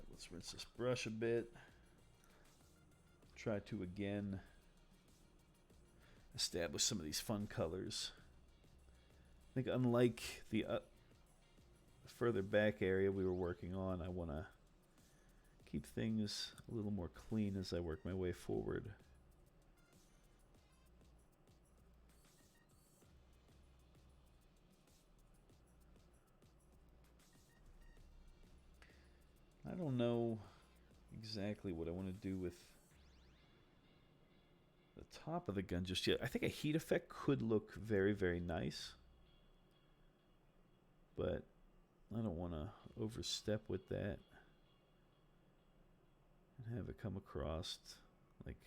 Let's rinse this brush a bit. Try to, again, establish some of these fun colors. I think unlike the further back area we were working on, I want to keep things a little more clean as I work my way forward. I don't know exactly what I want to do with the top of the gun just yet. I think a heat effect could look very, very nice, but I don't want to overstep with that and have it come across like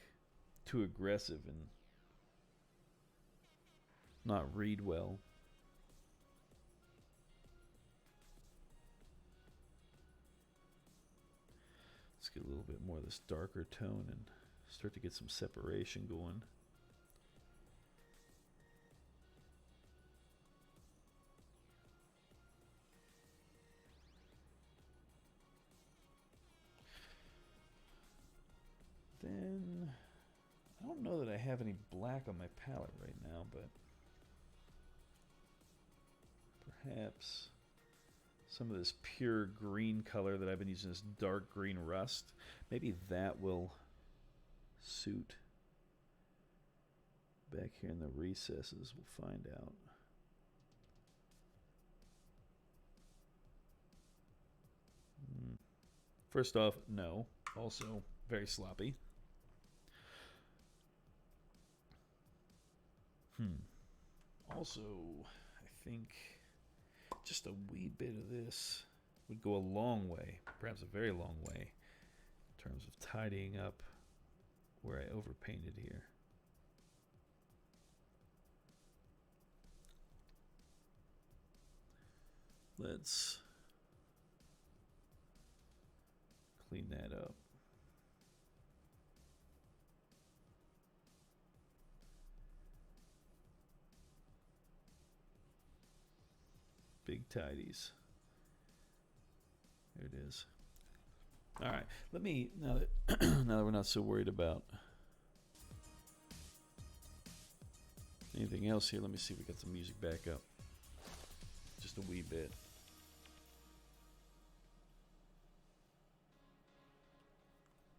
too aggressive and not read well. Let's get a little bit more of this darker tone and start to get some separation going. Then, I don't know that I have any black on my palette right now, but perhaps some of this pure green color that I've been using, this dark green rust, maybe that will suit back here in the recesses. We'll find out. First off, no. Also, very sloppy. Also, I think just a wee bit of this would go a long way, perhaps a very long way, in terms of tidying up where I overpainted here. Let's clean that up. Big tidies. There it is. All right, let me, now that we're not so worried about anything else here, let me see if we got some music back up. Just a wee bit.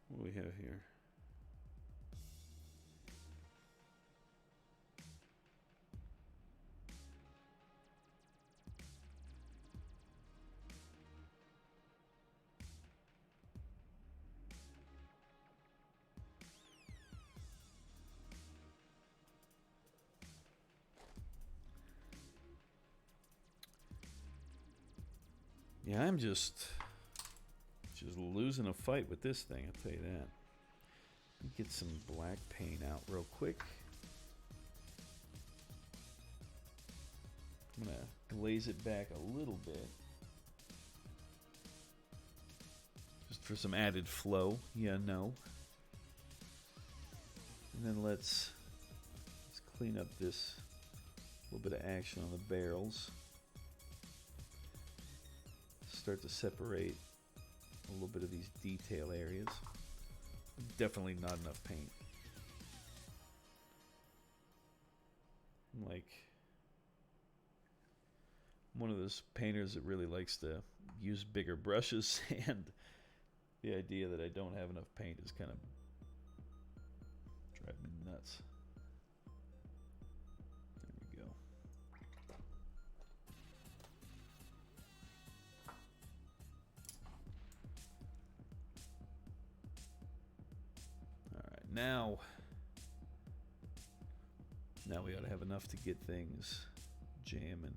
What do we have here? Yeah, I'm just losing a fight with this thing, I'll tell you that. Let me get some black paint out real quick. I'm going to glaze it back a little bit. Just for some added flow. Yeah, no. And then let's clean up this little bit of action on the barrels. Start to separate a little bit of these detail areas. Definitely not enough paint. I'm like one of those painters that really likes to use bigger brushes, and the idea that I don't have enough paint is kind of driving me nuts. There we go. All right, now we ought to have enough to get things jamming.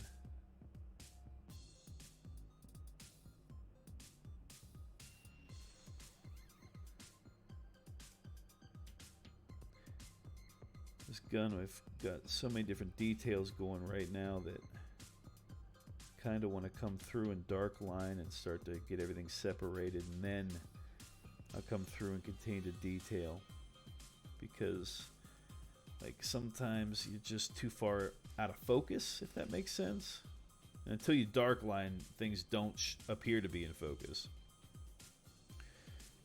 This gun, I've got so many different details going right now that kind of want to come through in dark line and start to get everything separated, and then I'll come through and continue to detail, because like sometimes you're just too far out of focus, if that makes sense. And until you dark line, things don't appear to be in focus.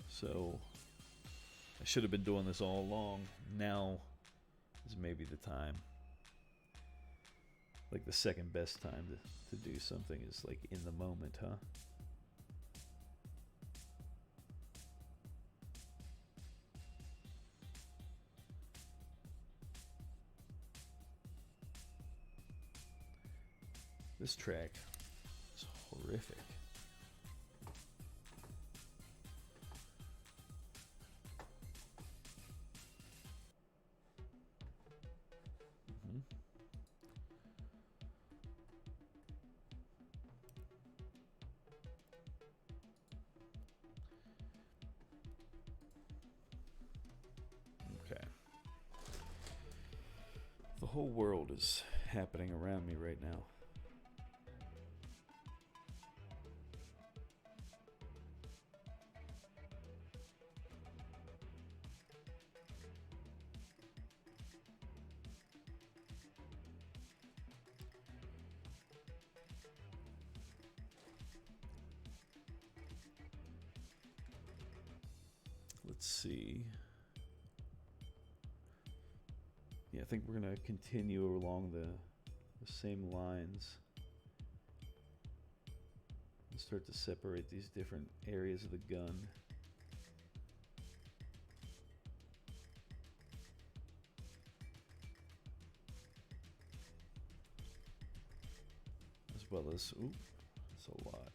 So I should have been doing this all along. Now is maybe the time. Like the second best time to do something is like in the moment, huh? This track is horrific. Okay. The whole world is happening around me right now. Let's see. Yeah, I think we're going to continue along the same lines and start to separate these different areas of the gun. As well as, ooh, that's a lot.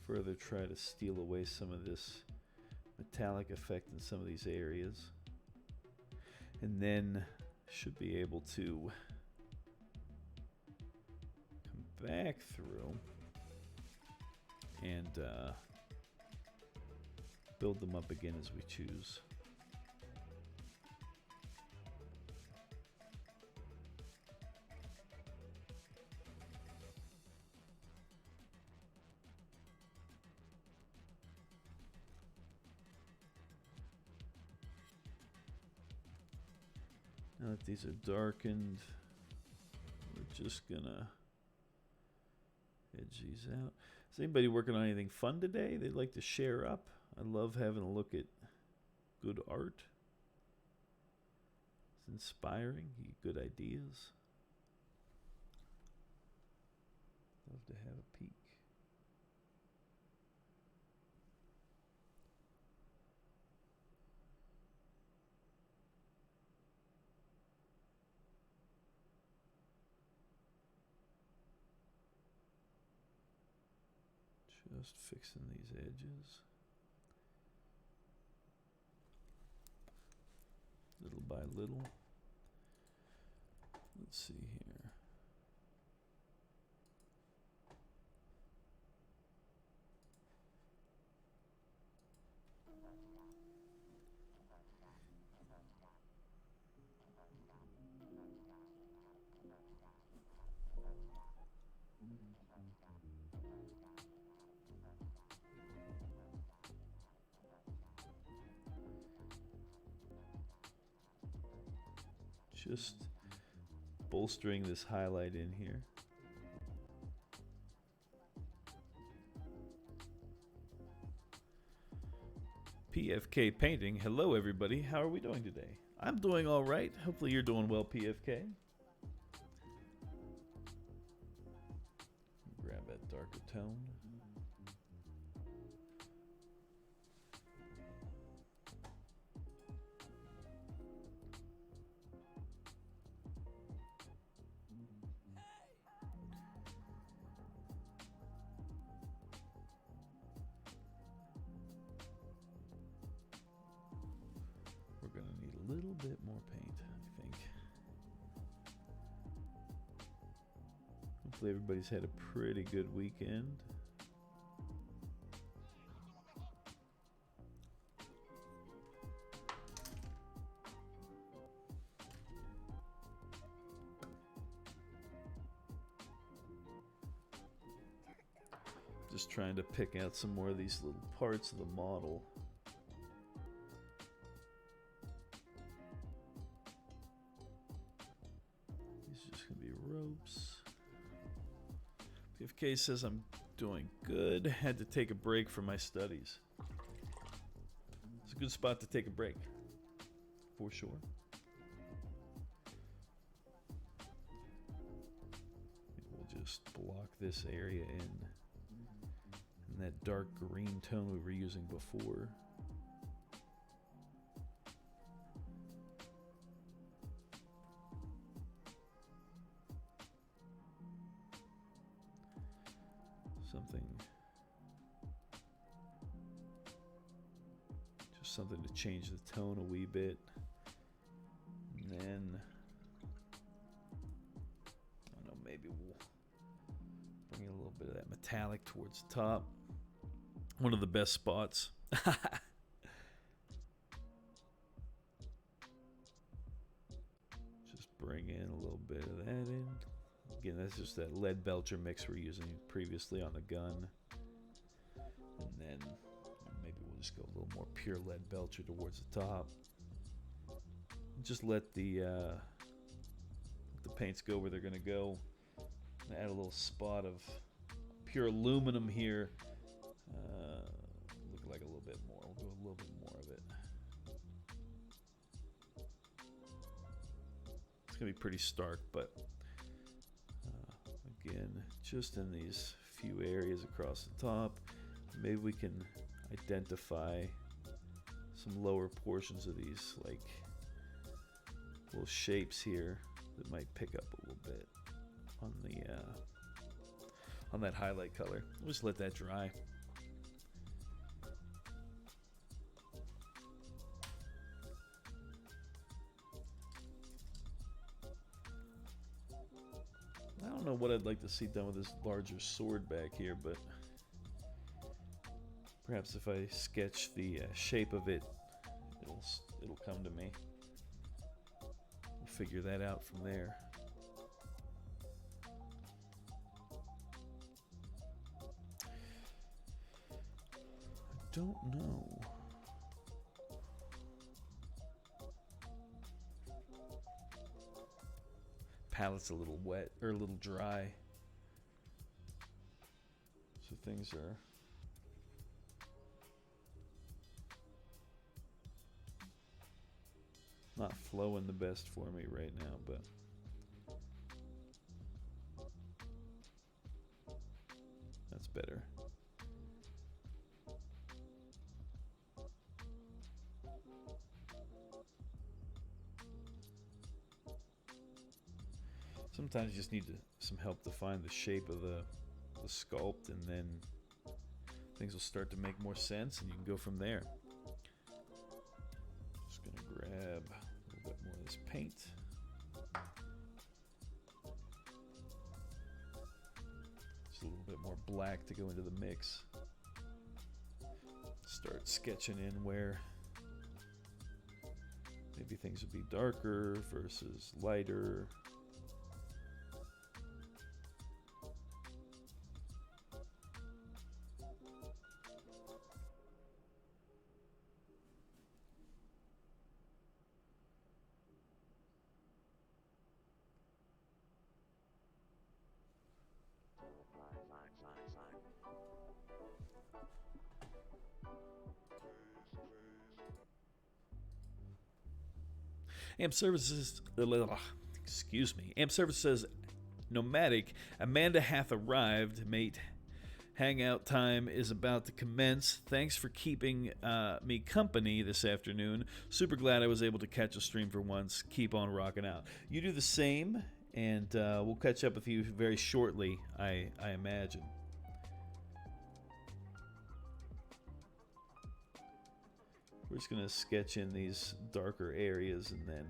Further try to steal away some of this metallic effect in some of these areas, and then should be able to come back through and build them up again as we choose. Now that these are darkened, we're just gonna edge these out. Is anybody working on anything fun today they'd like to share up? I love having a look at good art. It's inspiring. You get good ideas. Love to have a peek. Just fixing these edges. Little by little. Let's see here. Just bolstering this highlight in here. PFK Painting. Hello, everybody. How are we doing today? I'm doing all right. Hopefully you're doing well, PFK. Grab that darker tone. We're going to need a little bit more paint, I think. Hopefully everybody's had a pretty good weekend. Just trying to pick out some more of these little parts of the model. These are just going to be ropes. PFK says I'm doing good. Had to take a break from my studies. It's a good spot to take a break, for sure. We'll just block this area in that dark green tone we were using before. Something to change the tone a wee bit. And then, I don't know, maybe we'll bring a little bit of that metallic towards the top. One of the best spots. Just bring in a little bit of that in. Again, that's just that lead belcher mix we're using previously on the gun. And then maybe we'll just go a little more pure lead belcher towards the top. Just let the paints go where they're going to go. Add a little spot of pure aluminum here. Look like a little bit more. We'll do a little bit more of it. It's going to be pretty stark, but again, just in these few areas across the top, maybe we can identify some lower portions of these, like little shapes here that might pick up a little bit on the on that highlight color. We'll just let that dry. I don't know what I'd like to see done with this larger sword back here, but perhaps if I sketch the shape of it, it'll come to me. We'll figure that out from there. I don't know. Palette's a little wet, or a little dry. So things are not flowing the best for me right now, but that's better. Sometimes you just need some help to find the shape of the sculpt, and then things will start to make more sense, and you can go from there. Just gonna grab a little bit more of this paint. Just a little bit more black to go into the mix. Start sketching in where maybe things would be darker versus lighter. Amp Services, excuse me. Amp Service says, Nomadic, Amanda hath arrived, mate. Hangout time is about to commence. Thanks for keeping me company this afternoon. Super glad I was able to catch a stream for once. Keep on rocking out. You do the same, and we'll catch up with you very shortly, I imagine. We're just going to sketch in these darker areas, and then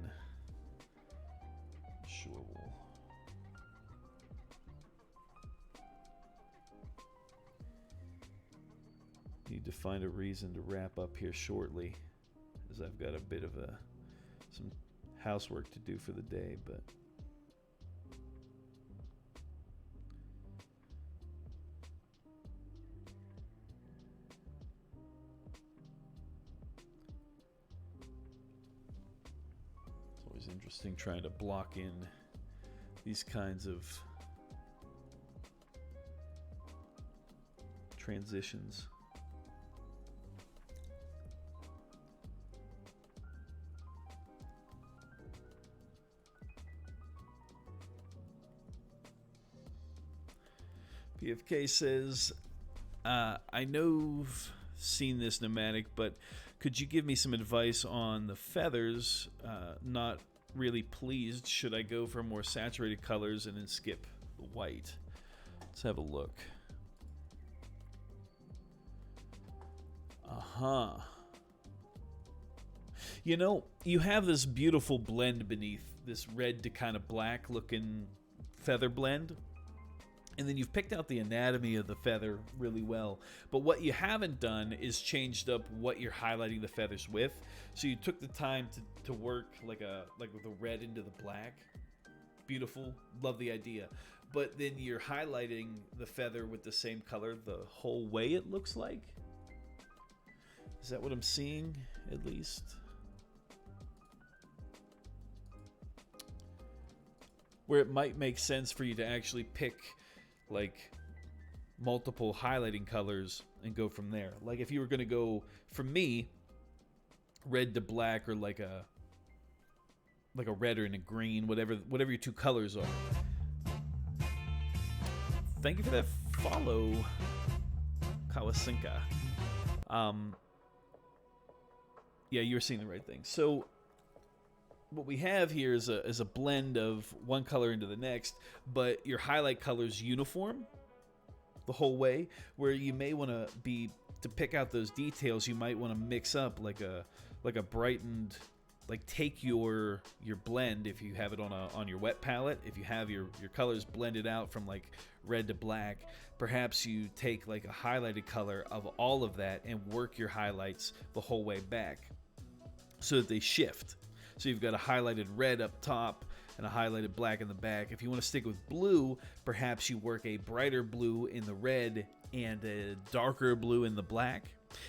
I'm sure we'll... need to find a reason to wrap up here shortly, as I've got a bit of some housework to do for the day, but it's always interesting trying to block in these kinds of transitions. PFK says, I know I've seen this Nomadic, but could you give me some advice on the feathers? Not really pleased. Should I go for more saturated colors and then skip the white? Let's have a look. You know, you have this beautiful blend beneath this red to kind of black looking feather blend. And then you've picked out the anatomy of the feather really well. But what you haven't done is changed up what you're highlighting the feathers with. So you took the time to work like with the red into the black. Beautiful. Love the idea. But then you're highlighting the feather with the same color the whole way, it looks like. Is that what I'm seeing, at least? Where it might make sense for you to actually pick like multiple highlighting colors and go from there. Like if you were going to go, for me, red to black, or like a red or a green, whatever your two colors are. Thank you for that follow, Kawasinka. Yeah, you're seeing the right thing. So what we have here is a blend of one color into the next, but your highlight color's uniform the whole way, where you may want to pick out those details, you might want to mix up like a brightened, like take your blend, if you have it on your wet palette, if you have your colors blended out from like red to black, perhaps you take like a highlighted color of all of that and work your highlights the whole way back so that they shift. So you've got a highlighted red up top and a highlighted black in the back. If you want to stick with blue, perhaps you work a brighter blue in the red and a darker blue in the black.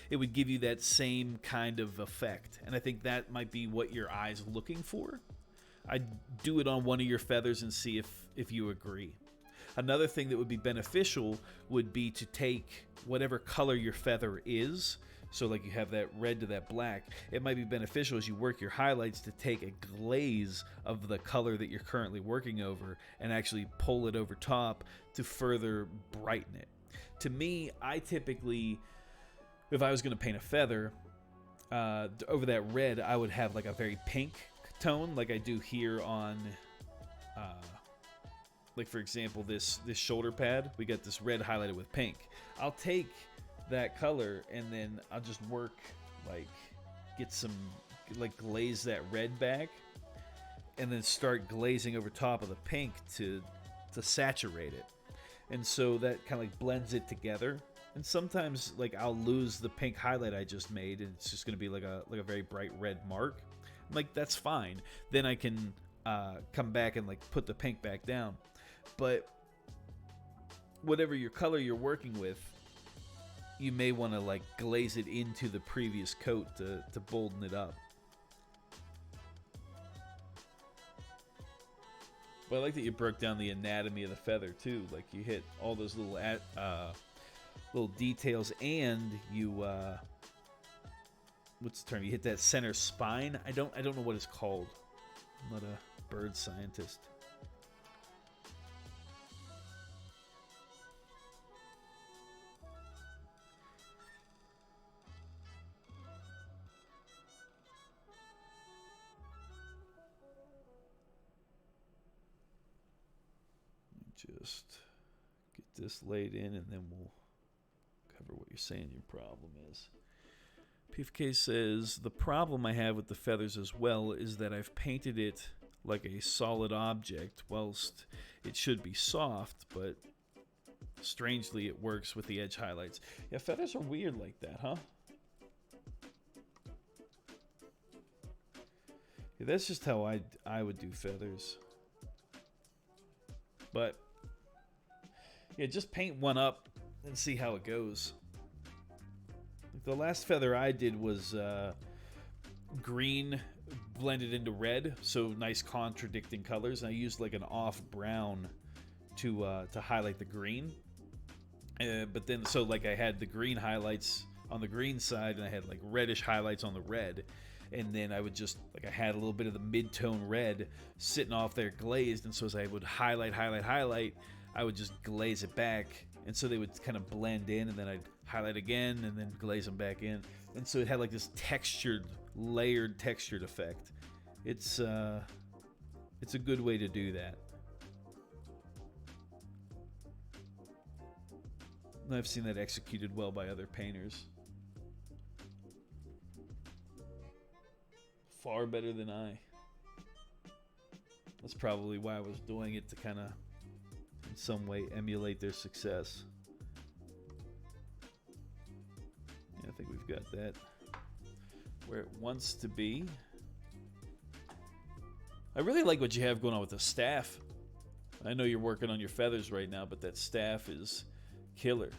It would give you that same kind of effect. And I think that might be what your eye's looking for. I'd do it on one of your feathers and see if you agree. Another thing that would be beneficial would be to take whatever color your feather is. So like you have that red to that black, it might be beneficial as you work your highlights to take a glaze of the color that you're currently working over and actually pull it over top to further brighten it. To me, I typically, if I was going to paint a feather, over that red, I would have like a very pink tone, like I do here on, like for example, this shoulder pad. We got this red highlighted with pink. I'll take that color and then I'll just work, like get some, like glaze that red back and then start glazing over top of the pink to saturate it. And so that kind of like blends it together. And sometimes like I'll lose the pink highlight I just made and it's just going to be like a very bright red mark. I'm like, that's fine. Then I can come back and like put the pink back down. But whatever your color you're working with, you may want to like glaze it into the previous coat to bolden it up. But I like that you broke down the anatomy of the feather too. Like you hit all those little little details, and you what's the term? You hit that center spine. I don't know what it's called. I'm not a bird scientist. Just get this laid in, and then we'll cover what you're saying your problem is. PFK says, the problem I have with the feathers as well is that I've painted it like a solid object, whilst it should be soft, but strangely it works with the edge highlights. Yeah, feathers are weird like that, huh? Yeah, that's just how I would do feathers. But yeah, just paint one up and see how it goes. The last feather I did was green blended into red, so nice contradicting colors. And I used like an off brown to highlight the green. But then, so like I had the green highlights on the green side, and I had like reddish highlights on the red. And then I would just, like, I had a little bit of the mid-tone red sitting off there glazed. And so as I would highlight, I would just glaze it back. And so they would kind of blend in, and then I'd highlight again and then glaze them back in. And so it had like this textured, layered textured effect. It's a good way to do that. And I've seen that executed well by other painters. Far better than I. That's probably why I was doing it, to kind of in some way emulate their success. Yeah, I think we've got that where it wants to be. I really like what you have going on with the staff. I know you're working on your feathers right now, but that staff is killer.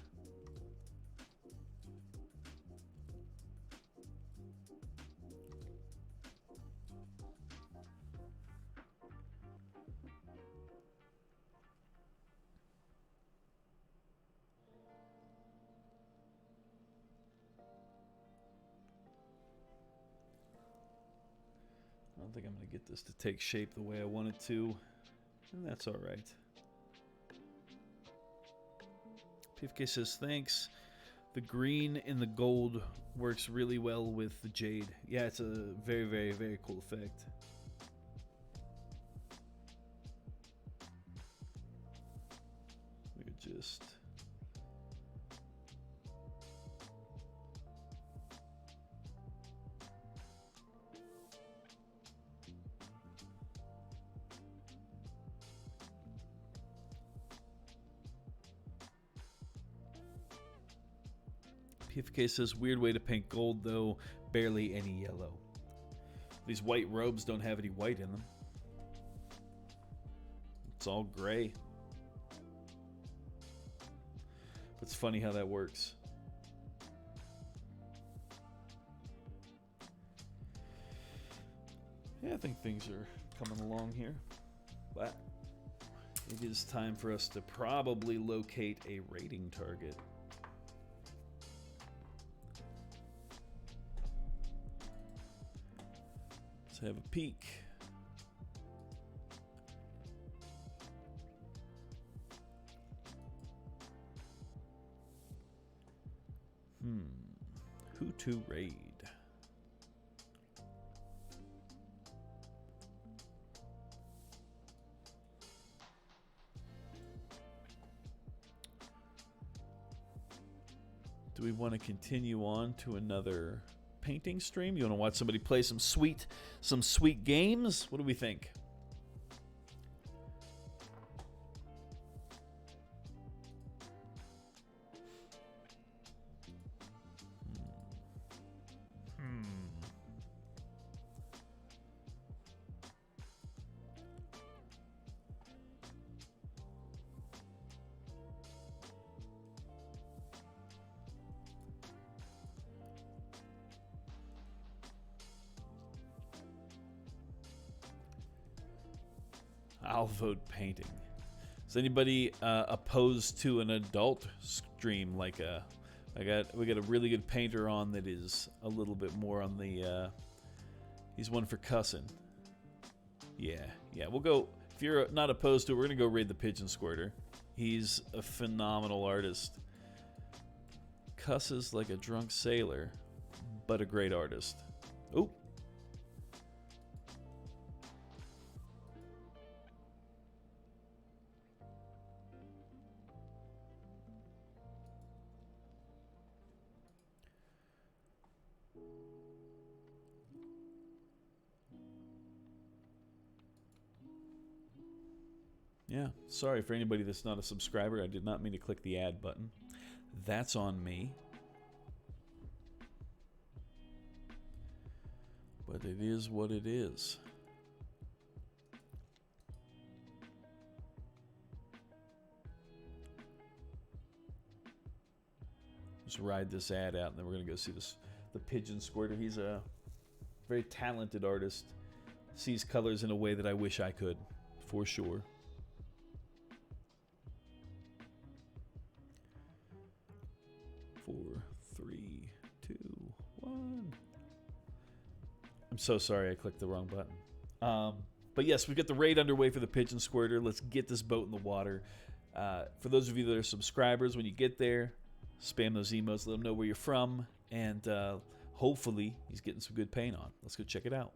I don't think I'm going to get this to take shape the way I want it to, and that's all right. PFK says, thanks. The green in the gold works really well with the jade. Yeah, it's a very, very, very cool effect. We could just... PFK says, weird way to paint gold though, barely any yellow. These white robes don't have any white in them. It's all gray. It's funny how that works. Yeah, I think things are coming along here. But it is time for us to probably locate a rating target. Have a peek. Who to raid? Do we want to continue on to another painting stream? You want to watch somebody play some sweet games? What do we think? I'll vote painting. Is anybody opposed to an adult stream like we got a really good painter on that is a little bit more on the he's one for cussing. Yeah. We'll go. If you're not opposed to it, we're gonna go raid the Pigeon Squirter. He's a phenomenal artist. Cusses like a drunk sailor, but a great artist. Oh. Yeah, sorry for anybody that's not a subscriber. I did not mean to click the add button. That's on me. But it is what it is. Just ride this ad out, and then we're going to go see the Pigeon Squirter. He's a very talented artist. Sees colors in a way that I wish I could, for sure. 4, 3, 2, 1. I'm so sorry I clicked the wrong button. But yes, we've got the raid underway for the Pigeon Squirter. Let's get this boat in the water. For those of you that are subscribers, when you get there, spam those emotes, let them know where you're from, and hopefully he's getting some good paint on. Let's go check it out.